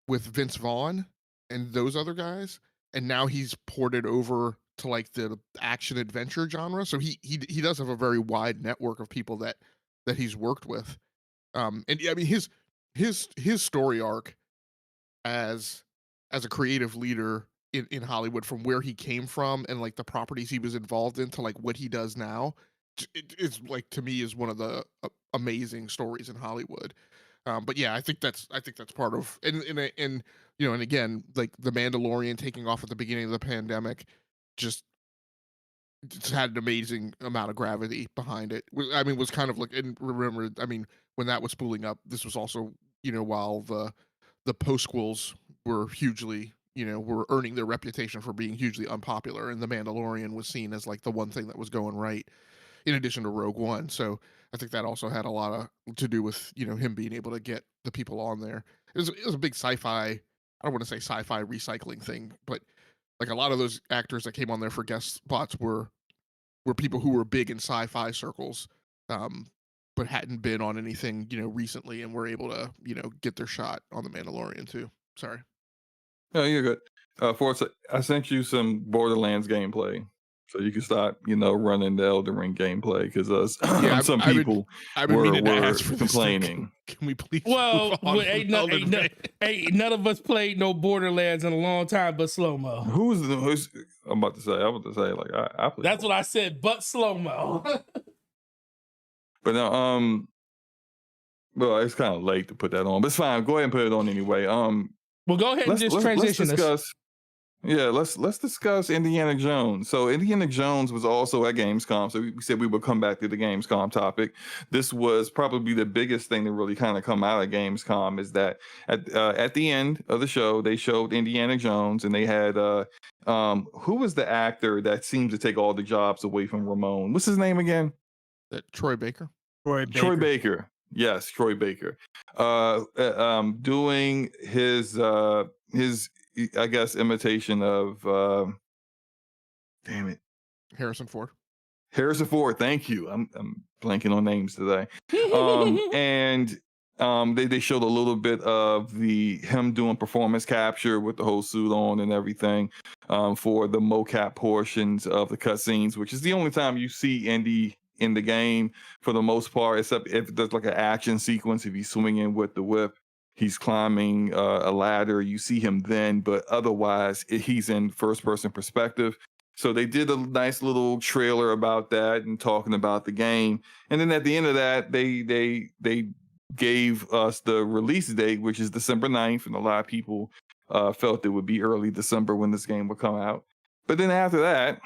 with Vince Vaughn and those other guys, and now he's ported over to like the action adventure genre. So he does have a very wide network of people that he's worked with. And I mean his story arc as a creative leader in Hollywood, from where he came from and like the properties he was involved in to like what he does now, it's like, to me, is one of the amazing stories in Hollywood. But yeah, I think that's part of, and you know, and again, like the Mandalorian taking off at the beginning of the pandemic, just had an amazing amount of gravity behind it. I mean, was kind of like, and remember, I mean, when that was spooling up, this was also, you know, while the postquels were hugely, you know, were earning their reputation for being hugely unpopular, and the Mandalorian was seen as like the one thing that was going right, in addition to Rogue One. So I think that also had a lot to do with, you know, him being able to get the people on there. It was a big sci-fi. I don't want to say sci-fi recycling thing, but like a lot of those actors that came on there for guest spots were people who were big in sci-fi circles, but hadn't been on anything, you know, recently, and were able to, you know, get their shot on the Mandalorian too. Sorry. No, you're good. Forte, I sent you some Borderlands gameplay, so you can start, you know, running the Elden Ring gameplay, because Yeah, some I've people been were meaning to ask for this thing. complaining. Can we please Well, move on from Elden Ring? none of us played no Borderlands in a long time, but SloMo. Who's I'm about to say like I played. That's what I said, but SloMo. But no, well, it's kind of late to put that on, but it's fine. Go ahead and put it on anyway. Well, go ahead and just transition us. Yeah, let's discuss Indiana Jones. So Indiana Jones was also at Gamescom. So we said we would come back to the Gamescom topic. This was probably the biggest thing to really kind of come out of Gamescom, is that at the end of the show, they showed Indiana Jones, and they had who was the actor that seems to take all the jobs away from Ramon? What's his name again? Troy Baker. Troy Baker. Yes, Troy Baker. Doing his I guess imitation of damn it, Harrison Ford. Harrison Ford. Thank you. I'm blanking on names today. And they showed a little bit of him doing performance capture with the whole suit on and everything, for the mocap portions of the cutscenes, which is the only time you see Indy in the game for the most part, except if there's like an action sequence, if he's swinging with the whip, he's climbing a ladder, you see him then, but otherwise he's in first person perspective. So they did a nice little trailer about that and talking about the game. And then at the end of that, they gave us the release date, which is December 9th. And a lot of people felt it would be early December when this game would come out. But then after that,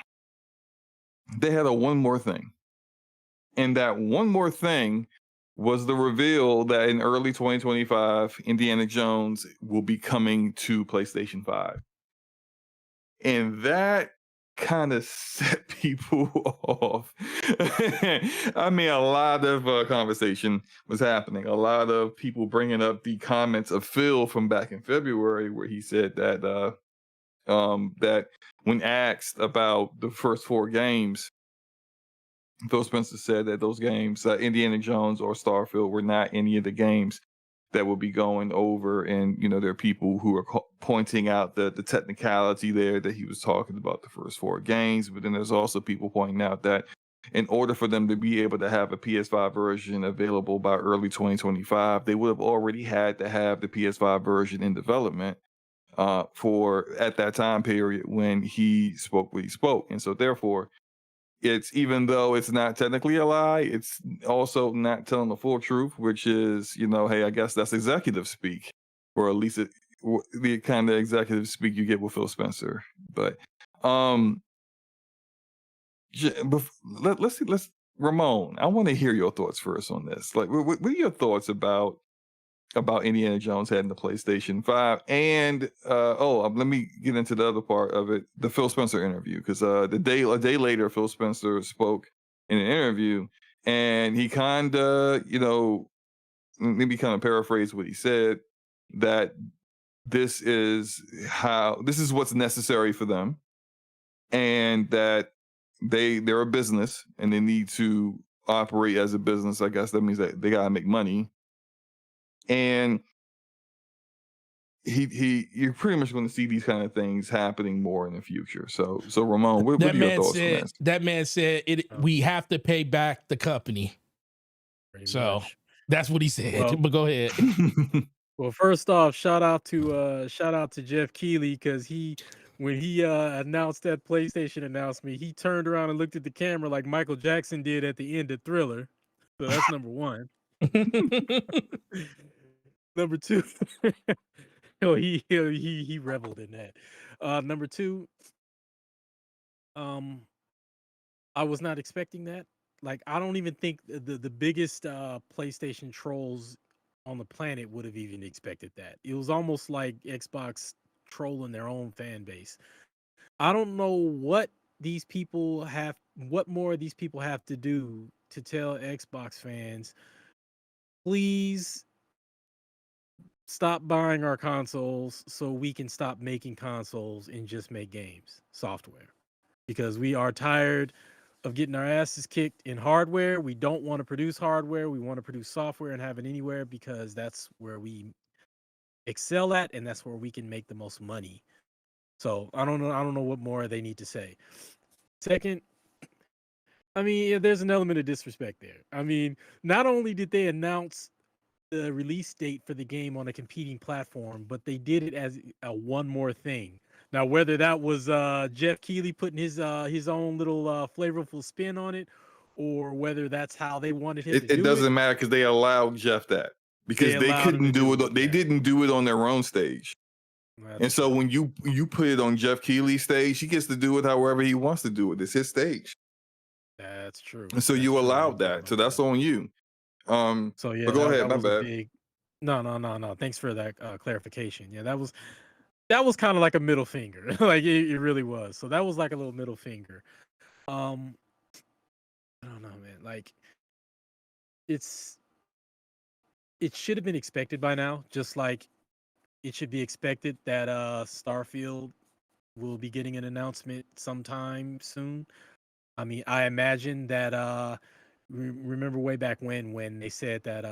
they had one more thing. And that one more thing was the reveal that in early 2025, Indiana Jones will be coming to PlayStation 5. And that kind of set people off. I mean, a lot of conversation was happening. A lot of people bringing up the comments of Phil from back in February, where he said that that when asked about the first 4 games, Phil Spencer said that those games, Indiana Jones or Starfield, were not any of the games that will be going over. And, you know, there are people who are pointing out the technicality there, that he was talking about the first 4 games. But then there's also people pointing out that in order for them to be able to have a PS5 version available by early 2025, they would have already had to have the PS5 version in development for at that time period when he spoke what he spoke. And so therefore, it's, even though it's not technically a lie, it's also not telling the full truth, which is, you know, hey, I guess that's executive speak, or at least the kind of executive speak you get with Phil Spencer. But let's Ramon, I want to hear your thoughts first on this. Like, what are your thoughts about Indiana Jones heading to PlayStation 5? And let me get into the other part of it, the Phil Spencer interview, because a day later, Phil Spencer spoke in an interview, and he kind of, you know, maybe kind of paraphrase what he said, that this is what's necessary for them, and that they're a business and they need to operate as a business. I guess that means that they gotta make money. And you're pretty much going to see these kind of things happening more in the future. So Ramon, what are your thoughts on this? That man said we have to pay back the company. Pretty So much. That's what he said. Well- But go ahead. Well, first off, shout out to Jeff Keighley, because when he announced that PlayStation announcement, he turned around and looked at the camera like Michael Jackson did at the end of Thriller. So that's number one. Number two, he reveled in that. Number two, I was not expecting that. Like, I don't even think the biggest PlayStation trolls on the planet would have even expected that. It was almost like Xbox trolling their own fan base. I don't know what more these people have to do to tell Xbox fans, please stop buying our consoles so we can stop making consoles and just make games, software. Because we are tired of getting our asses kicked in hardware. We don't want to produce hardware. We want to produce software and have it anywhere, because that's where we excel at, and that's where we can make the most money. So I don't know what more they need to say. Second, I mean, yeah, there's an element of disrespect there. I mean, not only did they announce the release date for the game on a competing platform, but they did it as a one more thing. Now, whether that was Jeff Keighley putting his own little flavorful spin on it, or whether that's how they wanted him to do it. It doesn't matter, because they allowed Jeff that, because they couldn't do it. They didn't do it on their own stage. And so when you put it on Jeff Keighley's stage, he gets to do it however he wants to do it. It's his stage. That's true. And so you allowed that. So that's on you. So yeah, but go ahead, that my was a bad. big. No. Thanks for that clarification. Yeah, that was kind of like a middle finger. Like it really was. So that was like a little middle finger. I don't know, man. Like it should have been expected by now, just like it should be expected that Starfield will be getting an announcement sometime soon. I mean, I imagine that remember way back when they said that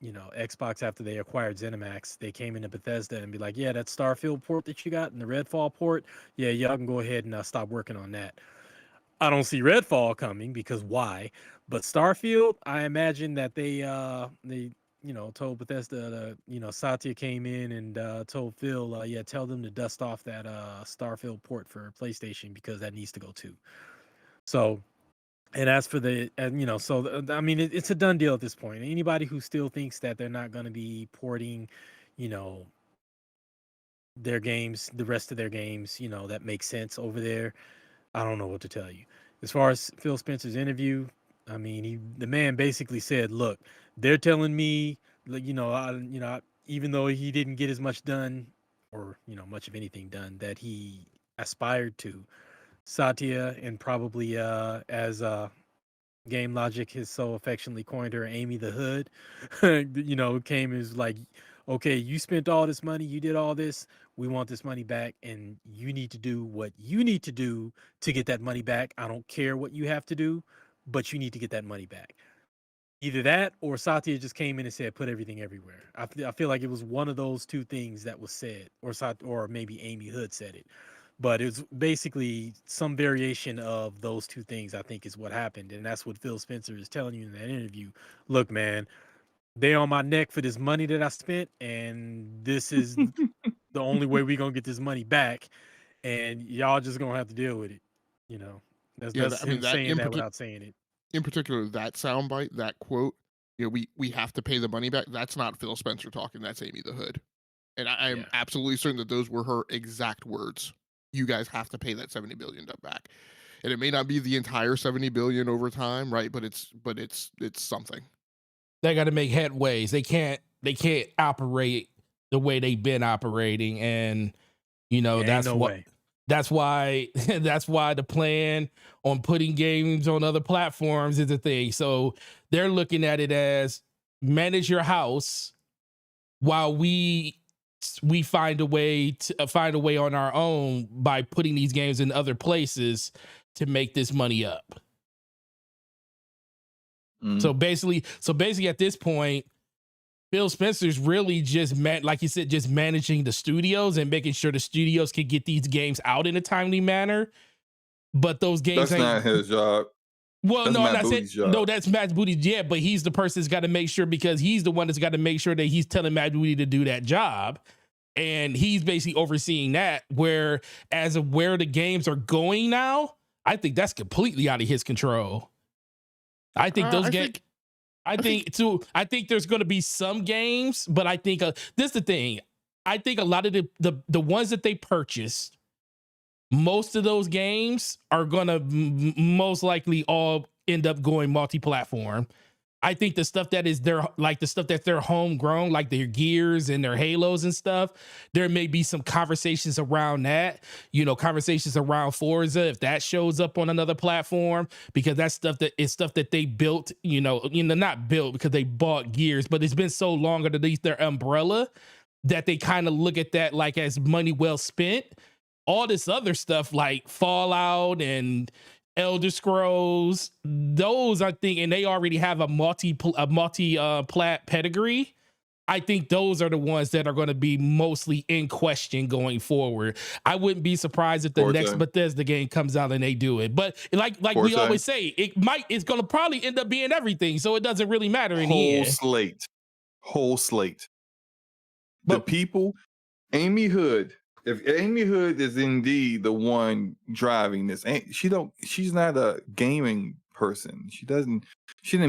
Xbox, after they acquired ZeniMax, they came into Bethesda and be like, yeah, that Starfield port that you got and the Redfall port, yeah, y'all can go ahead and stop working on that. I don't see Redfall coming, because why? But Starfield, I imagine that they told Bethesda, Satya came in and told Phil, yeah, tell them to dust off that Starfield port for PlayStation, because that needs to go too. So, and as for I mean, it's a done deal at this point. Anybody who still thinks that they're not going to be porting, their games, the rest of their games, that makes sense over there, I don't know what to tell you. As far as Phil Spencer's interview, I mean, the man basically said, look, they're telling me, even though he didn't get as much done, or, much of anything done that he aspired to, Satya, and probably as Gamelogiq has so affectionately coined her, Amy the Hood, came as like, okay, you spent all this money, you did all this, we want this money back, and you need to do what you need to do to get that money back. I don't care what you have to do, but you need to get that money back. Either that, or Satya just came in and said, put everything everywhere. I feel like it was one of those two things that was said, or maybe Amy Hood said it. But it's basically some variation of those two things, I think, is what happened. And that's what Phil Spencer is telling you in that interview. Look, man, they on my neck for this money that I spent, and this is the only way we're going to get this money back. And y'all just going to have to deal with it. That's him saying that without saying it. In particular, that soundbite, that quote, we have to pay the money back. That's not Phil Spencer talking. That's Amy the Hood. And I am absolutely certain that those were her exact words. You guys have to pay that $70 billion back, and it may not be the entire $70 billion over time, right? But it's something. They got to make headways. They can't operate the way they've been operating, and that's why the plan on putting games on other platforms is a thing. So they're looking at it as manage your house while we find a way on our own by putting these games in other places to make this money up. So basically at this point, Phil Spencer's really just like you said, just managing the studios and making sure the studios can get these games out in a timely manner. But those games that's not his job. Well, That's no, I'm Matt not saying Booty's job. no. That's Matt Booty, yeah, but he's the person that's got to make sure because he's the one that's got to make sure that he's telling Matt Booty to do that job, and he's basically overseeing that. Where as of where the games are going now, I think that's completely out of his control. I think those games. I think there's going to be some games, but I think this is the thing. I think a lot of the ones that they purchased, most of those games are going to most likely all end up going multi-platform. I think the stuff that is their like the stuff that they're homegrown, like their Gears and their Halos and stuff, there may be some conversations around that, conversations around Forza if that shows up on another platform, because that's stuff that is stuff that they built, not built because they bought Gears, but it's been so long underneath their umbrella that they kind of look at that like as money well spent. All this other stuff like Fallout and Elder Scrolls, those I think, and they already have a multi plat pedigree. I think those are the ones that are going to be mostly in question going forward. I wouldn't be surprised if the Forte. next Bethesda game comes out and they do it. But like we Forte. always say, it's going to probably end up being everything, so it doesn't really matter in the end. Whole slate. The But- people, Amy Hood. If Amy Hood is indeed the one driving this, she's not a gaming person. She didn't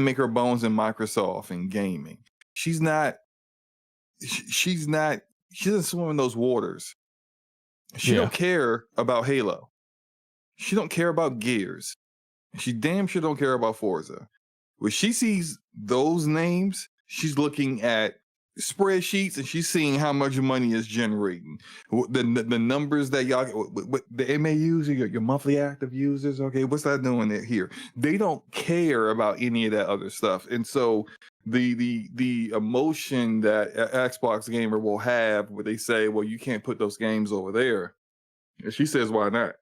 make her bones in Microsoft and gaming. She doesn't swim in those waters. She don't care about Halo. She don't care about Gears. She damn sure don't care about Forza. When she sees those names, she's looking at spreadsheets and she's seeing how much money is generating. The numbers that y'all, the MAUs, your monthly active users, okay, what's that doing here? They don't care about any of that other stuff. And so the emotion that Xbox gamer will have where they say, well, you can't put those games over there. And she says, why not?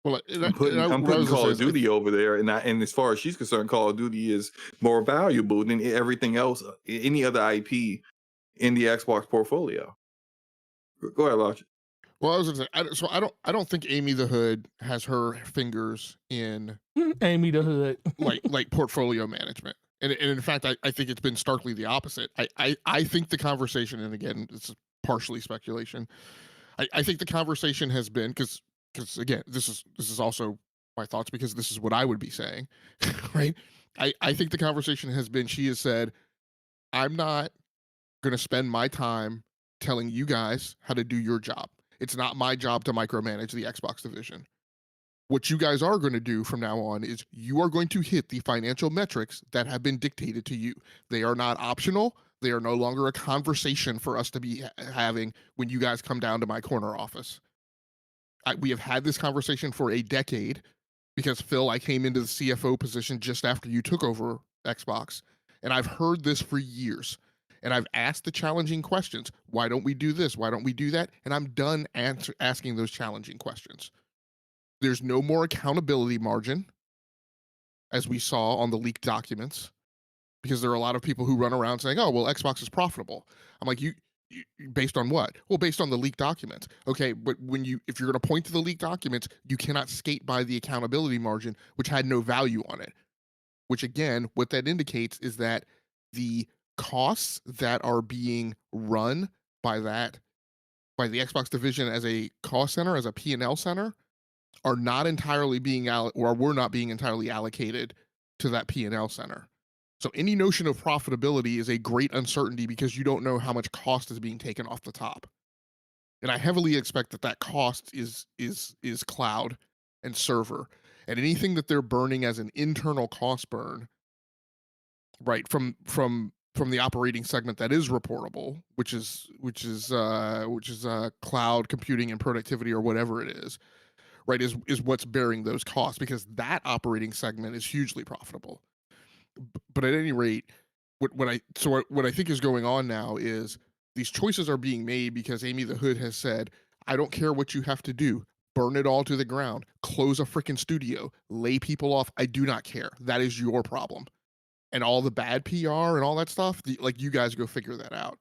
Well, I'm putting Call of Duty over there, and as far as she's concerned, Call of Duty is more valuable than everything else, any other IP in the Xbox portfolio. Go ahead, Logic. Well, I was gonna say, I don't think Amy the Hood has her fingers in Amy the Hood, like portfolio management, and in fact, I think it's been starkly the opposite. I think the conversation, and again, it's partially speculation. I think the conversation has been because again, this is also my thoughts because this is what I would be saying, right? I think the conversation has been she has said, I'm not going to spend my time telling you guys how to do your job. It's not my job to micromanage the Xbox division. What you guys are going to do from now on is you are going to hit the financial metrics that have been dictated to you. They are not optional. They are no longer a conversation for us to be having when you guys come down to my corner office. We have had this conversation for a decade because Phil, I came into the CFO position just after you took over Xbox, and I've heard this for years. And I've asked the challenging questions. Why don't we do this? Why don't we do that? And I'm done asking those challenging questions. There's no more accountability margin, as we saw on the leaked documents, because there are a lot of people who run around saying, oh, well, Xbox is profitable. I'm like, you based on what? Well, based on the leaked documents. Okay, but if you're going to point to the leaked documents, you cannot skate by the accountability margin, which had no value on it. Which again, what that indicates is that the costs that are being run by the Xbox division as a cost center, as a P&L center, are not entirely being were not being entirely allocated to that P&L center. So any notion of profitability is a great uncertainty because you don't know how much cost is being taken off the top. And I heavily expect that cost is cloud and server, and anything that they're burning as an internal cost burn, right, from the operating segment that is reportable, which is cloud computing and productivity or whatever it is, right, is what's bearing those costs because that operating segment is hugely profitable. But at any rate, what I think is going on now is these choices are being made because Amy the Hood has said, I don't care what you have to do. Burn it all to the ground. Close a freaking studio. Lay people off. I do not care. That is your problem. And all the bad PR and all that stuff, you guys go figure that out.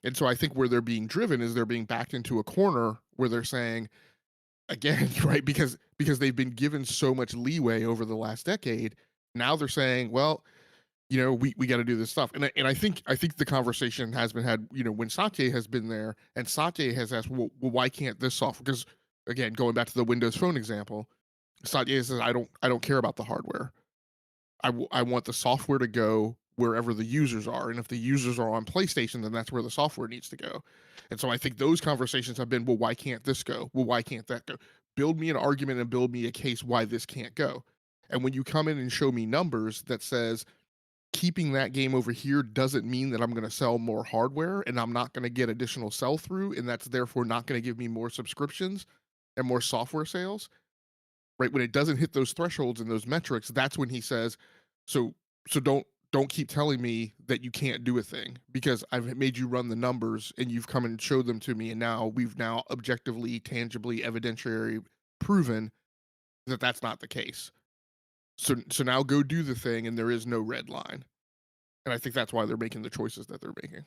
And so I think where they're being driven is they're being backed into a corner where they're saying, again, right? Because they've been given so much leeway over the last decade. Now they're saying, well, we got to do this stuff. And I think the conversation has been had, when Satya has been there and Satya has asked, well, why can't this software? Because again, going back to the Windows Phone example, Satya says, I don't care about the hardware. I want the software to go wherever the users are. And if the users are on PlayStation, then that's where the software needs to go. And so I think those conversations have been, well, why can't this go? Well, why can't that go? Build me an argument and build me a case why this can't go. And when you come in and show me numbers that says keeping that game over here doesn't mean that I'm going to sell more hardware and I'm not going to get additional sell through, and that's therefore not going to give me more subscriptions and more software sales, right? When it doesn't hit those thresholds and those metrics, that's when he says, so don't keep telling me that you can't do a thing, because I've made you run the numbers and you've come and showed them to me, and now we've objectively, tangibly, evidentiary proven that that's not the case. So now go do the thing, and there is no red line. And I think that's why they're making the choices that they're making.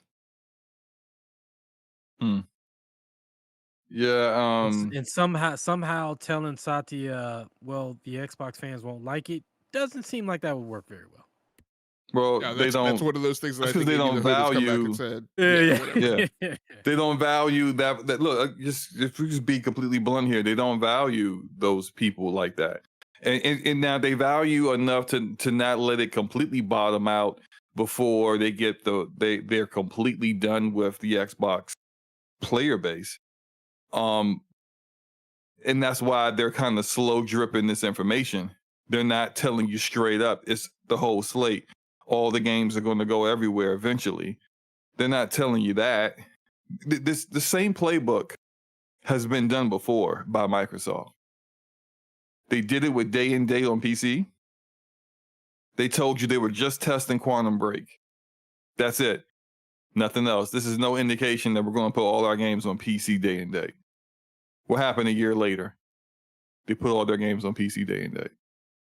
Yeah. And somehow telling Satya, well, the Xbox fans won't like it, doesn't seem like that would work very well. Well, Yeah, they don't. That's one of those things that I think they don't value. Said, yeah. They don't value that. Look, if we just be completely blunt here, they don't value those people like that. And now they value enough to not let it completely bottom out before they get they're completely done with the Xbox player base. And that's why they're kind of slow dripping this information. They're not telling you straight up it's the whole slate. All the games are going to go everywhere eventually. They're not telling you that. The same playbook has been done before by Microsoft. They did it with Day and Day on PC. They told you they were just testing Quantum Break. That's it. Nothing else. This is no indication that we're going to put all our games on PC Day and Day. What happened a year later? They put all their games on PC Day and Day.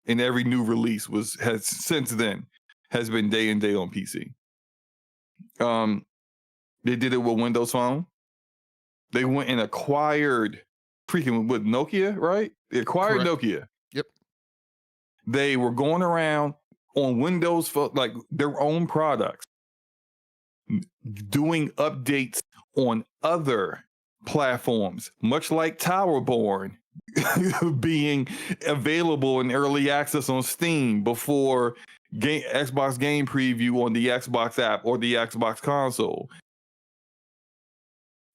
And every new release has since then has been Day and Day on PC. They did it with Windows Phone. They went and acquired freaking with Nokia, right? They acquired Correct. Nokia. Yep. They were going around on Windows Phone, like their own products, doing updates on other platforms, much like Towerborn being available in early access on Steam before Xbox Game Preview on the Xbox app or the Xbox console.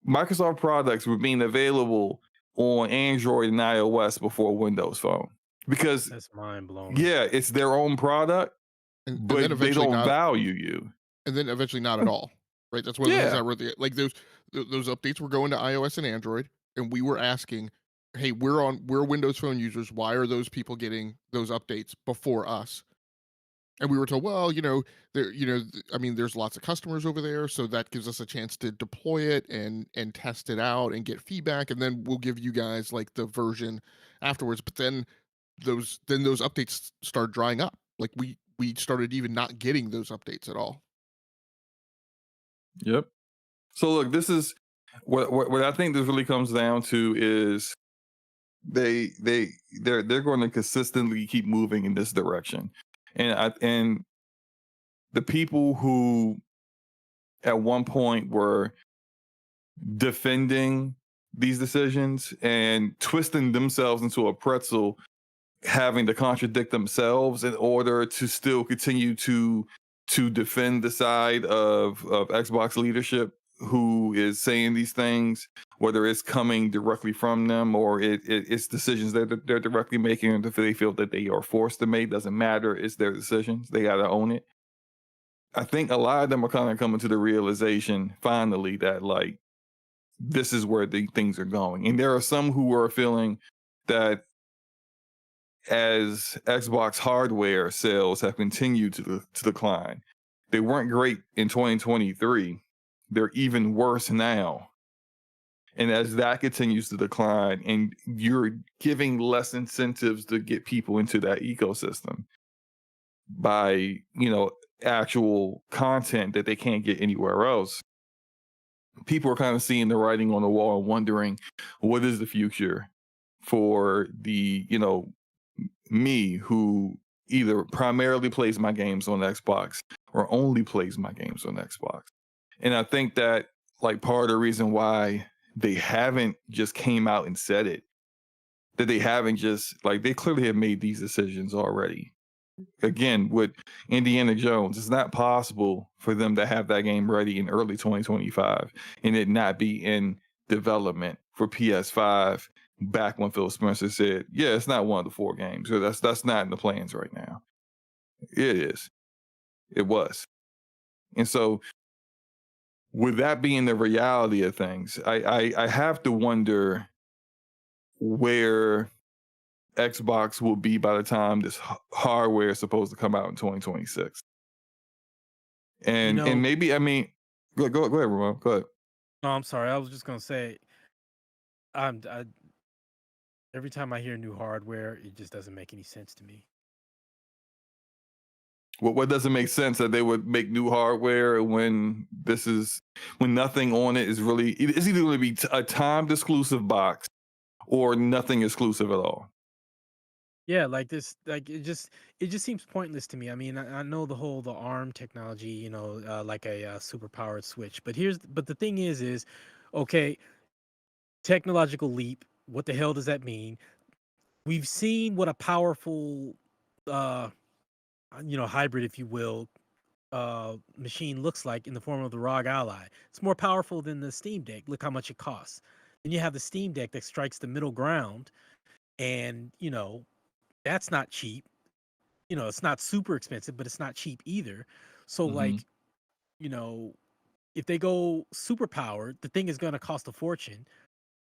Microsoft products were being available on Android and iOS before Windows Phone, because that's mind blowing. Yeah, it's their own product, but they don't value you. And then eventually not at all, right? That's one of the things I wrote. Like those updates were going to iOS and Android, and we were asking, hey, we're Windows Phone users. Why are those people getting those updates before us? And we were told, well, there's lots of customers over there, so that gives us a chance to deploy it and test it out and get feedback, and then we'll give you guys like the version afterwards. But then those updates started drying up. Like we started even not getting those updates at all. Yep. So look, this is what I think this really comes down to is they're going to consistently keep moving in this direction. And the people who at one point were defending these decisions and twisting themselves into a pretzel, having to contradict themselves in order to still continue to defend the side of Xbox leadership who is saying these things, whether it's coming directly from them or it's decisions that they're directly making, or if they feel that they are forced to make, doesn't matter. It's their decisions. They got to own it. I think a lot of them are kind of coming to the realization finally that like this is where the things are going. And there are some who are feeling that as Xbox hardware sales have continued to decline, they weren't great in 2023. They're even worse now. And as that continues to decline and you're giving less incentives to get people into that ecosystem by, actual content that they can't get anywhere else, people are kind of seeing the writing on the wall and wondering, what is the future for the, me who either primarily plays my games on Xbox or only plays my games on Xbox. And I think that like part of the reason why they haven't just came out and said it, that they haven't just like, they clearly have made these decisions already. Again, with Indiana Jones, it's not possible for them to have that game ready in early 2025 and it not be in development for PS5 back when Phil Spencer said, yeah, it's not one of the 4 games. So that's not in the plans right now. It is. It was. And so with that being the reality of things, I have to wonder where Xbox will be by the time this hardware is supposed to come out in 2026. And maybe, I mean, go ahead, Ramon. Go ahead. No, I'm sorry. I was just gonna say, I every time I hear new hardware, it just doesn't make any sense to me. What doesn't make sense that they would make new hardware when nothing on it is really, it's either going to be a timed exclusive box or nothing exclusive at all. Yeah, like this, like it just seems pointless to me. I mean, I know the ARM technology, like a super powered Switch, but the thing is, okay, technological leap. What the hell does that mean? We've seen what a powerful, hybrid, if you will, machine looks like in the form of the ROG Ally. It's more powerful than the Steam Deck. Look how much it costs. Then you have the Steam Deck that strikes the middle ground, and that's not cheap. It's not super expensive, but it's not cheap either. So like, if they go super powered, the thing is going to cost a fortune.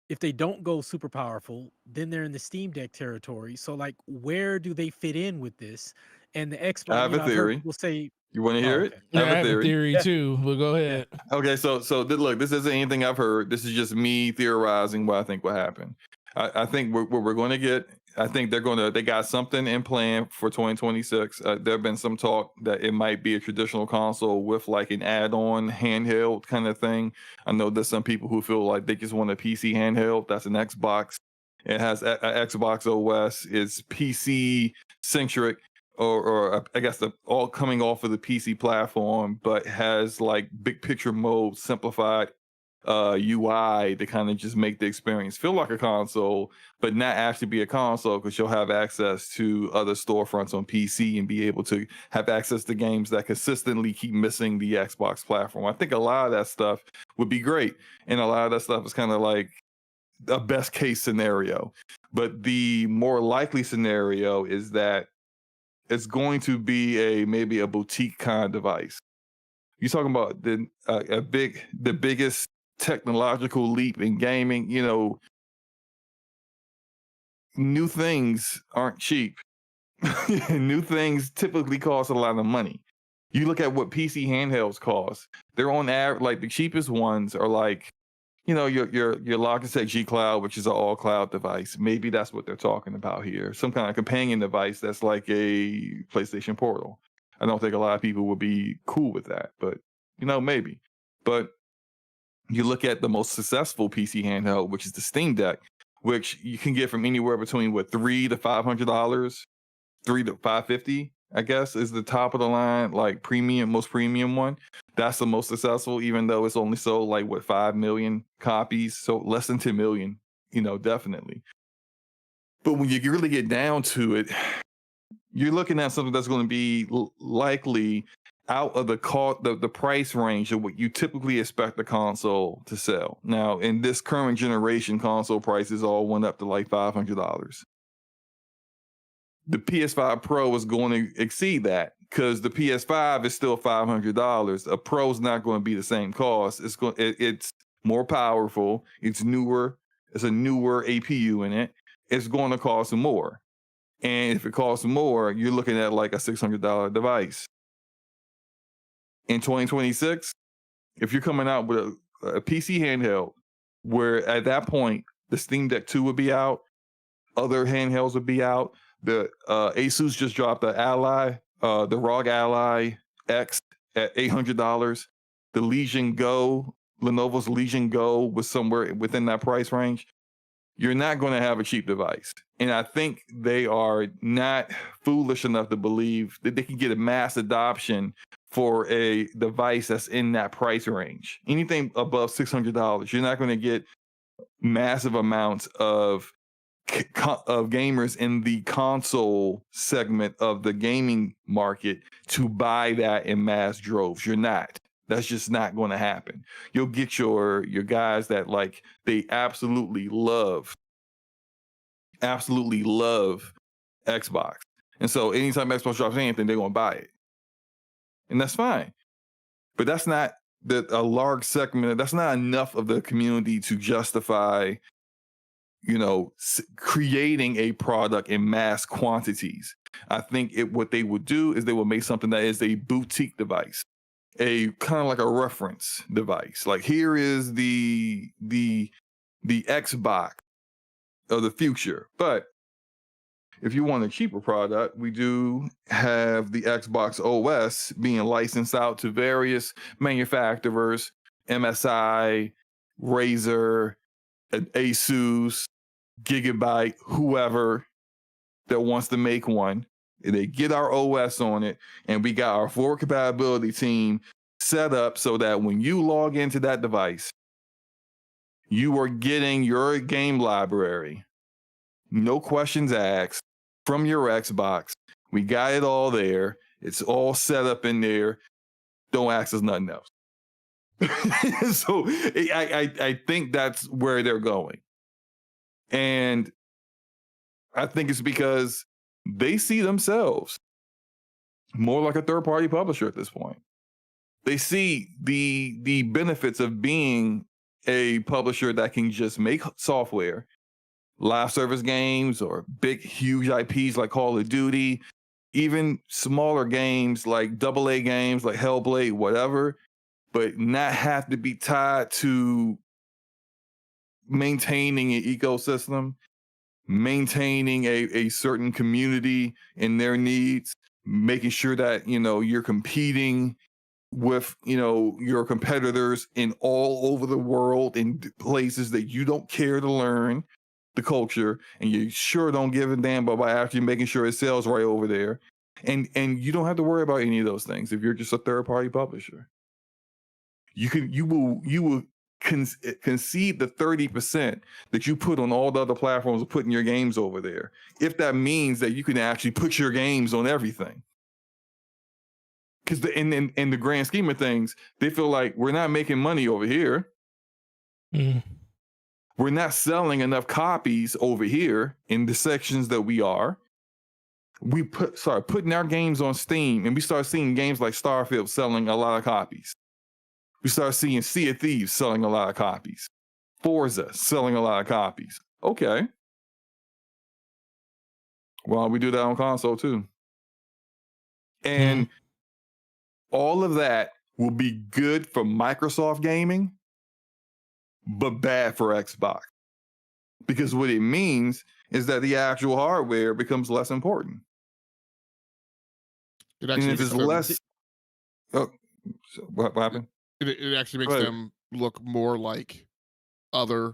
If they don't go super powerful, then they're in the Steam Deck territory. So like, where do they fit in with this? And the Xbox, I have a I've heard theory. people say, You want to hear it? Yeah, I have a theory too, but go ahead. Okay, so look, this isn't anything I've heard. This is just me theorizing what I think will happen. I think what we're going to get, I think they got something in plan for 2026. There have been some talk that it might be a traditional console with like an add-on handheld kind of thing. I know there's some people who feel like they just want a PC handheld. That's an Xbox. It has a Xbox OS. It's PC centric. Or I guess all coming off of the PC platform, but has like big picture mode, simplified UI to kind of just make the experience feel like a console, but not actually be a console because you'll have access to other storefronts on PC and be able to have access to games that consistently keep missing the Xbox platform. I think a lot of that stuff would be great, and a lot of that stuff is kind of like a best case scenario. But the more likely scenario is that it's going to be maybe a boutique kind of device. You're talking about the biggest technological leap in gaming. New things aren't cheap. New things typically cost a lot of money. You look at what PC handhelds cost. They're on average, like the cheapest ones are like, your Logitech G Cloud, which is an all cloud device. Maybe that's what they're talking about here. Some kind of companion device that's like a PlayStation Portal. I don't think a lot of people would be cool with that, but maybe. But you look at the most successful PC handheld, which is the Steam Deck, which you can get from anywhere between $300 to $500, $300 to $550. I guess is the top of the line, like most premium one. That's the most successful, even though it's only sold like 5 million copies, so less than 10 million, definitely. But when you really get down to it, you're looking at something that's going to be likely out of the price range of what you typically expect a console to sell. Now, in this current generation, console prices all went up to like $500. The PS5 Pro is going to exceed that because the PS5 is still $500. A Pro is not going to be the same cost. It's more powerful. It's newer. It's a newer APU in it. It's going to cost more. And if it costs more, you're looking at like a $600 device. In 2026, if you're coming out with a PC handheld, where at that point the Steam Deck 2 would be out, other handhelds would be out. The Asus just dropped the Ally, the ROG Ally X at $800. The Legion Go, Lenovo's Legion Go was somewhere within that price range. you're not going to have a cheap device. And I think they are not foolish enough to believe that they can get a mass adoption for a device that's in that price range. Anything above $600, you're not going to get massive amounts of gamers in the console segment of the gaming market to buy that in mass droves. You're not. That's just not going to happen. You'll get your guys that like they absolutely love Xbox. And so anytime Xbox drops anything, they're going to buy it. And that's fine. But that's not a large segment. That's not enough of the community to justify, creating a product in mass quantities. I think what they would do is they would make something that is a boutique device, a kind of like a reference device. Like here is the Xbox of the future. But if you want a cheaper product, we do have the Xbox OS being licensed out to various manufacturers, MSI, Razer, Asus, Gigabyte, whoever that wants to make one. They get our OS on it, and we got our forward compatibility team set up so that when you log into that device, you are getting your game library, no questions asked, from your Xbox. We got it all there. It's all set up in there. Don't ask us nothing else. So I think that's where they're going. And I think it's because they see themselves more like a third-party publisher at this point. They see the benefits of being a publisher that can just make software, live service games, or big, huge IPs like Call of Duty, even smaller games like AA games like Hellblade, whatever, but not have to be tied to maintaining an ecosystem, maintaining a certain community and their needs, making sure that, you're competing with, your competitors in all over the world in places that you don't care to learn the culture, and you sure don't give a damn about actually making sure it sells right over there. And you don't have to worry about any of those things if you're just a third-party publisher. You will concede the 30% that you put on all the other platforms of putting your games over there, if that means that you can actually put your games on everything. Because in the grand scheme of things, they feel like we're not making money over here. Mm. We're not selling enough copies over here in the sections that we are. We start putting our games on Steam, and we start seeing games like Starfield selling a lot of copies. We start seeing Sea of Thieves selling a lot of copies. Forza selling a lot of copies. Okay. Well, we do that on console too. And all of that will be good for Microsoft gaming, but bad for Xbox. Because what it means is that the actual hardware becomes less important. It actually And if it's less... Oh, so what happened? It actually makes them look more like the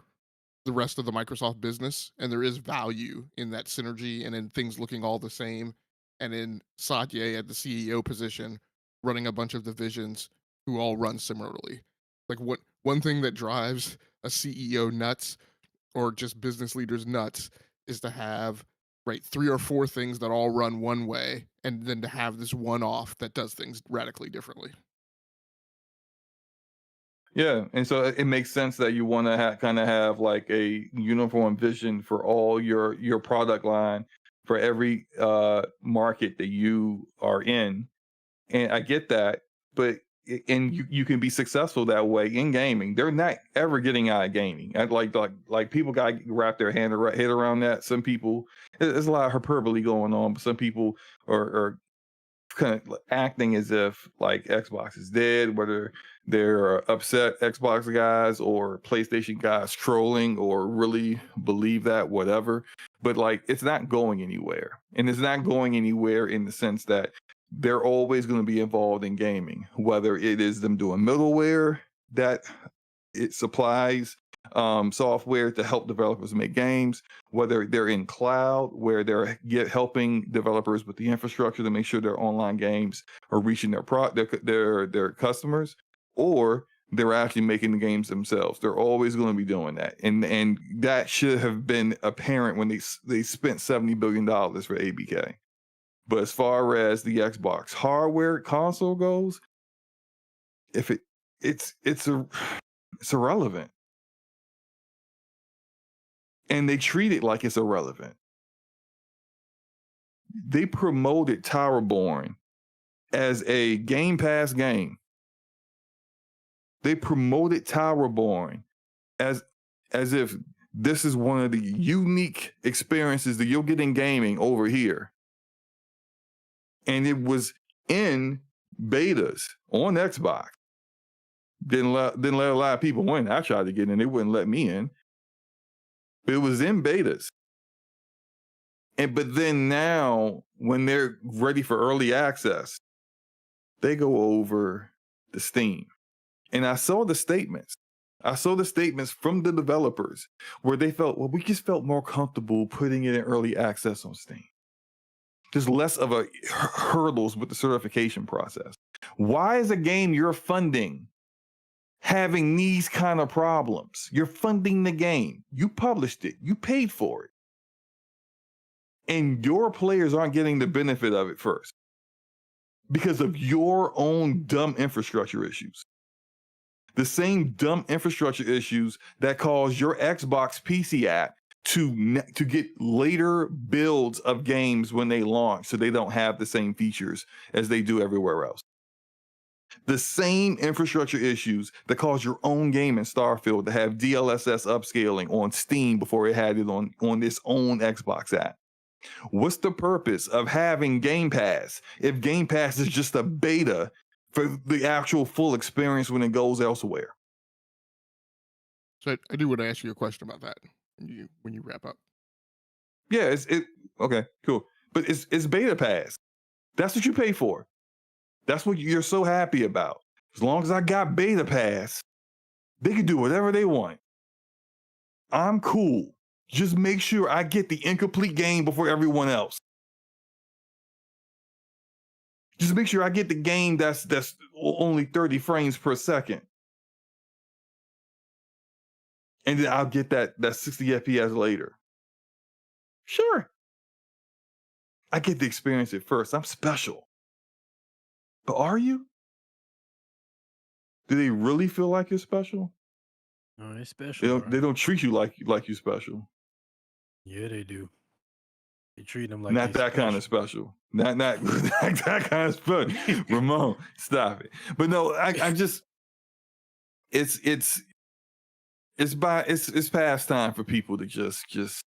rest of the Microsoft business, and there is value in that synergy and in things looking all the same, and in Satya at the CEO position running a bunch of divisions who all run similarly. Like one thing that drives a CEO nuts, or just business leaders nuts, is to have 3 or 4 things that all run one way, and then to have this one-off that does things radically differently. Yeah, and so it makes sense that you want to kind of have like a uniform vision for all your product line for every market that you are in. And I get that, but you can be successful that way in gaming. They're not ever getting out of gaming. Like people got to wrap their head around that. Some people, there's a lot of hyperbole going on, but some people are kind of acting as if like Xbox is dead, whether they're upset Xbox guys or PlayStation guys trolling or really believe that, whatever. But like, it's not going anywhere. And it's not going anywhere in the sense that they're always going to be involved in gaming, whether it is them doing middleware that it supplies software to help developers make games, whether they're in cloud, where they're helping developers with the infrastructure to make sure their online games are reaching their customers, or they're actually making the games themselves. They're always going to be doing that, and that should have been apparent when they spent $70 billion for ABK. But as far as the Xbox hardware console goes, it's irrelevant. And they treat it like it's irrelevant. They promoted Towerborn as a Game Pass game. They promoted Towerborn as if this is one of the unique experiences that you'll get in gaming over here. And it was in betas on Xbox. Didn't let a lot of people in. I tried to get in, they wouldn't let me in. It was in betas. But then now, when they're ready for early access, they go over to Steam. And I saw the statements. I saw the statements from the developers where they felt, well, we just felt more comfortable putting it in early access on Steam. There's less of a hurdles with the certification process. Why is a game you're funding having these kind of problems? You're funding the game. You published it. You paid for it. And your players aren't getting the benefit of it first because of your own dumb infrastructure issues. The same dumb infrastructure issues that cause your Xbox PC app to get later builds of games when they launch, so they don't have the same features as they do everywhere else. The same infrastructure issues that cause your own game in Starfield to have DLSS upscaling on Steam before it had it on its own Xbox app. What's the purpose of having Game Pass if Game Pass is just a beta for the actual full experience when it goes elsewhere? So I do want to ask you a question about that when you wrap up. Yeah, okay, cool. But it's beta pass. That's what you pay for. That's what you're so happy about. As long as I got beta pass, they can do whatever they want. I'm cool. Just make sure I get the incomplete game before everyone else. Just make sure I get the game that's only 30 frames per second. And then I'll get that 60 FPS later. Sure. I get to experience it first. I'm special. But are you? Do they really feel like you're special? No, they're special. They don't treat you like you're special. Yeah, they do. They treat them like Not that kind of special. Not that kind of special. Ramon, stop it. But no, I just it's past time for people to just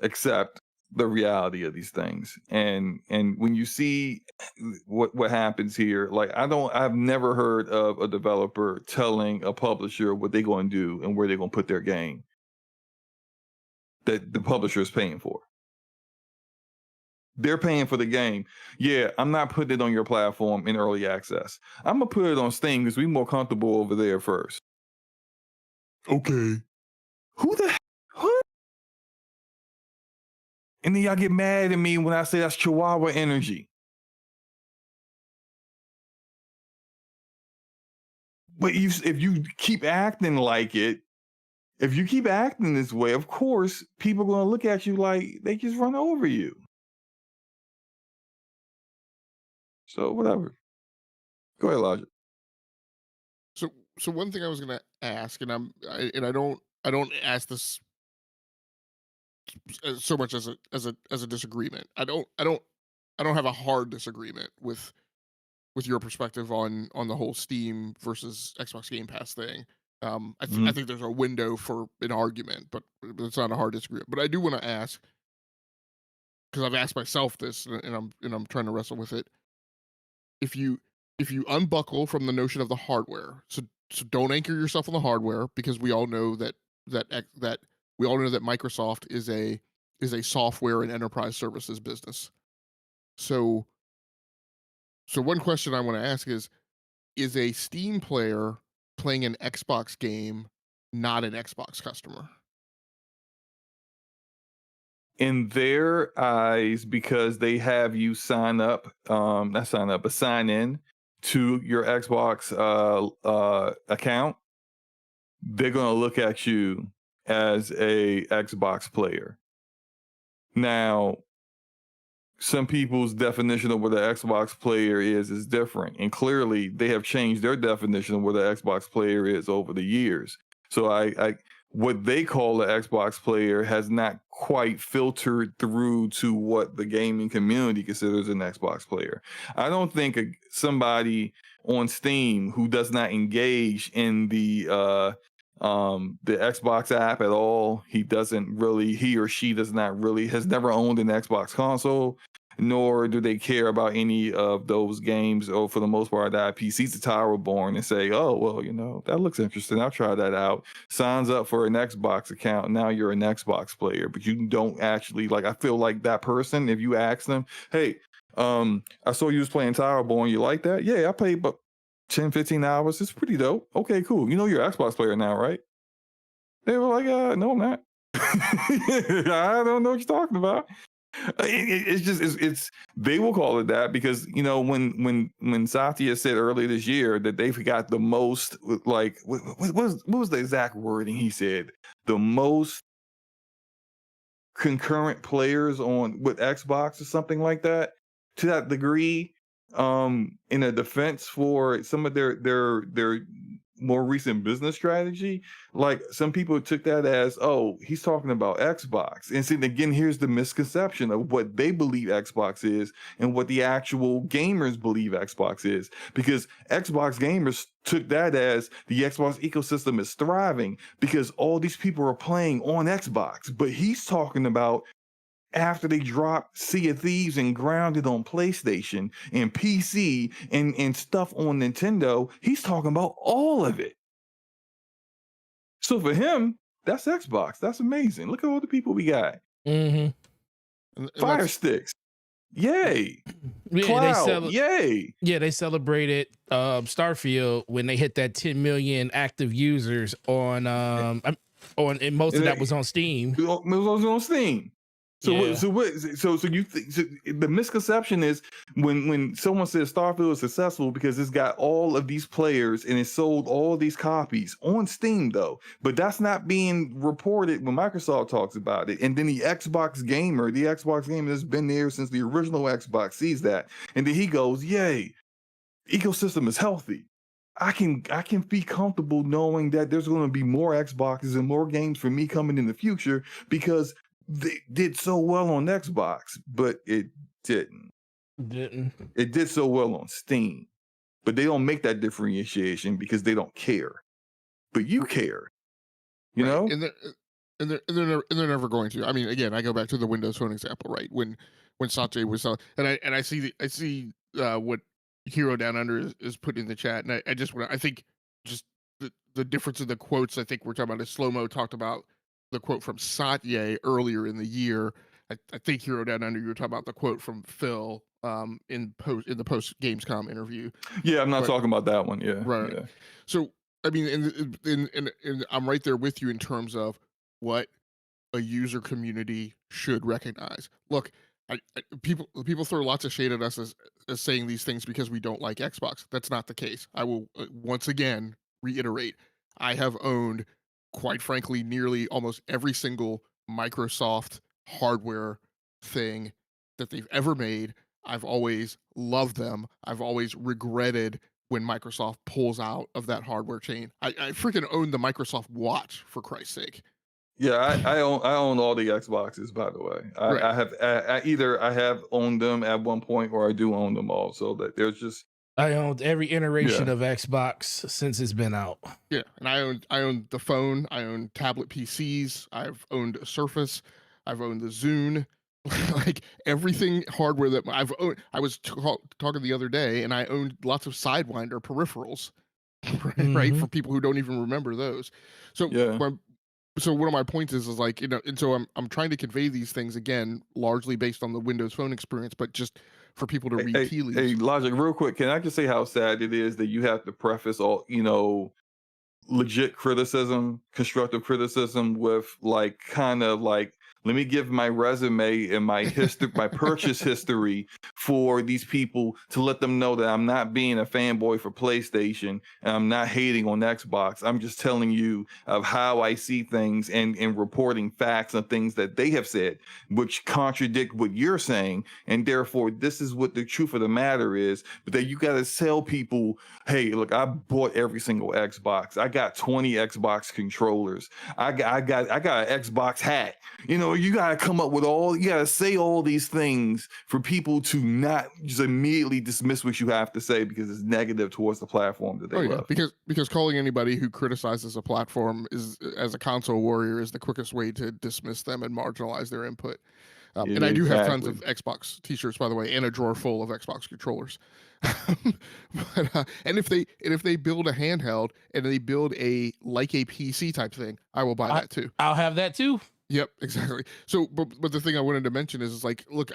accept the reality of these things. And when you see what happens here, like I've never heard of a developer telling a publisher what they're going to do and where they're going to put their game that the publisher is paying for. They're paying for the game. Yeah, I'm not putting it on your platform in early access. I'm going to put it on Steam because we're more comfortable over there first. Okay. Who the huh? And then y'all get mad at me when I say that's Chihuahua energy. But if you keep acting like it, if you keep acting this way, of course, people are going to look at you like they just run over you. So whatever. Go ahead, Logic. So one thing I was gonna ask, and I don't ask this so much as a disagreement. I don't have a hard disagreement with your perspective on the whole Steam versus Xbox Game Pass thing. I think there's a window for an argument, but it's not a hard disagreement. But I do want to ask, because I've asked myself this, and I'm trying to wrestle with it. If you unbuckle from the notion of the hardware, so don't anchor yourself on the hardware, because we all know that Microsoft is a software and enterprise services business. So one question I want to ask is a Steam player playing an Xbox game not an Xbox customer? In their eyes, because they have you sign up, not sign up, but sign in to your Xbox account, they're gonna look at you as a Xbox player. Now, some people's definition of what an Xbox player is different, and clearly they have changed their definition of what an Xbox player is over the years. So I what they call an Xbox player has not quite filtered through to what the gaming community considers an Xbox player. I don't think somebody on Steam who does not engage in the Xbox app at all, he or she does not really, has never owned an Xbox console, nor do they care about any of those games, or for the most part, the IP sees the Towerborn and say, oh, well, that looks interesting, I'll try that out. Signs up for an Xbox account, now you're an Xbox player, but you don't actually, I feel like that person, if you ask them, hey, I saw you was playing Towerborn, you like that? Yeah, I played about 10, 15 hours, it's pretty dope. Okay, cool, you're an Xbox player now, right? They were like, no, I'm not. I don't know what you're talking about. It's they will call it that because when Satya said earlier this year that they forgot the most, what was the exact wording he said, the most concurrent players with Xbox or something like that, to that degree, in a defense for some of their more recent business strategy, like some people took that as, oh, he's talking about Xbox. And see, again, here's the misconception of what they believe Xbox is and what the actual gamers believe Xbox is, because Xbox gamers took that as the Xbox ecosystem is thriving because all these people are playing on Xbox. But he's talking about after they dropped Sea of Thieves and Grounded on PlayStation and PC and stuff on Nintendo, he's talking about all of it. So for him, that's Xbox. That's amazing. Look at all the people we got. Mm-hmm. Fire sticks. Yay. Yeah, Cloud. Yay. Yeah, they celebrated Starfield when they hit that 10 million active users and most of that was on Steam. It was on Steam. So yeah. The misconception is when someone says Starfield is successful because it's got all of these players and it sold all these copies on Steam, though, but that's not being reported when Microsoft talks about it. And then the Xbox gamer that's been there since the original Xbox sees that, and then he goes, "Yay, ecosystem is healthy. I can be comfortable knowing that there's going to be more Xboxes and more games for me coming in the future because they did so well on Xbox, but it didn't. It did so well on Steam, but they don't make that differentiation because they don't care. But you care, you know? And they're never going to. I mean, again, I go back to the Windows Phone example, right? When Satya was and I see what Hero Down Under is put in the chat, and I think just the difference in the quotes. I think we're talking about, as SloMo talked about the quote from Satya earlier in the year. I think Hero Down Under, you were talking about the quote from Phil in the post Gamescom interview. Yeah, I'm not talking about that one. Yeah, right. Yeah. So I mean, and I'm right there with you in terms of what a user community should recognize. Look, people throw lots of shade at us as saying these things because we don't like Xbox. That's not the case. I will once again reiterate, I have owned, quite frankly, nearly almost every single Microsoft hardware thing that they've ever made. I've always loved them. I've always regretted when Microsoft pulls out of that hardware chain. I freaking own the Microsoft Watch, for Christ's sake. Yeah, I own all the Xboxes, by the way. I have owned them at one point, or I do own them all. So that there's just, I owned every iteration of Xbox since it's been out. Yeah, and I own the phone. I own tablet PCs. I've owned a Surface. I've owned the Zune. Like everything hardware that I've owned. I was talking the other day, and I owned lots of Sidewinder peripherals, right? For people who don't even remember those. So so one of my points is like, and so I'm trying to convey these things again, largely based on the Windows Phone experience, but just for people to read tea leaves. Hey, Logic, real quick, can I just say how sad it is that you have to preface all, legit criticism, constructive criticism with like kind of like, let me give my resume and my history, my purchase history for these people to let them know that I'm not being a fanboy for PlayStation and I'm not hating on Xbox. I'm just telling you of how I see things and reporting facts and things that they have said, which contradict what you're saying. And therefore, this is what the truth of the matter is. But that you got to tell people, hey, look, I bought every single Xbox. I got 20 Xbox controllers. I got an Xbox hat. You know, you got to come up with you got to say all these things for people to not just immediately dismiss what you have to say because it's negative towards the platform that they love. Because calling anybody who criticizes a platform is, as a console warrior, is the quickest way to dismiss them and marginalize their input. And I do have tons of Xbox t-shirts, by the way, and a drawer full of Xbox controllers. And if they build a handheld and they build a PC type thing, I will buy that too. I'll have that too. Yep, exactly. So, but the thing I wanted to mention is like, look,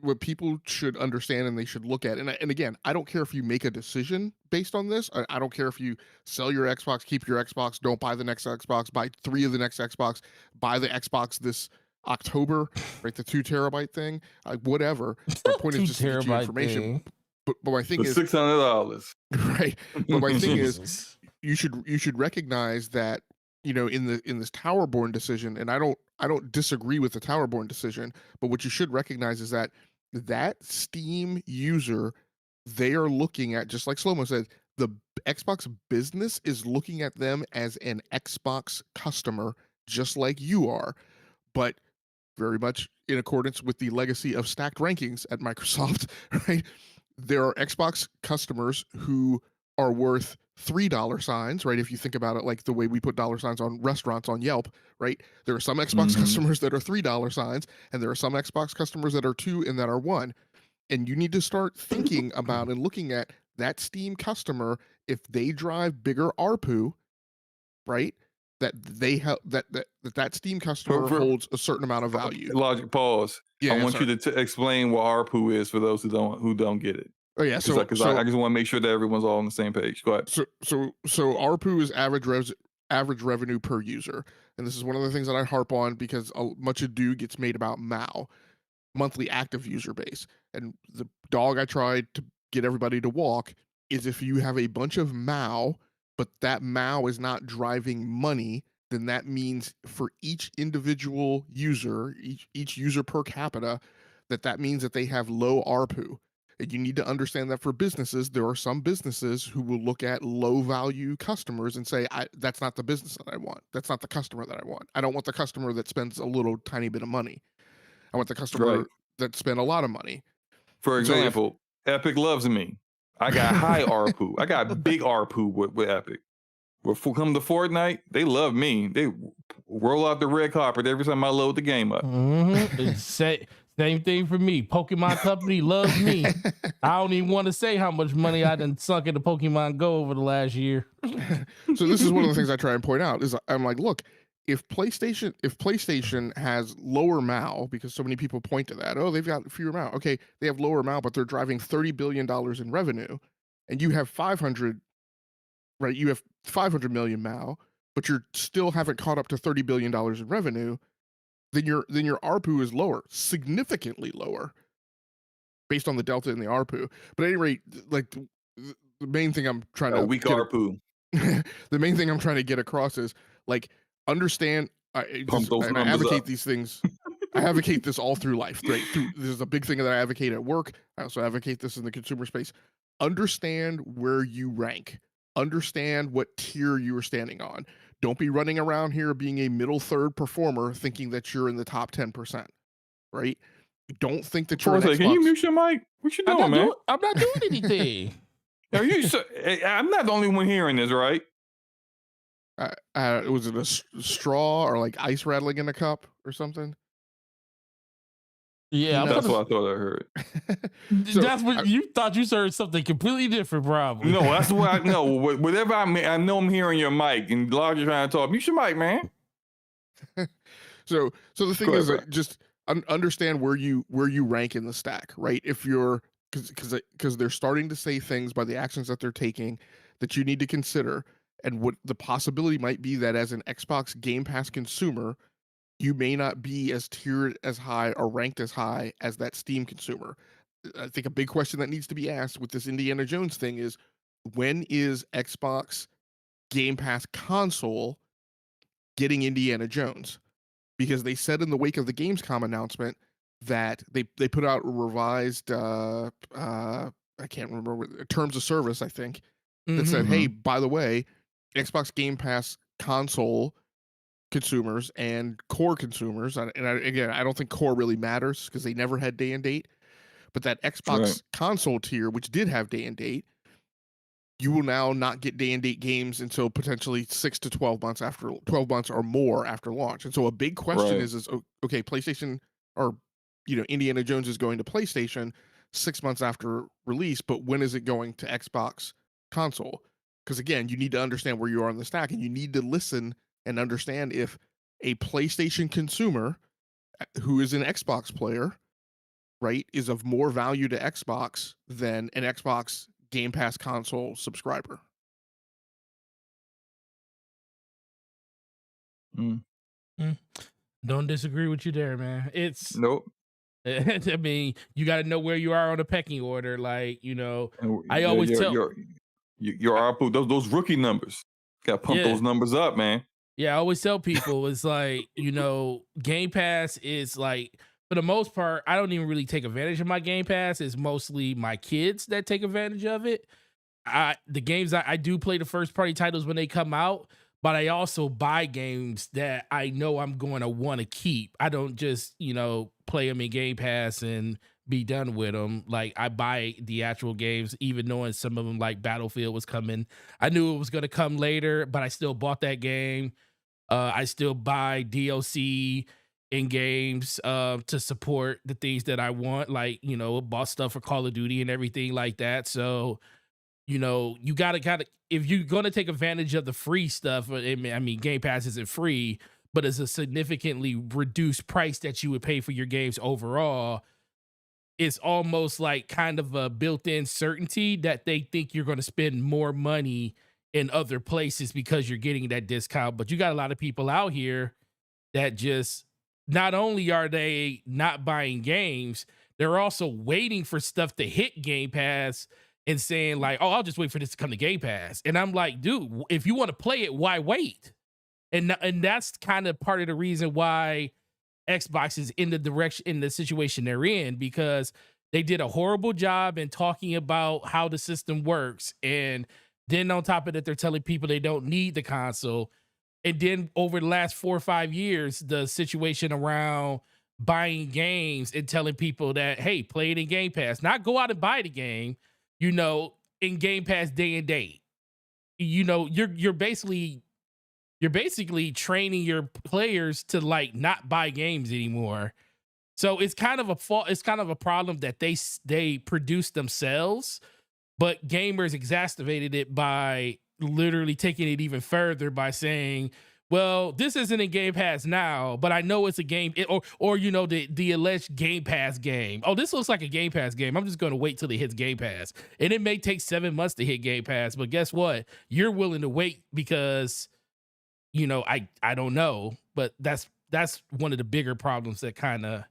what people should understand and they should look at, and again, I don't care if you make a decision based on this. I don't care if you sell your Xbox, keep your Xbox, don't buy the next Xbox, buy 3 of the next Xbox, buy the Xbox this October, right? The 2 terabyte thing, whatever. My point is just to get you information. But my thing is $600, right? But my thing is, you should recognize that, you know, in this Towerborn decision, and I don't disagree with the Towerborn decision, but what you should recognize is that Steam user, they are looking at, just like SloMo said, the Xbox business is looking at them as an Xbox customer, just like you are, but very much in accordance with the legacy of stacked rankings at Microsoft, right? There are Xbox customers who are worth $3 signs, right? If you think about it like the way we put dollar signs on restaurants on Yelp, right? There are some Xbox customers that are $3 signs, and there are some Xbox customers that are 2 and that are 1. And you need to start thinking about and looking at that Steam customer. If they drive bigger ARPU, right? That they have that Steam customer holds a certain amount of value. Logic, pause. Yeah, I want you to explain what ARPU is for those who don't get it. Oh yeah, so I just want to make sure that everyone's all on the same page. Go ahead. So ARPU is average revenue per user, and this is one of the things that I harp on because much ado gets made about MAU, monthly active user base, and the dog I tried to get everybody to walk is if you have a bunch of MAU, but that MAU is not driving money, then that means for each individual user, each user per capita, that means that they have low ARPU. And you need to understand that for businesses, there are some businesses who will look at low value customers and say, that's not the business that I want. That's not the customer that I want. I don't want the customer that spends a little tiny bit of money. I want the customer that spend a lot of money. For example, Epic loves me. I got high ARPU. I got big ARPU with Epic. When come to Fortnite, they love me. They roll out the red carpet every time I load the game up. Same thing for me. Pokemon Company loves me. I don't even want to say how much money I done sunk into Pokemon Go over the last year. So this is one of the things I try and point out is I'm like, look, if PlayStation has lower MAU, because so many people point to that, oh, they've got fewer MAU. Okay, they have lower MAU, but they're driving $30 billion in revenue, and you have 500, right? You have 500 million MAU, but you still haven't caught up to $30 billion in revenue. Then your ARPU is lower, significantly lower, based on the delta in the ARPU. But at any rate, like the main thing I'm trying to weak ARPU. The main thing I'm trying to get across is like understand. I advocate these things. I advocate this all through life. Right? This is a big thing that I advocate at work. I also advocate this in the consumer space. Understand where you rank. Understand what tier you are standing on. Don't be running around here being a middle third performer thinking that you're in the top 10%, right? Don't think that you're an Xbox. Can you mute your mic? What you doing, man? I'm not doing anything. I'm not the only one hearing this, right? Was it a straw or like ice rattling in a cup or something? Yeah, that's what I thought I heard. That's what you thought. You heard something completely different, probably. No, that's what I know. Whatever I know, I'm hearing your mic, and Lodge trying to talk. Mute your mic, man. So the thing is, just understand where you rank in the stack, right? If you're because they're starting to say things by the actions that they're taking that you need to consider. And what the possibility might be that as an Xbox Game Pass consumer, you may not be as tiered as high or ranked as high as that Steam consumer. I think a big question that needs to be asked with this Indiana Jones thing is, when is Xbox Game Pass console getting Indiana Jones? Because they said in the wake of the Gamescom announcement that they put out a revised I can't remember terms of service, I think, that said, hey, by the way, Xbox Game Pass console consumers and core consumers, again, I don't think core really matters because they never had day and date, but that Xbox console tier, which did have day and date, you will now not get day and date games until potentially 6 to 12 months after 12 months or more after launch. And so a big question is okay, PlayStation, or Indiana Jones is going to PlayStation 6 months after release, but when is it going to Xbox console? Because again, you need to understand where you are on the stack, and you need to listen and understand if a PlayStation consumer who is an Xbox player, right, is of more value to Xbox than an Xbox Game Pass console subscriber. Don't disagree with you there, man. It's Nope. I mean, you got to know where you are on the pecking order. Like, And I always tell your ARPU, those rookie numbers. Got to pump those numbers up, man. Yeah, I always tell people it's like, Game Pass is like, for the most part, I don't even really take advantage of my Game Pass. It's mostly my kids that take advantage of it. The games I do play the first party titles when they come out, but I also buy games that I know I'm going to want to keep. I don't just, play them in Game Pass and be done with them. Like, I buy the actual games, even knowing some of them, like Battlefield, was coming. I knew it was going to come later, but I still bought that game. I still buy DLC in games to support the things that I want, like, bought stuff for Call of Duty and everything like that. So, you gotta, if you're gonna take advantage of the free stuff, I mean, Game Pass isn't free, but it's a significantly reduced price that you would pay for your games overall. It's almost like kind of a built-in certainty that they think you're gonna spend more money in other places because you're getting that discount. But you got a lot of people out here that just, not only are they not buying games, they're also waiting for stuff to hit Game Pass and saying like, oh, I'll just wait for this to come to Game Pass. And I'm like, dude, if you want to play it, why wait? And that's kind of part of the reason why Xbox is in the situation they're in, because they did a horrible job in talking about how the system works. And then on top of that, they're telling people they don't need the console. And then over the last 4 or 5 years, the situation around buying games and telling people that, hey, play it in Game Pass, not go out and buy the game, in Game Pass day and date. You're basically training your players to like not buy games anymore. So it's kind of a problem that they produce themselves, but gamers exacerbated it by literally taking it even further by saying, well, this isn't in Game Pass now, but I know it's a game, or the alleged Game Pass game. Oh, this looks like a Game Pass game. I'm just going to wait till it hits Game Pass. And it may take 7 months to hit Game Pass, but guess what? You're willing to wait because, I don't know, but that's one of the bigger problems that kind of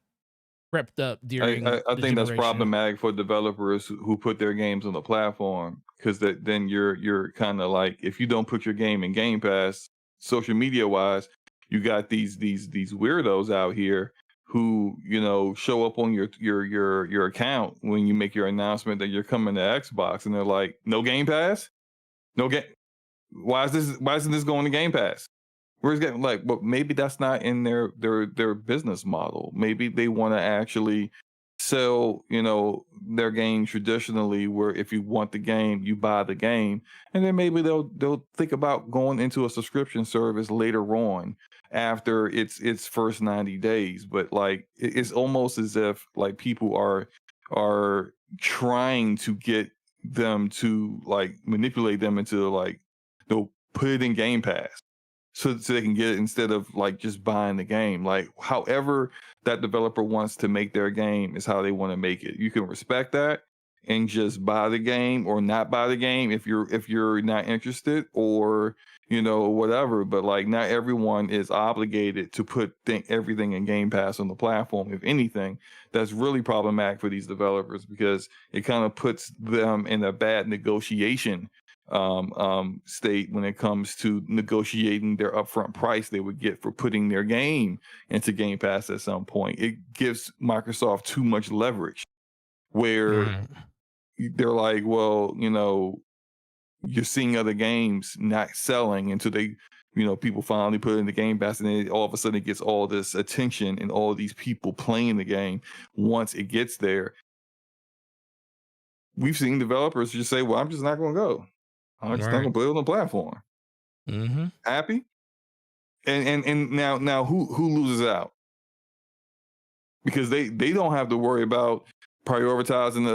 crept up during I think that's problematic for developers who put their games on the platform, because then you're kind of like, if you don't put your game in Game Pass, social media wise, you got these weirdos out here who show up on your account when you make your announcement that you're coming to Xbox, and they're like, no Game Pass, no game. Why isn't this going to Game Pass? Where's getting like, but maybe that's not in their business model. Maybe they want to actually sell, their game traditionally, where if you want the game, you buy the game, and then maybe they'll think about going into a subscription service later on after its first 90 days. But like, it's almost as if like people are trying to get them to like manipulate them into like, they'll put it in Game Pass so they can get it instead of like just buying the game. Like, however that developer wants to make their game is how they want to make it. You can respect that, and just buy the game or not buy the game if you're not interested, or whatever. But like, not everyone is obligated to put everything in Game Pass on the platform. If anything, that's really problematic for these developers, because it kind of puts them in a bad negotiation state when it comes to negotiating their upfront price they would get for putting their game into Game Pass at some point. It gives Microsoft too much leverage, where Right. they're like, well, you're seeing other games not selling until they, people finally put it in the Game Pass, and then all of a sudden it gets all this attention and all these people playing the game. Once it gets there, we've seen developers just say, well, I'm just not going to go. I'm just not going to put it on the platform. Mm-hmm. Happy? And now who loses out? Because they don't have to worry about prioritizing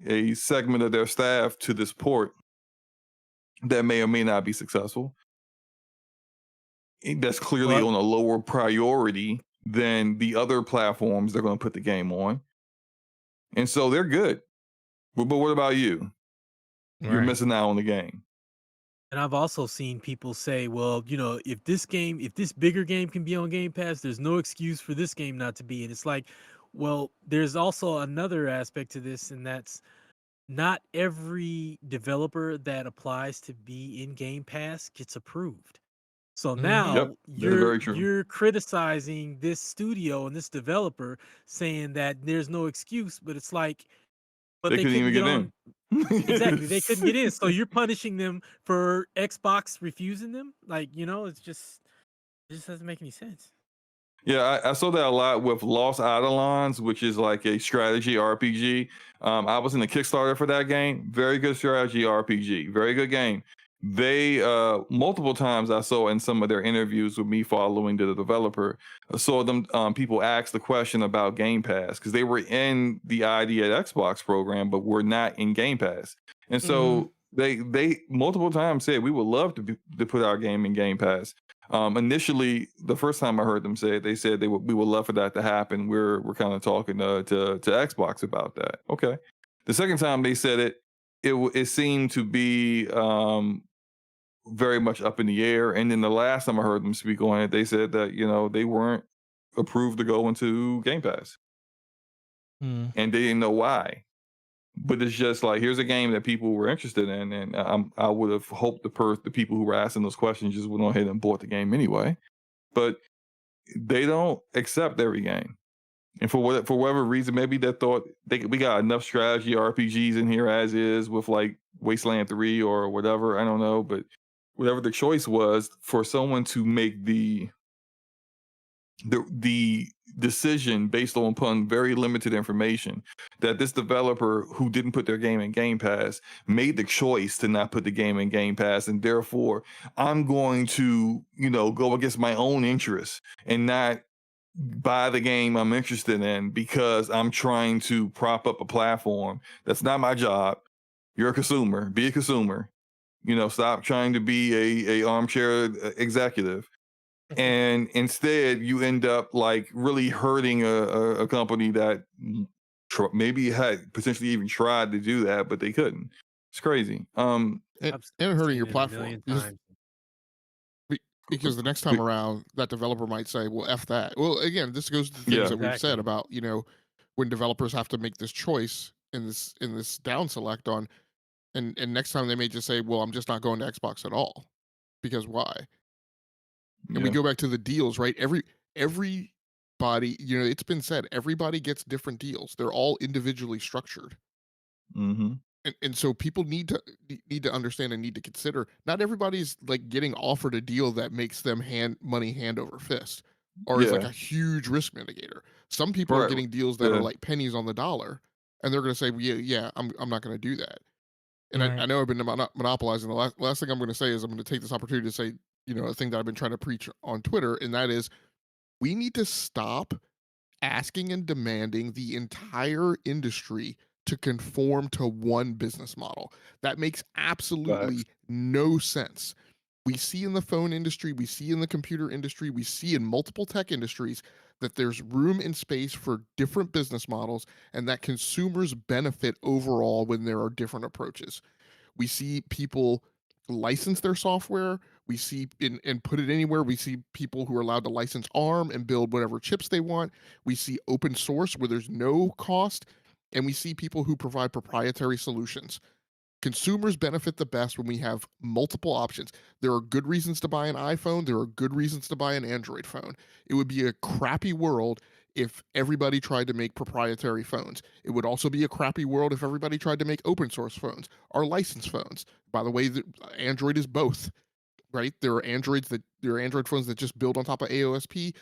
a segment of their staff to this port that may or may not be successful. That's clearly on a lower priority than the other platforms they're going to put the game on. And so they're good. But what about you? You're missing out on the game. And I've also seen people say, well, if this bigger game can be on Game Pass, there's no excuse for this game not to be. And it's like, well, there's also another aspect to this, and that's not every developer that applies to be in Game Pass gets approved. So now Yep, that's very true. you're criticizing this studio and this developer, saying that there's no excuse, but it's like, but They couldn't even get on. in. Exactly, they couldn't get in. So you're punishing them for Xbox refusing them? Like, it just doesn't make any sense. Yeah, I saw that a lot with Lost Eidolons, which is like a strategy RPG. I was in the Kickstarter for that game. Very good strategy RPG. Very good game. They multiple times I saw in some of their interviews with me following the developer, I saw them people ask the question about Game Pass, because they were in the ID at Xbox program, but were not in Game Pass. And so they multiple times said, we would love to put our game in Game Pass. Initially, the first time I heard them say it, they said we would love for that to happen. We're kind of talking to Xbox about that. Okay. The second time they said it, it seemed to be very much up in the air. And then the last time I heard them speak on it, they said that they weren't approved to go into Game Pass, and they didn't know why. But it's just like, here's a game that people were interested in, and I would have hoped the people who were asking those questions just went on ahead and bought the game anyway. But they don't accept every game, and for whatever reason, maybe they thought we got enough strategy RPGs in here as is, with like Wasteland 3 or whatever. I don't know, but whatever the choice was, for someone to make the decision based upon very limited information, that this developer who didn't put their game in Game Pass made the choice to not put the game in Game Pass, and therefore I'm going to go against my own interests and not buy the game I'm interested in because I'm trying to prop up a platform. That's not my job. You're a consumer. Be a consumer. Stop trying to be a armchair executive. And instead you end up like really hurting a company that maybe had potentially even tried to do that, but they couldn't. It's crazy. And hurting your platform, because the next time around that developer might say, well, F that. Well, again, this goes to the things that we've said about when developers have to make this choice in this down select on, and next time they may just say, well, I'm just not going to Xbox at all, because why? And we go back to the deals, right? Everybody, it's been said, everybody gets different deals. They're all individually structured. And so people need to understand and need to consider, not everybody's like getting offered a deal that makes them money hand over fist, or is like a huge risk mitigator. Some people are getting deals that are like pennies on the dollar, and they're going to say, yeah, I'm not going to do that. And I know I've been monopolizing. The last thing I'm going to say is I'm going to take this opportunity to say, a thing that I've been trying to preach on Twitter, and that is, we need to stop asking and demanding the entire industry to conform to one business model. That makes absolutely no sense. We see in the phone industry, we see in the computer industry, we see in multiple tech industries that there's room and space for different business models and that consumers benefit overall when there are different approaches. We see people license their software. We see and put it anywhere. We see people who are allowed to license ARM and build whatever chips they want. We see open source where there's no cost. And we see people who provide proprietary solutions. Consumers benefit the best when we have multiple options. There are good reasons to buy an iPhone. There are good reasons to buy an Android phone. It would be a crappy world if everybody tried to make proprietary phones. It would also be a crappy world if everybody tried to make open source phones or licensed phones. By the way, Android is both, right? There are Android phones that just build on top of AOSP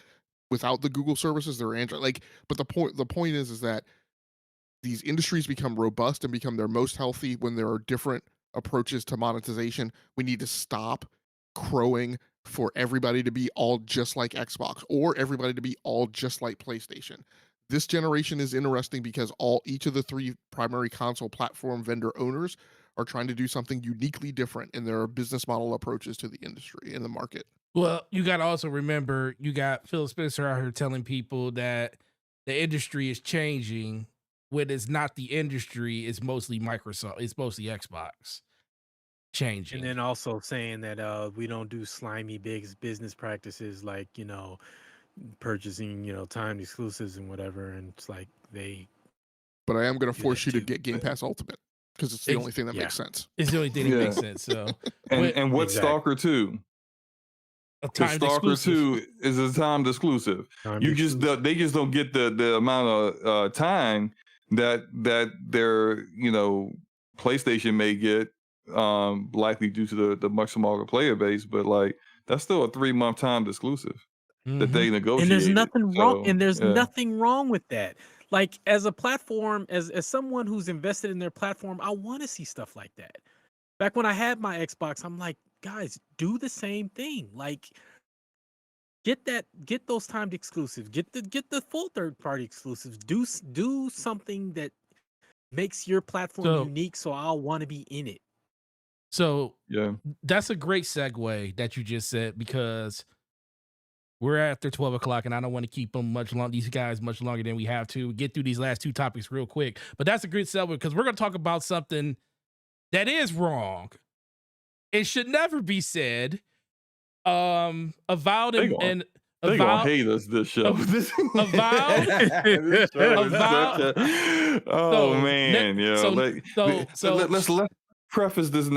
without the Google services. They're Android but the point is that these industries become robust and become their most healthy when there are different approaches to monetization. We need to stop crowing for everybody to be all just like Xbox or everybody to be all just like PlayStation. This generation is interesting because each of the three primary console platform vendor owners are trying to do something uniquely different in their business model approaches to the industry and the market. Well, you got to also remember, you got Phil Spencer out here telling people that the industry is changing. When it's not the industry, it's mostly Microsoft, it's mostly Xbox changing. And then also saying that we don't do slimy big business practices like, purchasing, timed exclusives and whatever. And it's like But I am going to do force that you to too. get Game Pass Ultimate because it's the only thing that makes sense. It's the only thing that Yeah. makes sense. So, And what's Exactly. Stalker 2? a Because timed Stalker exclusive. 2 is a timed exclusive. Timed They exclusive. just don't get the amount of time that their PlayStation may get, likely due to the much smaller player base, but like that's still a 3-month timed exclusive that they And negotiated. there's nothing wrong. So, And there's yeah. nothing wrong with that. Like as a platform, as someone who's invested in their platform, I want to see stuff like that. Back when I had my Xbox, I'm like, guys, do the same thing. Like, get those timed exclusives. Get the full third party exclusives. Do something that makes your platform So- unique, so I'll want to be in it. So Yeah. that's a great segue that you just said, because we're after 12 o'clock and I don't want to keep them these guys much longer than we have to. Get through these last two topics real quick. But that's a great segue because we're going to talk about something that is wrong. It should never be said. Avowed They gonna- and They're gonna avowed. hate us this show. Avowed- This show is Avowed- such a- oh So, man, let's preface this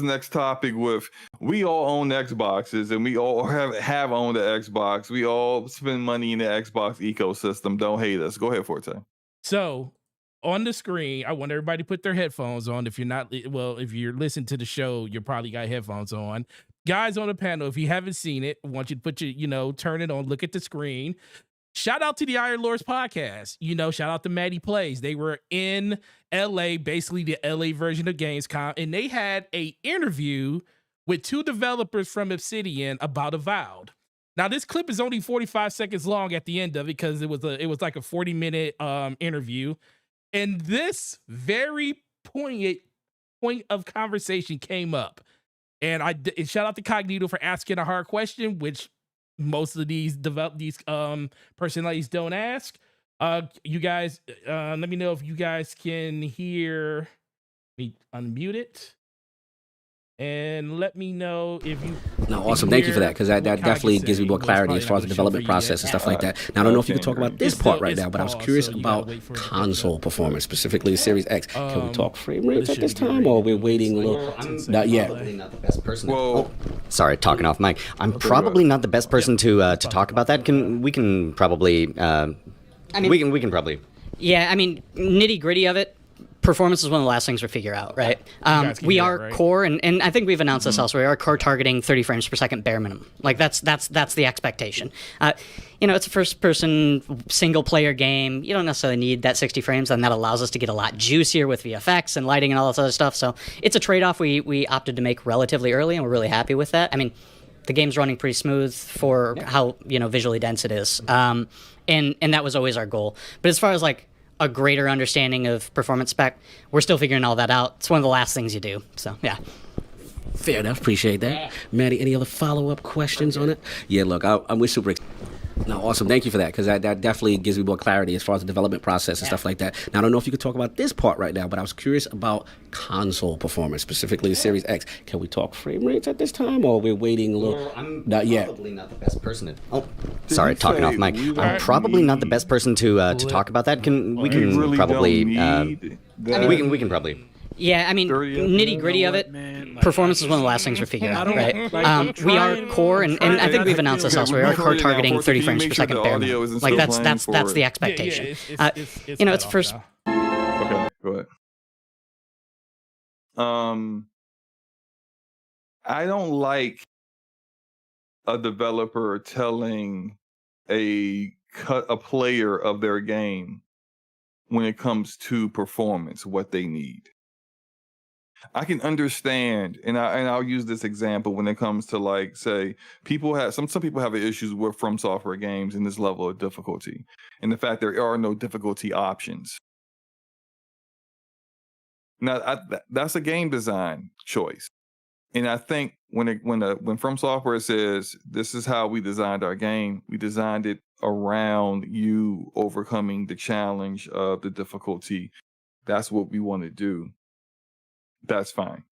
next topic with: we all own Xboxes and we all have owned the Xbox. We all spend money in the Xbox ecosystem. Don't hate us. Go ahead, Forte. So on the screen, I want everybody to put their headphones on. If you're listening to the show, you probably got headphones on. Guys on the panel, if you haven't seen it, I want you to put turn it on, look at the screen. Shout out to the Iron Lords podcast. Shout out to Maddie Plays. They were in LA, basically the LA version of Gamescom, and they had a interview with two developers from Obsidian about Avowed. Now, this clip is only 45 seconds long at the end of it because it was like a 40-minute interview. And this very point of conversation came up. And shout out to Cognito for asking a hard question, which most of these personalities don't ask. You guys, let me know if you guys can hear me. Unmute it. And let me know if you... No, awesome. Thank you for that, because that definitely gives me more clarity as far as the development process and stuff like that. Now, I don't know if you can talk about this part right now, but I was curious about console performance, specifically the Series X. Can we talk frame rates at this time, or we're waiting a little? Not yet. Not the best person. Well, Sorry, talking off mic. I'm probably not the best person to talk about that. We can probably. We can probably. Yeah, I mean, nitty gritty of it. Performance is one of the last things we figure out, right? We are right? core, and I think we've announced this elsewhere. We are core targeting 30 frames per second bare minimum. Like that's the expectation. It's a first-person single-player game. You don't necessarily need that 60 frames, and that allows us to get a lot juicier with VFX and lighting and all this other stuff. So it's a trade-off we opted to make relatively early, and we're really happy with that. I mean, the game's running pretty smooth for how visually dense it is, and that was always our goal. But as far as like a greater understanding of performance spec, we're still figuring all that out. It's one of the last things you do. So yeah. Fair enough. Appreciate that. Maddie, any other follow-up questions on it? Yeah, look, we're super excited. No, awesome. Thank you for that, because that definitely gives me more clarity as far as the development process and stuff like that. Now, I don't know if you could talk about this part right now, but I was curious about console performance, specifically the Series X. Can we talk frame rates at this time, or we're waiting a little? Well, I'm not yet. Probably not the best person to. Sorry, talking off mic. I'm probably not the best person to talk about that. We can really probably. That. We can probably. Yeah, I mean, nitty gritty of it. Performance is one of the last things we're figuring out, right? We are core, and I think we've announced this elsewhere. We are core targeting 30 frames per second bare minimum. Like that's the expectation. It's first. Okay, go ahead. I don't like a developer telling a player of their game when it comes to performance what they need. I can understand, and I'll use this example when it comes to, like, say, people have some people have issues with From Software games in this level of difficulty, and the fact there are no difficulty options. Now, that's a game design choice, and I think when From Software says this is how we designed our game, we designed it around you overcoming the challenge of the difficulty. That's what we want to do. That's fine.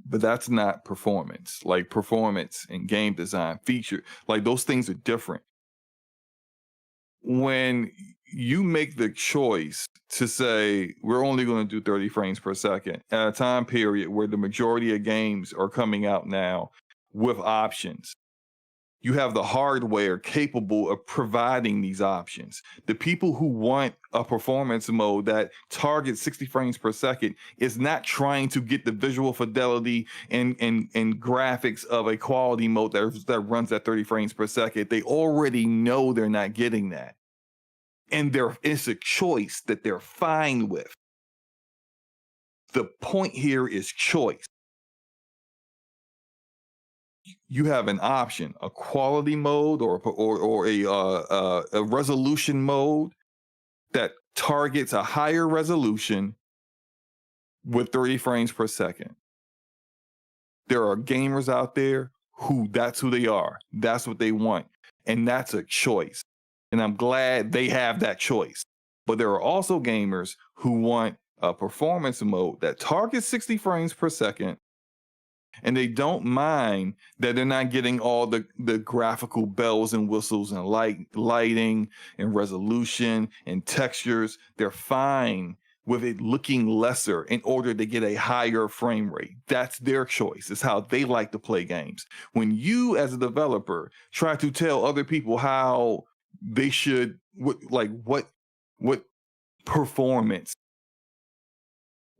But that's not performance. Like, performance and game design, feature, like, those things are different. When you make the choice to say, we're only going to do 30 frames per second at a time period where the majority of games are coming out now with options, you have the hardware capable of providing these options. The people who want a performance mode that targets 60 frames per second is not trying to get the visual fidelity and graphics of a quality mode that runs at 30 frames per second. They already know they're not getting that. And it's a choice that they're fine with. The point here is choice. You have an option, a quality mode or a resolution mode that targets a higher resolution with 30 frames per second. There are gamers out there that's who they are. That's what they want. And that's a choice. And I'm glad they have that choice. But there are also gamers who want a performance mode that targets 60 frames per second, and they don't mind that they're not getting all the graphical bells and whistles and lighting and resolution and textures. They're fine with it looking lesser in order to get a higher frame rate. That's their choice. It's how they like to play games. When you, as a developer, try to tell other people how they should, what performance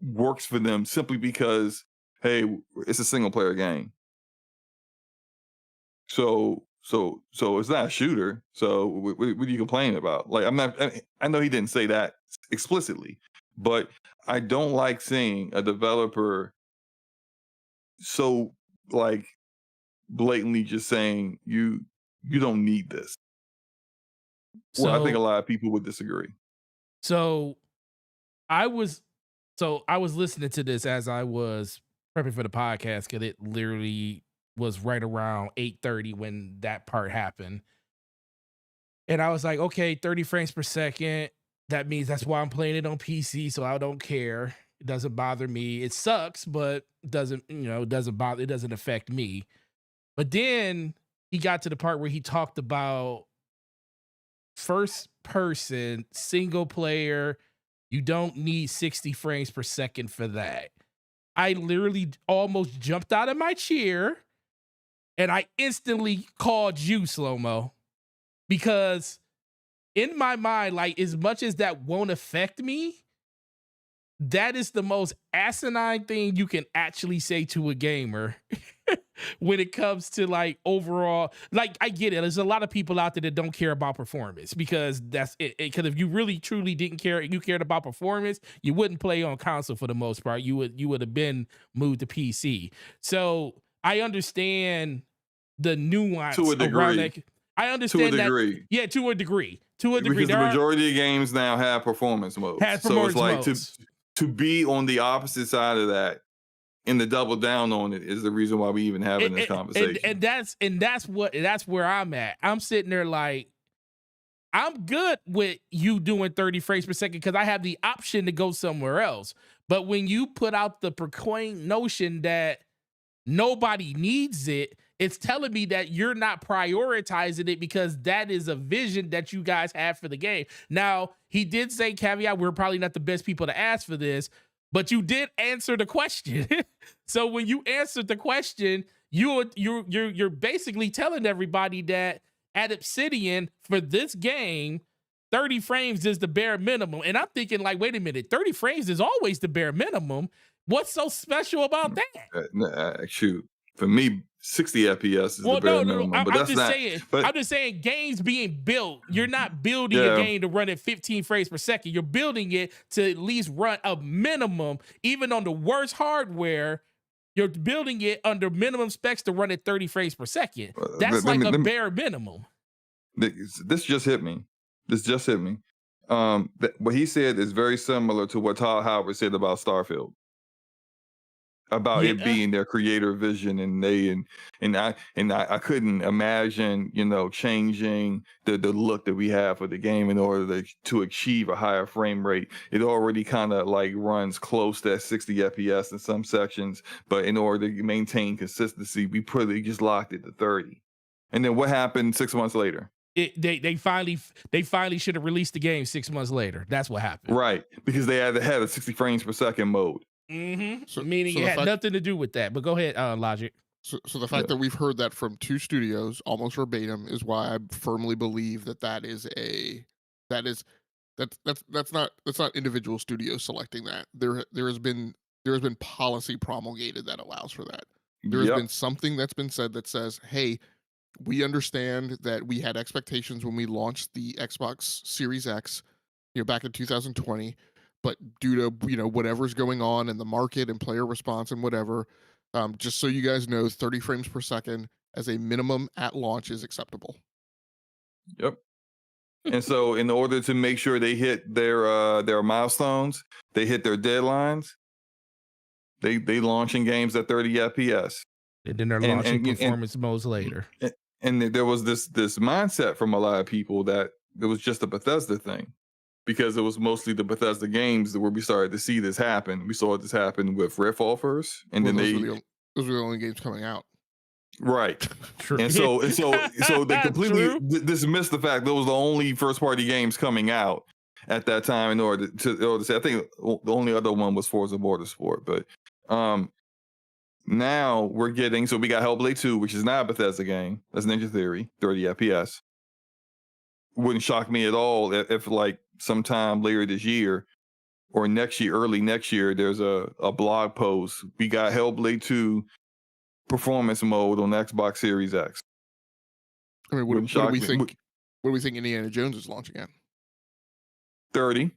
works for them simply because, hey, it's a single player game. So it's not a shooter. So what are you complaining about? Like, I know he didn't say that explicitly, but I don't like seeing a developer so, like, blatantly just saying you don't need this. Well, I think a lot of people would disagree. So I was listening to this as I was prepping for the podcast, because it literally was right around 8:30 when that part happened. And I was like, okay, 30 frames per second. That means that's why I'm playing it on PC, so I don't care. It doesn't bother me. It sucks, but it doesn't affect me. But then he got to the part where he talked about first person, single player. You don't need 60 frames per second for that. I literally almost jumped out of my chair and I instantly called you, SloMo, because in my mind, like, as much as that won't affect me, that is the most asinine thing you can actually say to a gamer when it comes to, like, overall. Like, I get it. There's a lot of people out there that don't care about performance, because that's it. Because if you really truly didn't care, you cared about performance, you wouldn't play on console for the most part. You would have been moved to PC. So I understand the nuance to a degree. Around that. I understand that. Yeah, to a degree. Because the majority of games now have performance modes. So it's like to be on the opposite side of that and the double down on it is the reason why we even having this conversation. And that's where I'm at. I'm sitting there like, I'm good with you doing 30 frames per second because I have the option to go somewhere else. But when you put out the proclaimed notion that nobody needs it, it's telling me that you're not prioritizing it because that is a vision that you guys have for the game. Now, he did say, caveat, we're probably not the best people to ask for this, but you did answer the question. So when you answered the question, you're basically telling everybody that at Obsidian for this game, 30 frames is the bare minimum. And I'm thinking like, wait a minute, 30 frames is always the bare minimum. What's so special about that? Shoot, for me, 60 FPS is the bare minimum. But I'm just saying, games being built, you're not building a game to run at 15 frames per second. You're building it to at least run a minimum, even on the worst hardware. You're building it under minimum specs to run at 30 frames per second. That's bare minimum. This just hit me. What he said is very similar to what Todd Howard said about Starfield. About it being their creator vision, and I couldn't imagine, changing the look that we have for the game in order to achieve a higher frame rate. It already kind of like runs close to that 60 FPS in some sections, but in order to maintain consistency, we pretty just locked it to 30. And then what happened 6 months later? They finally should have released the game 6 months later. That's what happened. Right, because they had a 60 frames per second mode. Mm-hmm. Meaning it had nothing to do with that. But go ahead, Logic. So the fact that we've heard that from two studios almost verbatim is why I firmly believe that's not individual studios selecting that. There has been policy promulgated that allows for that. There has been something that's been said that says, hey, we understand that we had expectations when we launched the Xbox Series X, back in 2020. But due to, whatever's going on in the market and player response and whatever, just so you guys know, 30 frames per second as a minimum at launch is acceptable. Yep. And so in order to make sure they hit their milestones, they hit their deadlines, they launching games at 30 FPS. And then they're launching performance modes later. And there was this mindset from a lot of people that it was just a Bethesda thing. Because it was mostly the Bethesda games where we started to see this happen. We saw this happen with Redfall first, and then those were the only games coming out. Right. True. And so they completely dismissed the fact those were the only first party games coming out at that time in order to say, I think the only other one was Forza Motorsport. But now we're getting, so we got Hellblade 2, which is not a Bethesda game. That's Ninja Theory, 30 FPS. Wouldn't shock me at all if like sometime later this year or next year, early next year, there's a blog post. We got Hellblade 2 performance mode on Xbox Series X. I mean, what do we think? What do we think Indiana Jones is launching at? 30.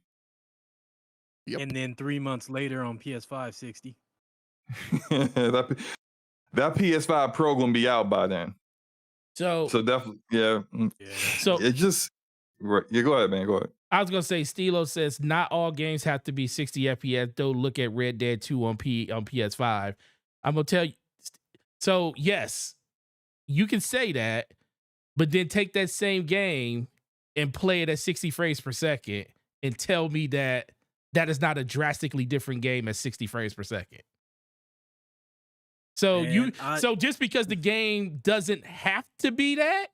Yep. And then 3 months later on PS5, 60. that PS5 Pro gonna be out by then. So definitely, yeah. So it just, right. Yeah, go ahead, man. Go ahead. I was gonna say, Stilo says not all games have to be 60 FPS. Though, look at Red Dead 2 on PS5. I'm gonna tell you. So yes, you can say that, but then take that same game and play it at 60 frames per second and tell me that is not a drastically different game at 60 frames per second. So so just because the game doesn't have to be that,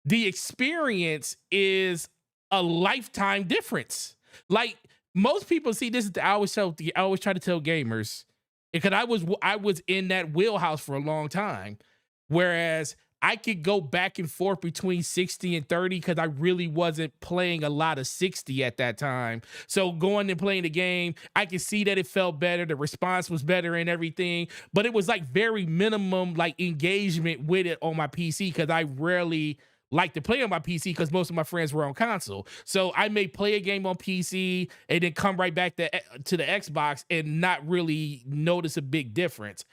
the experience is a lifetime difference. Like most people see this, I always try to tell gamers, because I was in that wheelhouse for a long time, whereas I could go back and forth between 60 and 30 because I really wasn't playing a lot of 60 at that time. So going and playing the game, I could see that it felt better. The response was better and everything, but it was like very minimum like engagement with it on my PC because I rarely like to play on my PC because most of my friends were on console. So I may play a game on PC and then come right back to the Xbox and not really notice a big difference.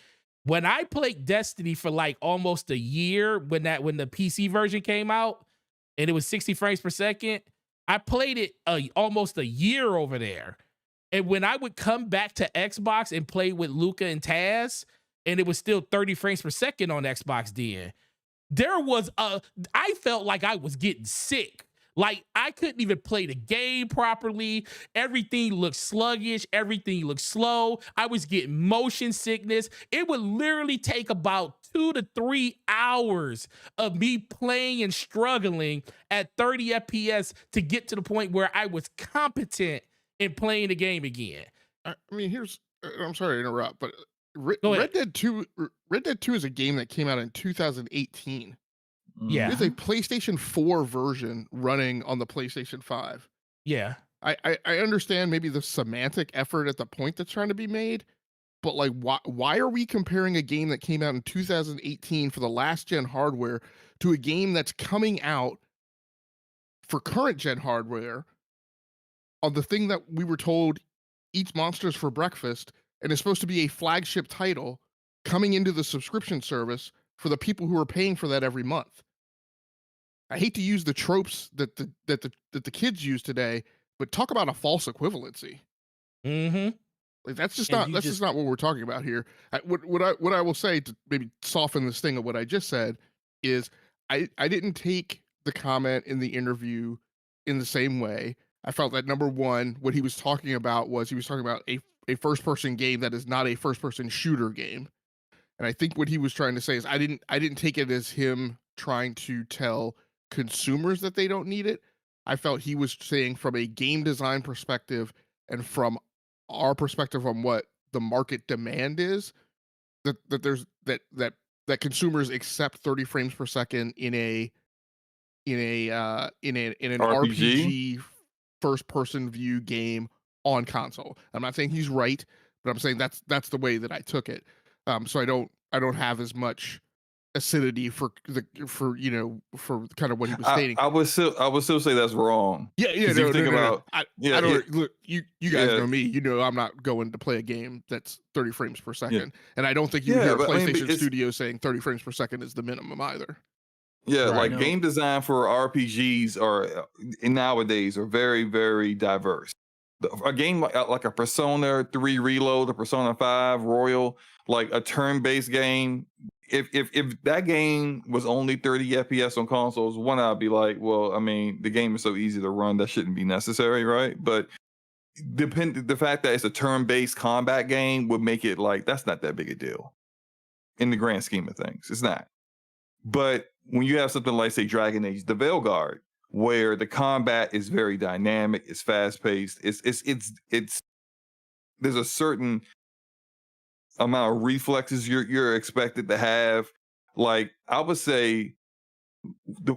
When I played Destiny for like almost a year, when the PC version came out and it was 60 frames per second, I played it almost a year over there. And when I would come back to Xbox and play with Luca and Taz, and it was still 30 frames per second on Xbox then, I felt like I was getting sick. Like I couldn't even play the game properly. Everything looked sluggish. Everything looked slow. I was getting motion sickness. It would literally take about 2 to 3 hours of me playing and struggling at 30 FPS to get to the point where I was competent in playing the game again. I mean, I'm sorry to interrupt, but Go Red Dead 2 is a game that came out in 2018. Yeah. It's a PlayStation 4 version running on the PlayStation 5. Yeah. I understand maybe the semantic effort at the point that's trying to be made, but like why are we comparing a game that came out in 2018 for the last gen hardware to a game that's coming out for current gen hardware on the thing that we were told eats monsters for breakfast and is supposed to be a flagship title coming into the subscription service for the people who are paying for that every month? I hate to use the tropes that the kids use today, but talk about a false equivalency. Mm-hmm. Like that's just not what we're talking about here. What I will say to maybe soften this thing of what I just said is I didn't take the comment in the interview in the same way. I felt that number one, what he was talking about a first person game that is not a first person shooter game. And I think what he was trying to say is I didn't take it as him trying to tell consumers that they don't need it. I felt he was saying from a game design perspective and from our perspective on what the market demand is, that consumers accept 30 frames per second in an RPG first person view game on console. I'm not saying he's right, but I'm saying that's the way that I took it. So I don't have as much acidity for kind of what he was stating. I would still say that's wrong. Yeah. I don't look. You guys know me. You know I'm not going to play a game that's 30 frames per second, and I don't think you would hear a PlayStation Studio saying 30 frames per second is the minimum either. Yeah, right. Like game design for RPGs nowadays are very, very diverse. A game like a Persona 3 Reload, a Persona 5 Royal, like a turn-based game, if that game was only 30 FPS on consoles, I'd be like, well, I mean, the game is so easy to run, that shouldn't be necessary, right? But the fact that it's a turn-based combat game would make it like, that's not that big a deal in the grand scheme of things. It's not. But when you have something like, say, Dragon Age, the Veilguard, where the combat is very dynamic, it's fast-paced, it's there's a certain amount of reflexes you're expected to have. Like I would say, the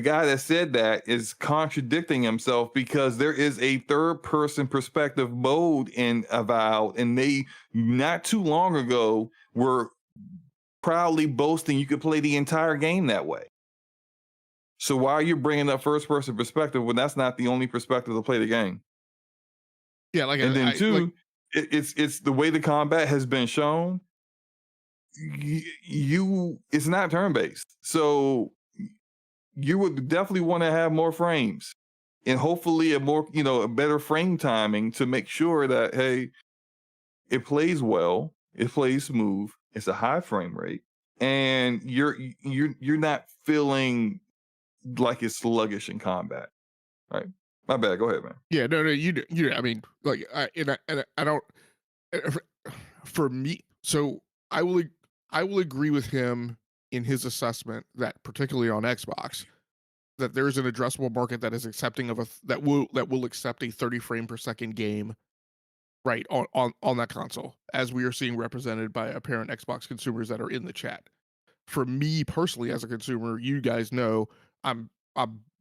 guy that said that is contradicting himself, because there is a third-person perspective mode in Avowed, and they not too long ago were proudly boasting you could play the entire game that way. So why are you bringing up first-person perspective when that's not the only perspective to play the game? Yeah, like, and then it's the way the combat has been shown. It's not turn-based, so you would definitely want to have more frames, and hopefully a better frame timing to make sure that, hey, it plays well, it plays smooth, it's a high frame rate, and you're not feeling like it's sluggish in combat, right? My bad. Go ahead, man. Yeah, no, you do. I mean, like, I don't. For me, so I will agree with him in his assessment that, particularly on Xbox, that there is an addressable market that is accepting of that will accept a 30 frame per second game, right, on that console, as we are seeing represented by apparent Xbox consumers that are in the chat. For me personally, as a consumer, you guys know I'm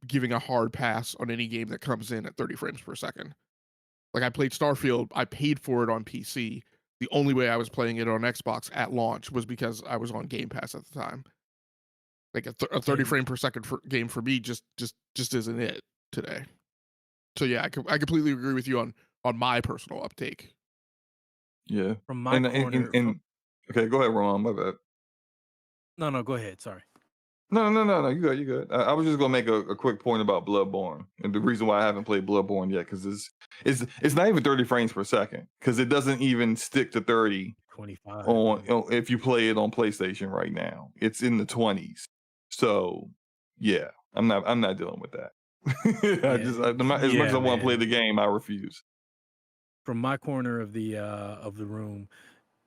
giving a hard pass on any game that comes in at 30 frames per second. Like, I played Starfield, I paid for it on PC. The only way I was playing it on Xbox at launch was because I was on Game Pass at the time. Like a 30 frame per second game for me just isn't it today. So yeah, I completely agree with you on my personal uptake. Yeah. From my corner. Okay, go ahead, Ramon. My bad. No, go ahead. Sorry. No. You good. You good. I was just gonna make a quick point about Bloodborne, and the reason why I haven't played Bloodborne yet, because it's not even 30 frames per second, because it doesn't even stick to 30 25. if you play it on PlayStation right now. It's in the 20s. So yeah, I'm not dealing with that. As much as I want to play the game, I refuse. From my corner of the room,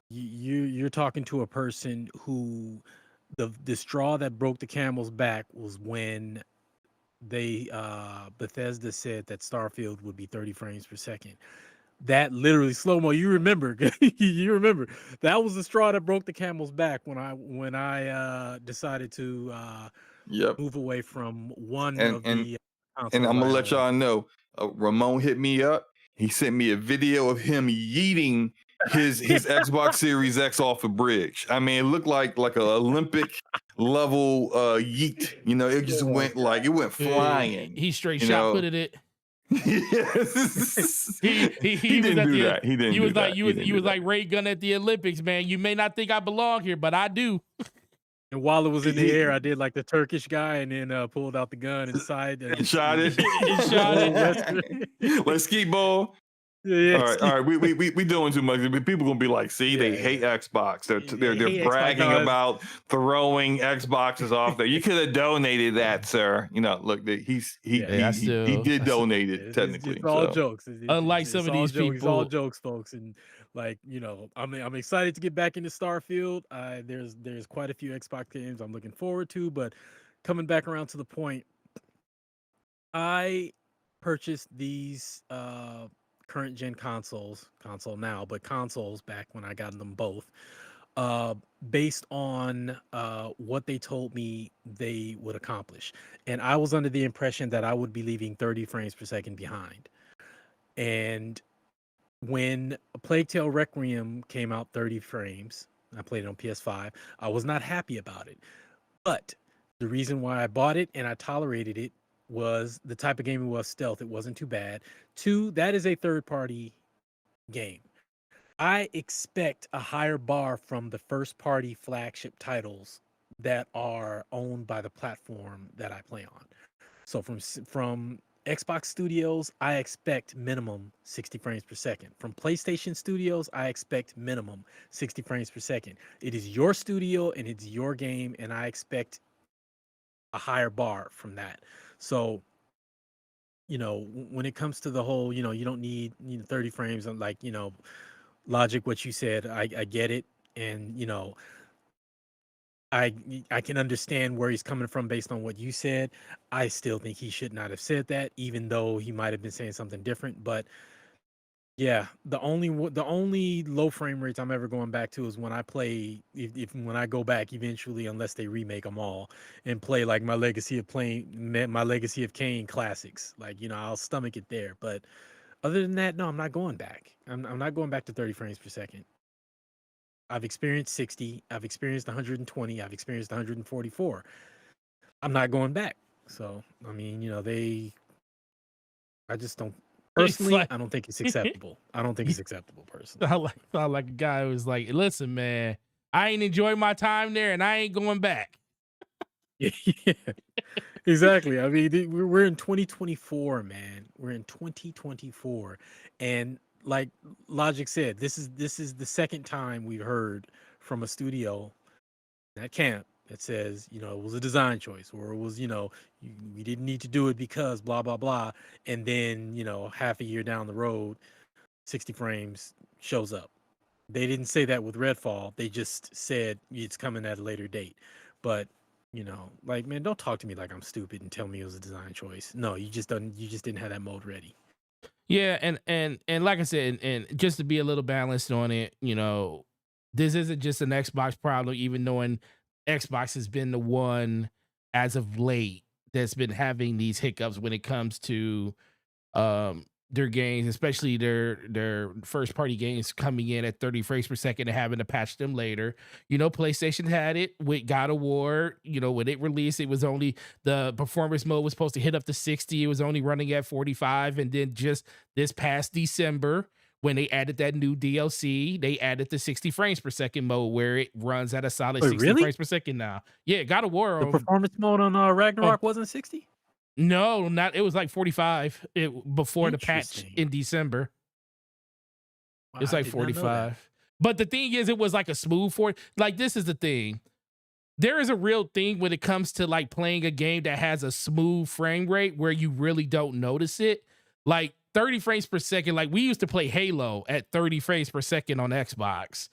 you're talking to a person who the straw that broke the camel's back was when they Bethesda said that Starfield would be 30 frames per second. That literally, slow-mo, you remember that was the straw that broke the camel's back when I decided to move away from one of the consoles. And I'm gonna let I own. y'all know, Ramon hit me up. He sent me a video of him yeeting his Xbox Series X off a bridge. I mean, it looked like an Olympic level yeet. You know, it just went flying. He straight shot put it. Yes. he didn't do that. He didn't. You was like Ray Gun at the Olympics, man. You may not think I belong here, but I do. And while it was in the air, I did like the Turkish guy, and then pulled out the gun inside and shot it. Shot it. Let's keep ball. Yeah. All right. We doing too much. People gonna be like, see, they hate Xbox. They're bragging about throwing Xboxes off there. You could have donated that, sir. You know, look, he did donate it technically. It's all jokes. Unlike some of these people, it's all jokes, folks. And like, I'm excited to get back into Starfield. There's quite a few Xbox games I'm looking forward to, but coming back around to the point, I purchased these current gen console now, but consoles back when I got them both, based on what they told me they would accomplish. And I was under the impression that I would be leaving 30 frames per second behind. And when Plague Tale Requiem came out 30 frames, I played it on PS5, I was not happy about it. But the reason why I bought it and I tolerated it was the type of game it was, stealth. It wasn't too bad. 2, that is a third-party game. I expect a higher bar from the first-party flagship titles that are owned by the platform that I play on. So from Xbox Studios, I expect minimum 60 frames per second. From PlayStation Studios, I expect minimum 60 frames per second. It is your studio and it's your game, and I expect a higher bar from that. So, when it comes to the whole, you don't need 30 frames, and like, Logic, what you said, I get it. And, I can understand where he's coming from based on what you said. I still think he should not have said that, even though he might have been saying something different. But yeah, the only low frame rates I'm ever going back to is when I play, when I go back eventually, unless they remake them all, and play like my Legacy of Kain classics. Like, I'll stomach it there. But other than that, no, I'm not going back. I'm not going back to 30 frames per second. I've experienced 60. I've experienced 120. I've experienced 144. I'm not going back. So, I mean, I just don't. Personally, I don't think it's acceptable. I don't think it's acceptable, personally. I like a guy who's like, listen, man, I ain't enjoyed my time there and I ain't going back. Yeah, exactly. I mean, we're in 2024, man. We're in 2024. And like Logic said, this is the second time we've heard from a studio that camp that says, it was a design choice, or it was, we didn't need to do it because blah, blah, blah. And then, half a year down the road, 60 frames shows up. They didn't say that with Redfall. They just said it's coming at a later date. But, like, man, don't talk to me like I'm stupid and tell me it was a design choice. No, you just didn't have that mode ready. Yeah, and like I said, and just to be a little balanced on it, this isn't just an Xbox problem, even knowing Xbox has been the one as of late that's been having these hiccups when it comes to their games, especially their first party games coming in at 30 frames per second and having to patch them later. PlayStation had it with God of War. When it released, it was only the performance mode was supposed to hit up to 60. It was only running at 45. And then just this past December, when they added that new DLC, they added the 60 frames per second mode where it runs at a solid Wait, 60 really? frames per second now. Yeah, God of War. The performance mode on Ragnarok wasn't 60? No, not. It was like 45 before the patch Interesting. in December. Wow, It's I like did not know that. 45. But the thing is, it was like a smooth like, this is the thing. There is a real thing when it comes to like playing a game that has a smooth frame rate where you really don't notice it. Like 30 frames per second. Like we used to play Halo at 30 frames per second on Xbox.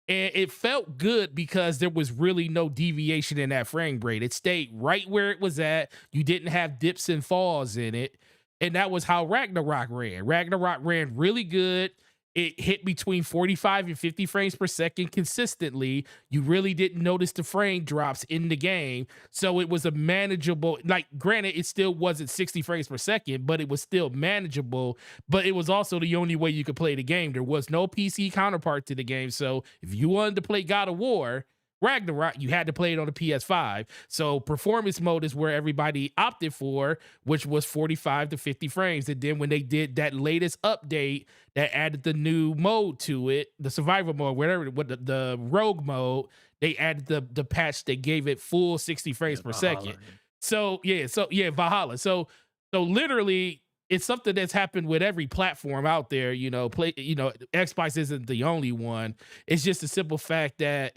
And it felt good because there was really no deviation in that frame rate. It stayed right where it was at. You didn't have dips and falls in it. And that was how Ragnarok ran. Ragnarok ran really good. It hit between 45 and 50 frames per second consistently. You really didn't notice the frame drops in the game. So it was a manageable, like, granted, it still wasn't 60 frames per second, but it was still manageable. But it was also the only way you could play the game. There was no PC counterpart to the game. So if you wanted to play God of War, Ragnarok, you had to play it on the PS5. So performance mode is where everybody opted for, which was 45 to 50 frames. And then when they did that latest update that added the new mode to it, the survival mode, whatever, the rogue mode, they added the patch that gave it full 60 frames per second. So Valhalla. So literally, it's something that's happened with every platform out there. Xbox isn't the only one. It's just a simple fact that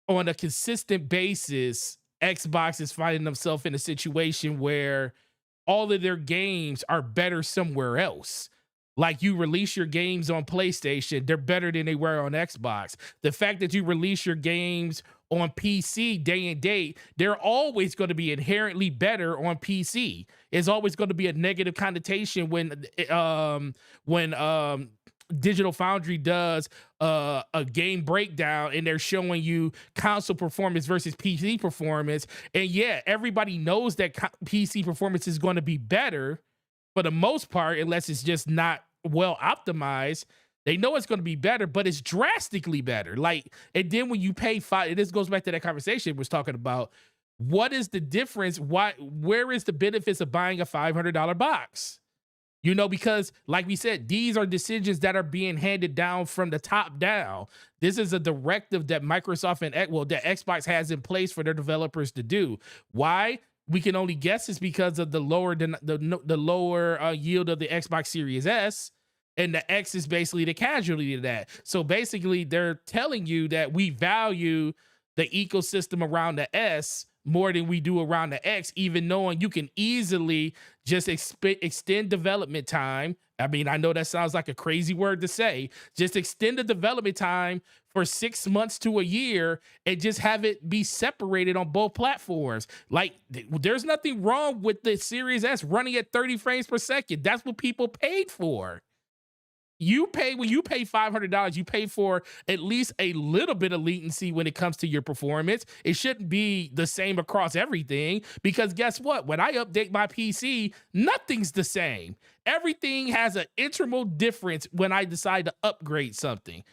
on a consistent basis, Xbox is finding themselves in a situation where all of their games are better somewhere else. Like, you release your games on PlayStation, they're better than they were on Xbox. The fact that you release your games on PC day and date, they're always going to be inherently better on PC. It's always going to be a negative connotation when Digital Foundry does a game breakdown and they're showing you console performance versus PC performance. And yeah, everybody knows that PC performance is going to be better for the most part, unless it's just not well optimized. They know it's going to be better, but it's drastically better. Like, and then when you pay this goes back to that conversation we was talking about. What is the difference? Where is the benefits of buying a $500 box? Because like we said, these are decisions that are being handed down from the top down. This is a directive that Microsoft that Xbox has in place for their developers to do. Why? We can only guess it's because of the lower yield of the Xbox Series S, and the X is basically the casualty of that. So basically, they're telling you that we value the ecosystem around the S more than we do around the X, even knowing you can easily just extend development time. I mean, I know that sounds like a crazy word to say. Just extend the development time for 6 months to a year and just have it be separated on both platforms. Like, there's nothing wrong with the Series S running at 30 frames per second. That's what people paid for. When you pay $500, you pay for at least a little bit of latency when it comes to your performance. It shouldn't be the same across everything, because guess what? When I update my PC, nothing's the same. Everything has an integral difference when I decide to upgrade something.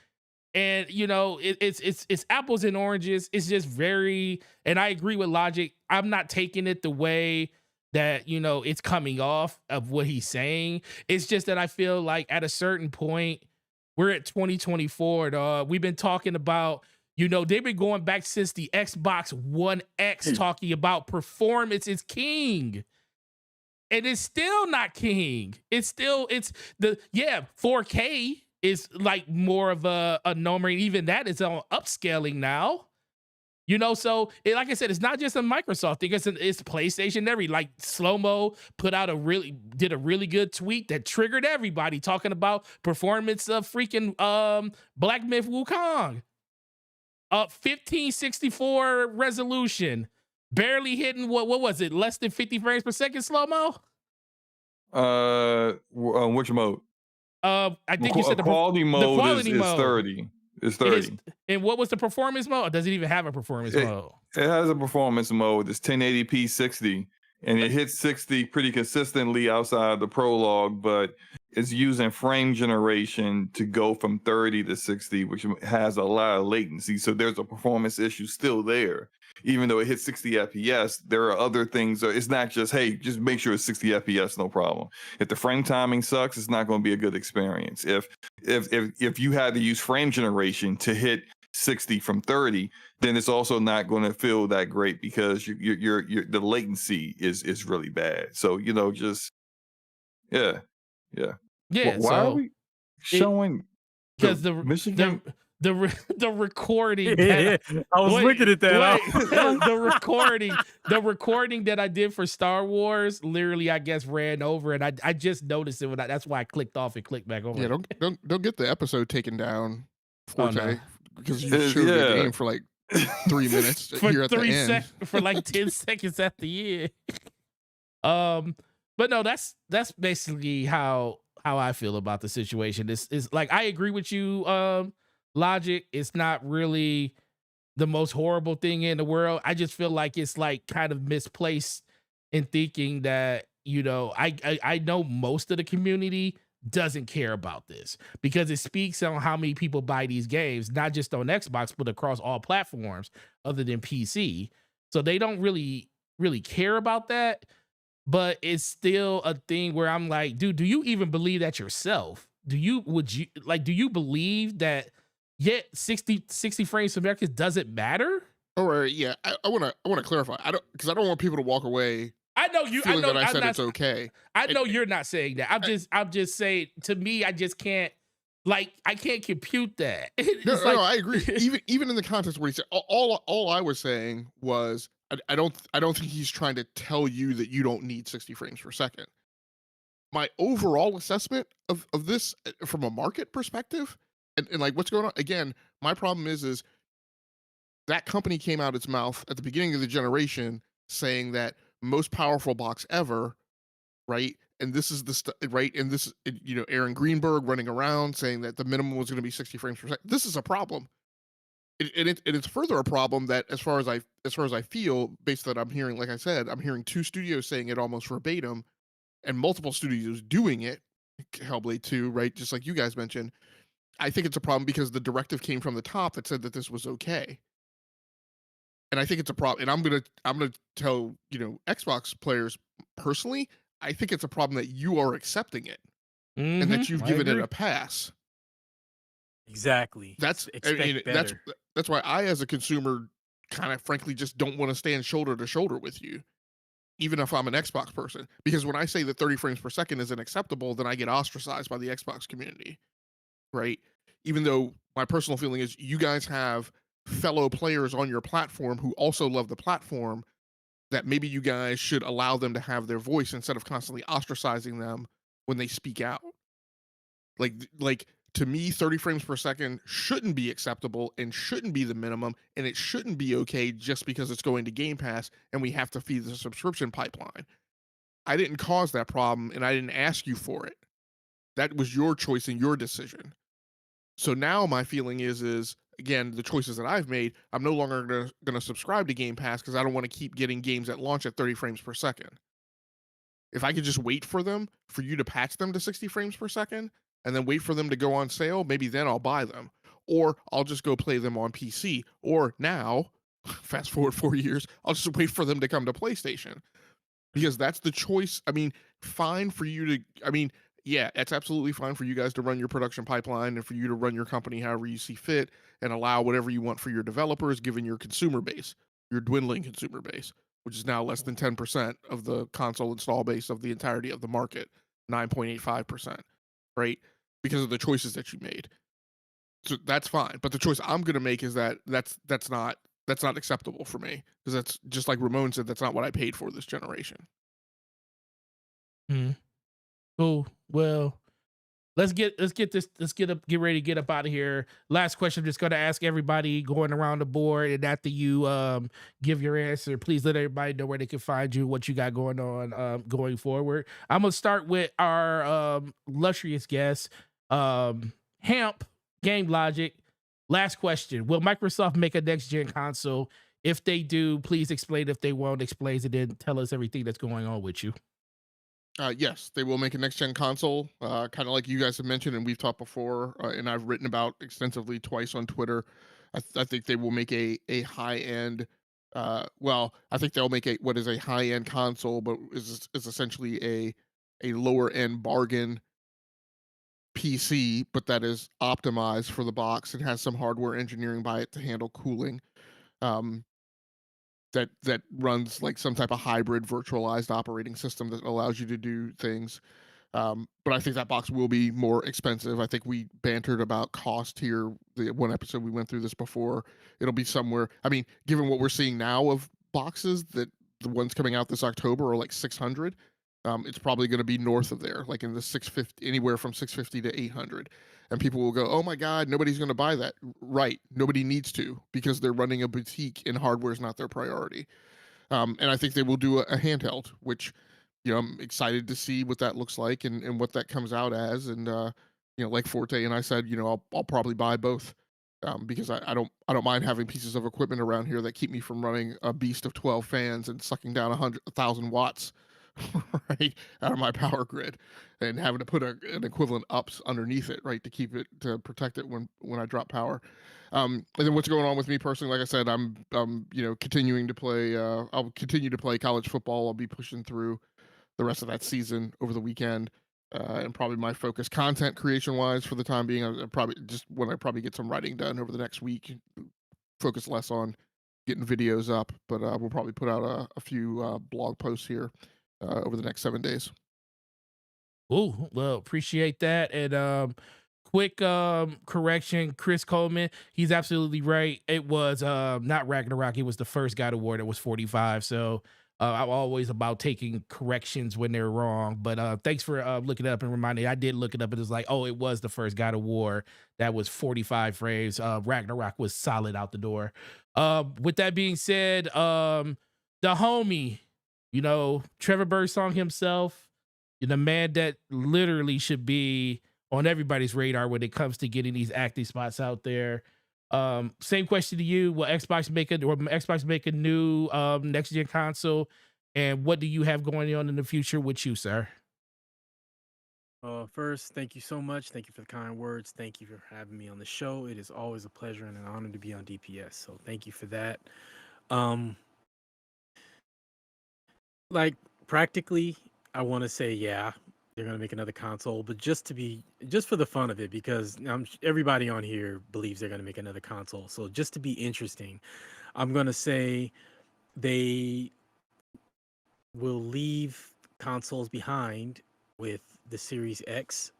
And it's apples and oranges. It's just and I agree with Logic. I'm not taking it the way that it's coming off of what he's saying. It's just that I feel like at a certain point, we're at 2024, dog. We've been talking about, they've been going back since the Xbox One X talking about performance is king. And it's still not king. 4K is like more of a number, and even that is on upscaling now. So like I said, it's not just a Microsoft thing. It's PlayStation. Like SloMo did a really good tweet that triggered everybody talking about performance of freaking BlackMyth Wukong. 1564 resolution, barely hitting what was it? Less than 50 frames per second. SloMo. Which mode? I think you said the quality mode quality is mode. 30. It's 30. And what was the performance mode? Or does it even have a performance mode? It has a performance mode. It's 1080p 60. and it hits 60 pretty consistently outside the prologue, but it's using frame generation to go from 30 to 60, which has a lot of latency. So there's a performance issue still there. Even though it hits 60 FPS, there are other things. It's not just, hey, just make sure it's 60 FPS, no problem. If the frame timing sucks, it's not going to be a good experience. If you had to use frame generation to hit 60 from 30, then it's also not going to feel that great because the latency is really bad. So just yeah. Why are we showing because the Michigan? The recording I was looking at that. The recording that I did for Star Wars literally, I guess, ran over, and I just noticed it that's why I clicked off and clicked back over. Yeah, don't get the episode taken down, Forte, no. because you showed the game for like 3 minutes for here at the end. For like 10 seconds at the end. But no, that's basically how I feel about the situation. Is like, I agree with you, Logic. It's not really the most horrible thing in the world. I just feel like it's like kind of misplaced in thinking that, I know most of the community doesn't care about this because it speaks on how many people buy these games, not just on Xbox, but across all platforms other than PC. So they don't really care about that. But it's still a thing where I'm like, dude, do you even believe that yourself? Do you believe that 60 frames per second doesn't matter? All right, yeah. I want to clarify. I don't want people to walk away. I know you. Feeling I know that I said not, it's okay. I know you're not saying that. I'm just saying. To me, I just can't. Like, I can't compute that. No, I agree. Even in the context where he said all I was saying was I don't think he's trying to tell you that you don't need 60 frames per second. My overall assessment of this from a market perspective and like what's going on, again, my problem is that company came out its mouth at the beginning of the generation saying that most powerful box ever, right? And this is right? And this, Aaron Greenberg running around saying that the minimum was going to be 60 frames per second. This is a problem. It's further a problem that as far as I feel, based on what I'm hearing, like I said, I'm hearing 2 studios saying it almost verbatim and multiple studios doing it, Hellblade 2, right? Just like you guys mentioned. I think it's a problem because the directive came from the top that said that this was okay. And I think it's a problem. And I'm gonna tell, Xbox players personally, I think it's a problem that you are accepting it and that you've given it a pass. Exactly. That's why I, as a consumer, kind of frankly just don't want to stand shoulder to shoulder with you, even if I'm an Xbox person. Because when I say that 30 frames per second isn't acceptable, then I get ostracized by the Xbox community, right? Even though my personal feeling is you guys have fellow players on your platform who also love the platform, that maybe you guys should allow them to have their voice instead of constantly ostracizing them when they speak out. Like to me, 30 frames per second shouldn't be acceptable and shouldn't be the minimum, and it shouldn't be okay just because it's going to Game Pass and we have to feed the subscription pipeline. I didn't cause that problem and I didn't ask you for it. That was your choice and your decision. So now my feeling is again, the choices that I've made, I'm no longer going to subscribe to Game Pass because I don't want to keep getting games at launch at 30 frames per second. If I could just wait for you to patch them to 60 frames per second, and then wait for them to go on sale, maybe then I'll buy them. Or I'll just go play them on PC. Or now, fast forward 4 years, I'll just wait for them to come to PlayStation. Because that's the choice. I mean, fine for you to, yeah, it's absolutely fine for you guys to run your production pipeline and for you to run your company however you see fit and allow whatever you want for your developers, given your consumer base, your dwindling consumer base, which is now less than 10% of the console install base of the entirety of the market, 9.85%, right? Because of the choices that you made. So that's fine. But the choice I'm going to make is that's not acceptable for me, because that's just like Ramon said, that's not what I paid for this generation. Cool. Well, let's get ready to get up out of here. Last question I'm just going to ask everybody going around the board, and after you give your answer, please let everybody know where they can find you, what you got going on going forward. I'm going to start with our illustrious guest, Hamp, Gamelogiq. Last question. Will Microsoft make a next-gen console? If they do, please explain. If they won't explain it, then tell us everything that's going on with you. Yes, they will make a next-gen console, kind of like you guys have mentioned, and we've talked before, and I've written about extensively twice on Twitter. I think they will make a high-end. Well, I think they'll make what is a high-end console, but is essentially a lower-end bargain PC, but that is optimized for the box. It has some hardware engineering by it to handle cooling. Um, that runs like some type of hybrid virtualized operating system that allows you to do things. But I think that box will be more expensive. I think we bantered about cost here. The one episode we went through this before. It'll be somewhere. I mean, given what we're seeing now of boxes, that the ones coming out this October are like 600. It's probably going to be north of there, like in the 650, anywhere from 650 to 800. And people will go, "Oh my God, nobody's going to buy that." Right? Nobody needs to, because they're running a boutique and hardware is not their priority. And I think they will do a handheld, which, I'm excited to see what that looks like and what that comes out as. And like Forte and I said, I'll probably buy both, because I don't mind having pieces of equipment around here that keep me from running a beast of 12 fans and sucking down 1,000 watts right out of my power grid, and having to put an equivalent ups underneath it, right, to protect it when I drop power. And then what's going on with me personally, like I said, I'm continuing to play. I'll continue to play college football. I'll be pushing through the rest of that season over the weekend, and probably my focus content creation wise for the time being. I probably just when I probably get some writing done over the next week, focus less on getting videos up, but we'll probably put out a few blog posts here over the next 7 days. Oh, well, appreciate that. And quick correction, Chris Coleman, he's absolutely right. It was not Ragnarok, it was the first God of War that was 45. So I'm always about taking corrections when they're wrong. But thanks for looking it up and reminding me. I did look it up. It was like, oh, it was the first God of War that was 45 frames. Ragnarok was solid out the door. With that being said, the homie, Trevor Birdsong himself, the man that literally should be on everybody's radar when it comes to getting these active spots out there. Same question to you. Will Xbox make a new next gen console? And what do you have going on in the future with you, sir? First, thank you so much. Thank you for the kind words. Thank you for having me on the show. It is always a pleasure and an honor to be on DPS. So thank you for that. Like practically, I want to say, yeah, they're going to make another console, but just for the fun of it, because everybody on here believes they're going to make another console. So just to be interesting, I'm going to say they will leave consoles behind with the Series X,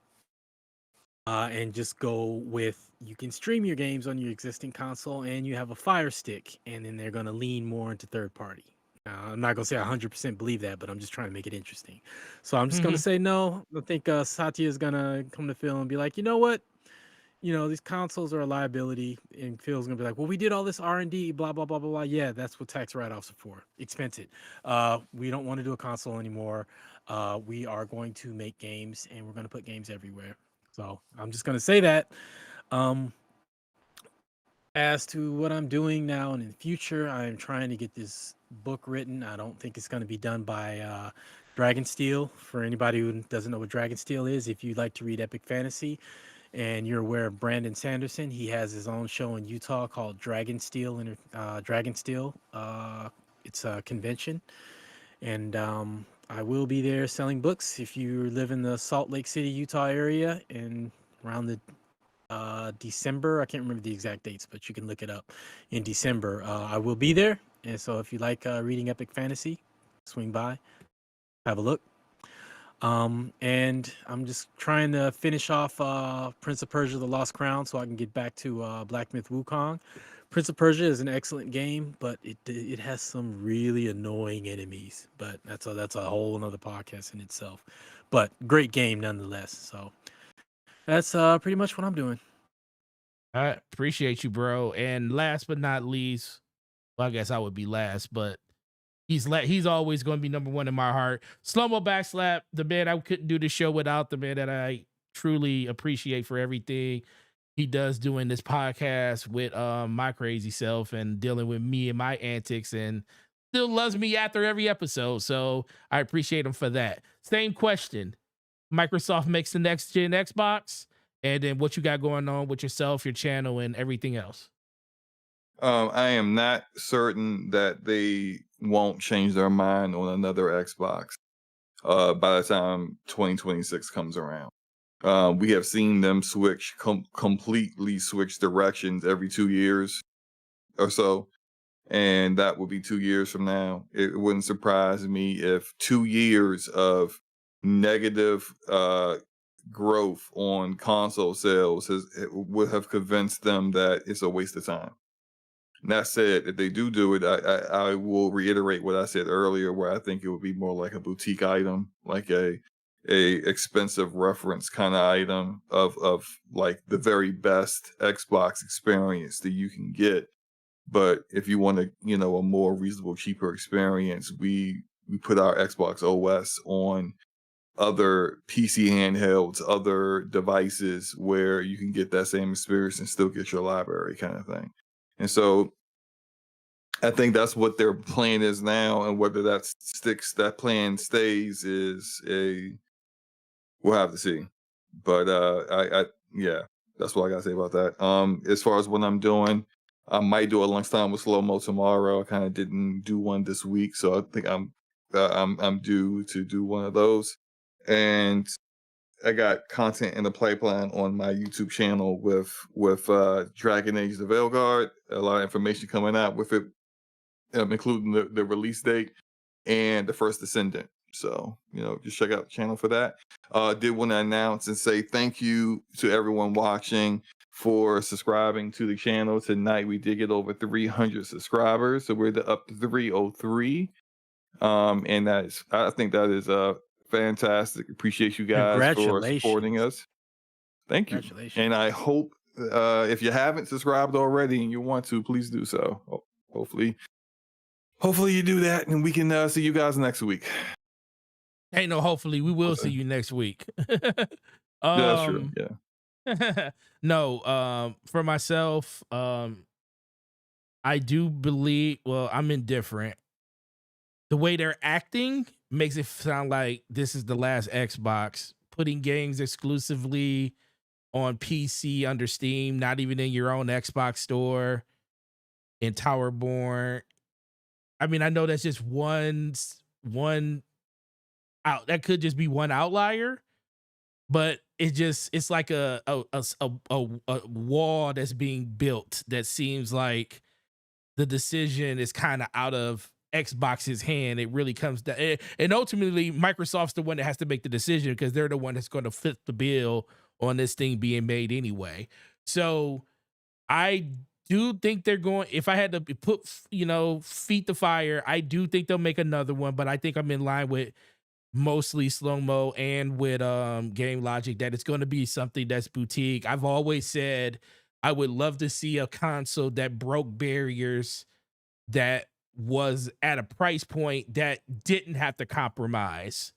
and just go with, you can stream your games on your existing console and you have a Fire Stick, and then they're going to lean more into third party. I'm not going to say 100% believe that, but I'm just trying to make it interesting. So I'm just going to say no. I think Satya is going to come to Phil and be like, you know what? These consoles are a liability. And Phil's going to be like, well, we did all this R&D, blah, blah, blah, blah, blah. Yeah, that's what tax write-offs are for. Expense it. We don't want to do a console anymore. We are going to make games, and we're going to put games everywhere. So I'm just going to say that. As to what I'm doing now and in the future, I'm trying to get this book written. I don't think it's going to be done by Dragonsteel. For anybody who doesn't know what Dragonsteel is, if you like to read epic fantasy and you're aware of Brandon Sanderson, he has his own show in Utah called Dragonsteel. It's a convention, and I will be there selling books. If you live in the Salt Lake City, Utah area, and around the December, I can't remember the exact dates, but you can look it up. In December, I will be there, and so if you like reading epic fantasy, swing by, have a look. And I'm just trying to finish off Prince of Persia: The Lost Crown so I can get back to BlackMyth Wukong. Prince of Persia is an excellent game, but it has some really annoying enemies. But that's a whole another podcast in itself. But great game nonetheless. So that's pretty much what I'm doing. I appreciate you, bro. And last but not least, well, I guess I would be last, but he's always going to be number one in my heart. SloMoBackSlap, the man I couldn't do the show without, the man that I truly appreciate for everything. he does doing this podcast with my crazy self and dealing with me and my antics, and still loves me after every episode. So I appreciate him for that. Same question. Microsoft makes the next gen Xbox, and then what you got going on with yourself, your channel, and everything else? I am not certain that they won't change their mind on another Xbox by the time 2026 comes around. We have seen them completely switch directions every 2 years or so, and that would be 2 years from now. It wouldn't surprise me if 2 years of negative growth on console sales would have convinced them that it's a waste of time. And that said, if they do it, I will reiterate what I said earlier, where I think it would be more like a boutique item, like a expensive reference kind of item of like the very best Xbox experience that you can get. But if you want a a more reasonable, cheaper experience, we put our Xbox OS on other PC handhelds, other devices where you can get that same experience and still get your library kind of thing. And so I think that's what their plan is now, and whether that plan stays we'll have to see. But yeah, that's what I gotta say about that. As far as what I'm doing, I might do a lunchtime with SloMo tomorrow. I kind of didn't do one this week, so I think I'm due to do one of those. And I got content in the pipeline on my YouTube channel with Dragon Age: The Veilguard. A lot of information coming out with it, including the release date and the First Descendant. So, just check out the channel for that. Did want to announce and say thank you to everyone watching for subscribing to the channel. Tonight we did get over 300 subscribers, so we're up to 303. And I think that is fantastic. Appreciate you guys for supporting us. Thank you. And I hope if you haven't subscribed already and you want to, please do so. Hopefully you do that, and we can see you guys next week. Ain't no hopefully. We will see you next week. That's true. Yeah. No, for myself, I do believe, well, I'm indifferent. The way they're acting makes it sound like this is the last Xbox, putting games exclusively on PC under Steam, not even in your own Xbox store, in Towerborn. I mean, I know that's just one out. That could just be one outlier, but it's like a wall that's being built that seems like the decision is kind of out of Xbox's hand. It really comes down, and ultimately Microsoft's the one that has to make the decision because they're the one that's going to fit the bill on this thing being made anyway. So I do think they're going, if I had to put, feet to fire, I do think they'll make another one, but I think I'm in line with mostly SloMo and with Gamelogiq that it's going to be something that's boutique. I've always said I would love to see a console that broke barriers, that was at a price point that didn't have to compromise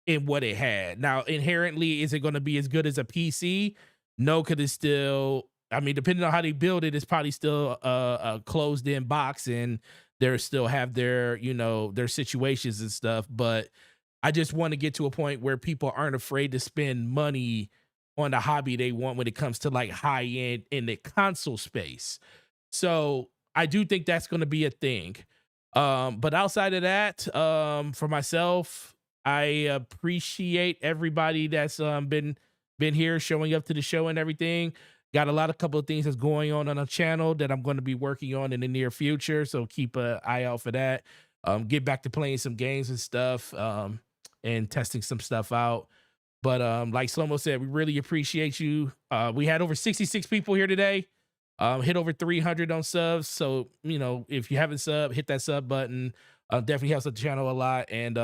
in what it had. Now, inherently, is it going to be as good as a PC? No, because it's still, I mean, depending on how they build it, it's probably still a closed-in box, and they still have their, their situations and stuff. But I just want to get to a point where people aren't afraid to spend money on the hobby they want when it comes to like high-end in the console space. So I do think that's going to be a thing. But outside of that, for myself, I appreciate everybody that's been here showing up to the show and everything. Got a couple of things that's going on the channel that I'm going to be working on in the near future. So keep an eye out for that. Get back to playing some games and stuff, and testing some stuff out. But like SloMo said, we really appreciate you. We had over 66 people here today. Hit over 300 on subs. So, if you haven't subbed, hit that sub button. Definitely helps the channel a lot. And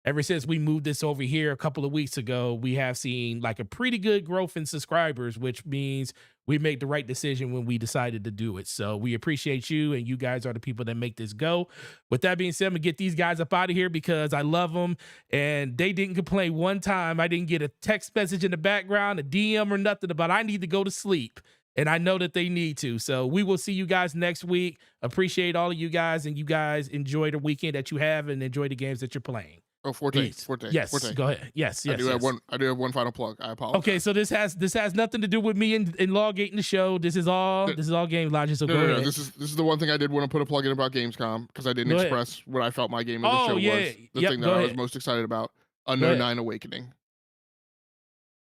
ever since we moved this over here a couple of weeks ago, we have seen like a pretty good growth in subscribers, which means we made the right decision when we decided to do it. So we appreciate you, and you guys are the people that make this go. With that being said, I'm gonna get these guys up out of here because I love them, and they didn't complain one time. I didn't get a text message in the background, a DM or nothing about I need to go to sleep. And I know that they need to. So we will see you guys next week. Appreciate all of you guys, and you guys enjoy the weekend that you have and enjoy the games that you're playing. Oh, Forte. Forte. Yes, Forte. go ahead. Yes. I do have one final plug. I apologize. Okay, so this has nothing to do with me and Lawgating the show. This is all Gamelogiq. So go ahead. This is the one thing I did want to put a plug in about Gamescom because I didn't express what I felt my game of the show was. The thing that I was most excited about. Unknown 9 Awakening.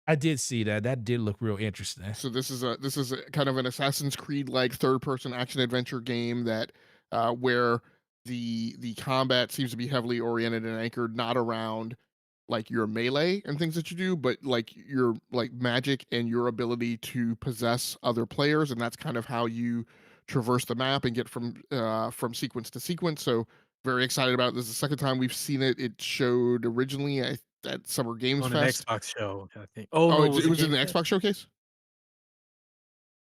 I did see that. That did look real interesting. So this is a kind of an Assassin's Creed like third person action adventure game that where the combat seems to be heavily oriented and anchored not around like your melee and things that you do, but like your like magic and your ability to possess other players, and that's kind of how you traverse the map and get from sequence to sequence. So very excited about it. This is the second time we've seen it. It showed originally at Summer Games on Fest. an Xbox show, I think. It was in the Xbox showcase.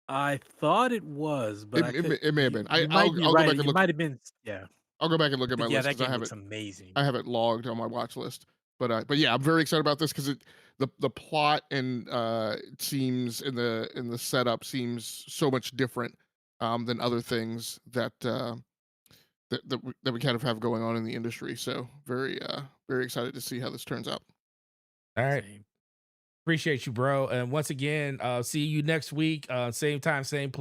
I thought it was, but it may have been. I'll go back and look. It might have been. Yeah, I'll go back and look at my list. That game I have looks it amazing. I have it logged on my watch list. But yeah, I'm very excited about this because the plot and it seems in the setup seems so much different than other things that we kind of have going on in the industry. So very excited to see how this turns out. All right. Appreciate you, bro. And once again, see you next week. Same time, same place.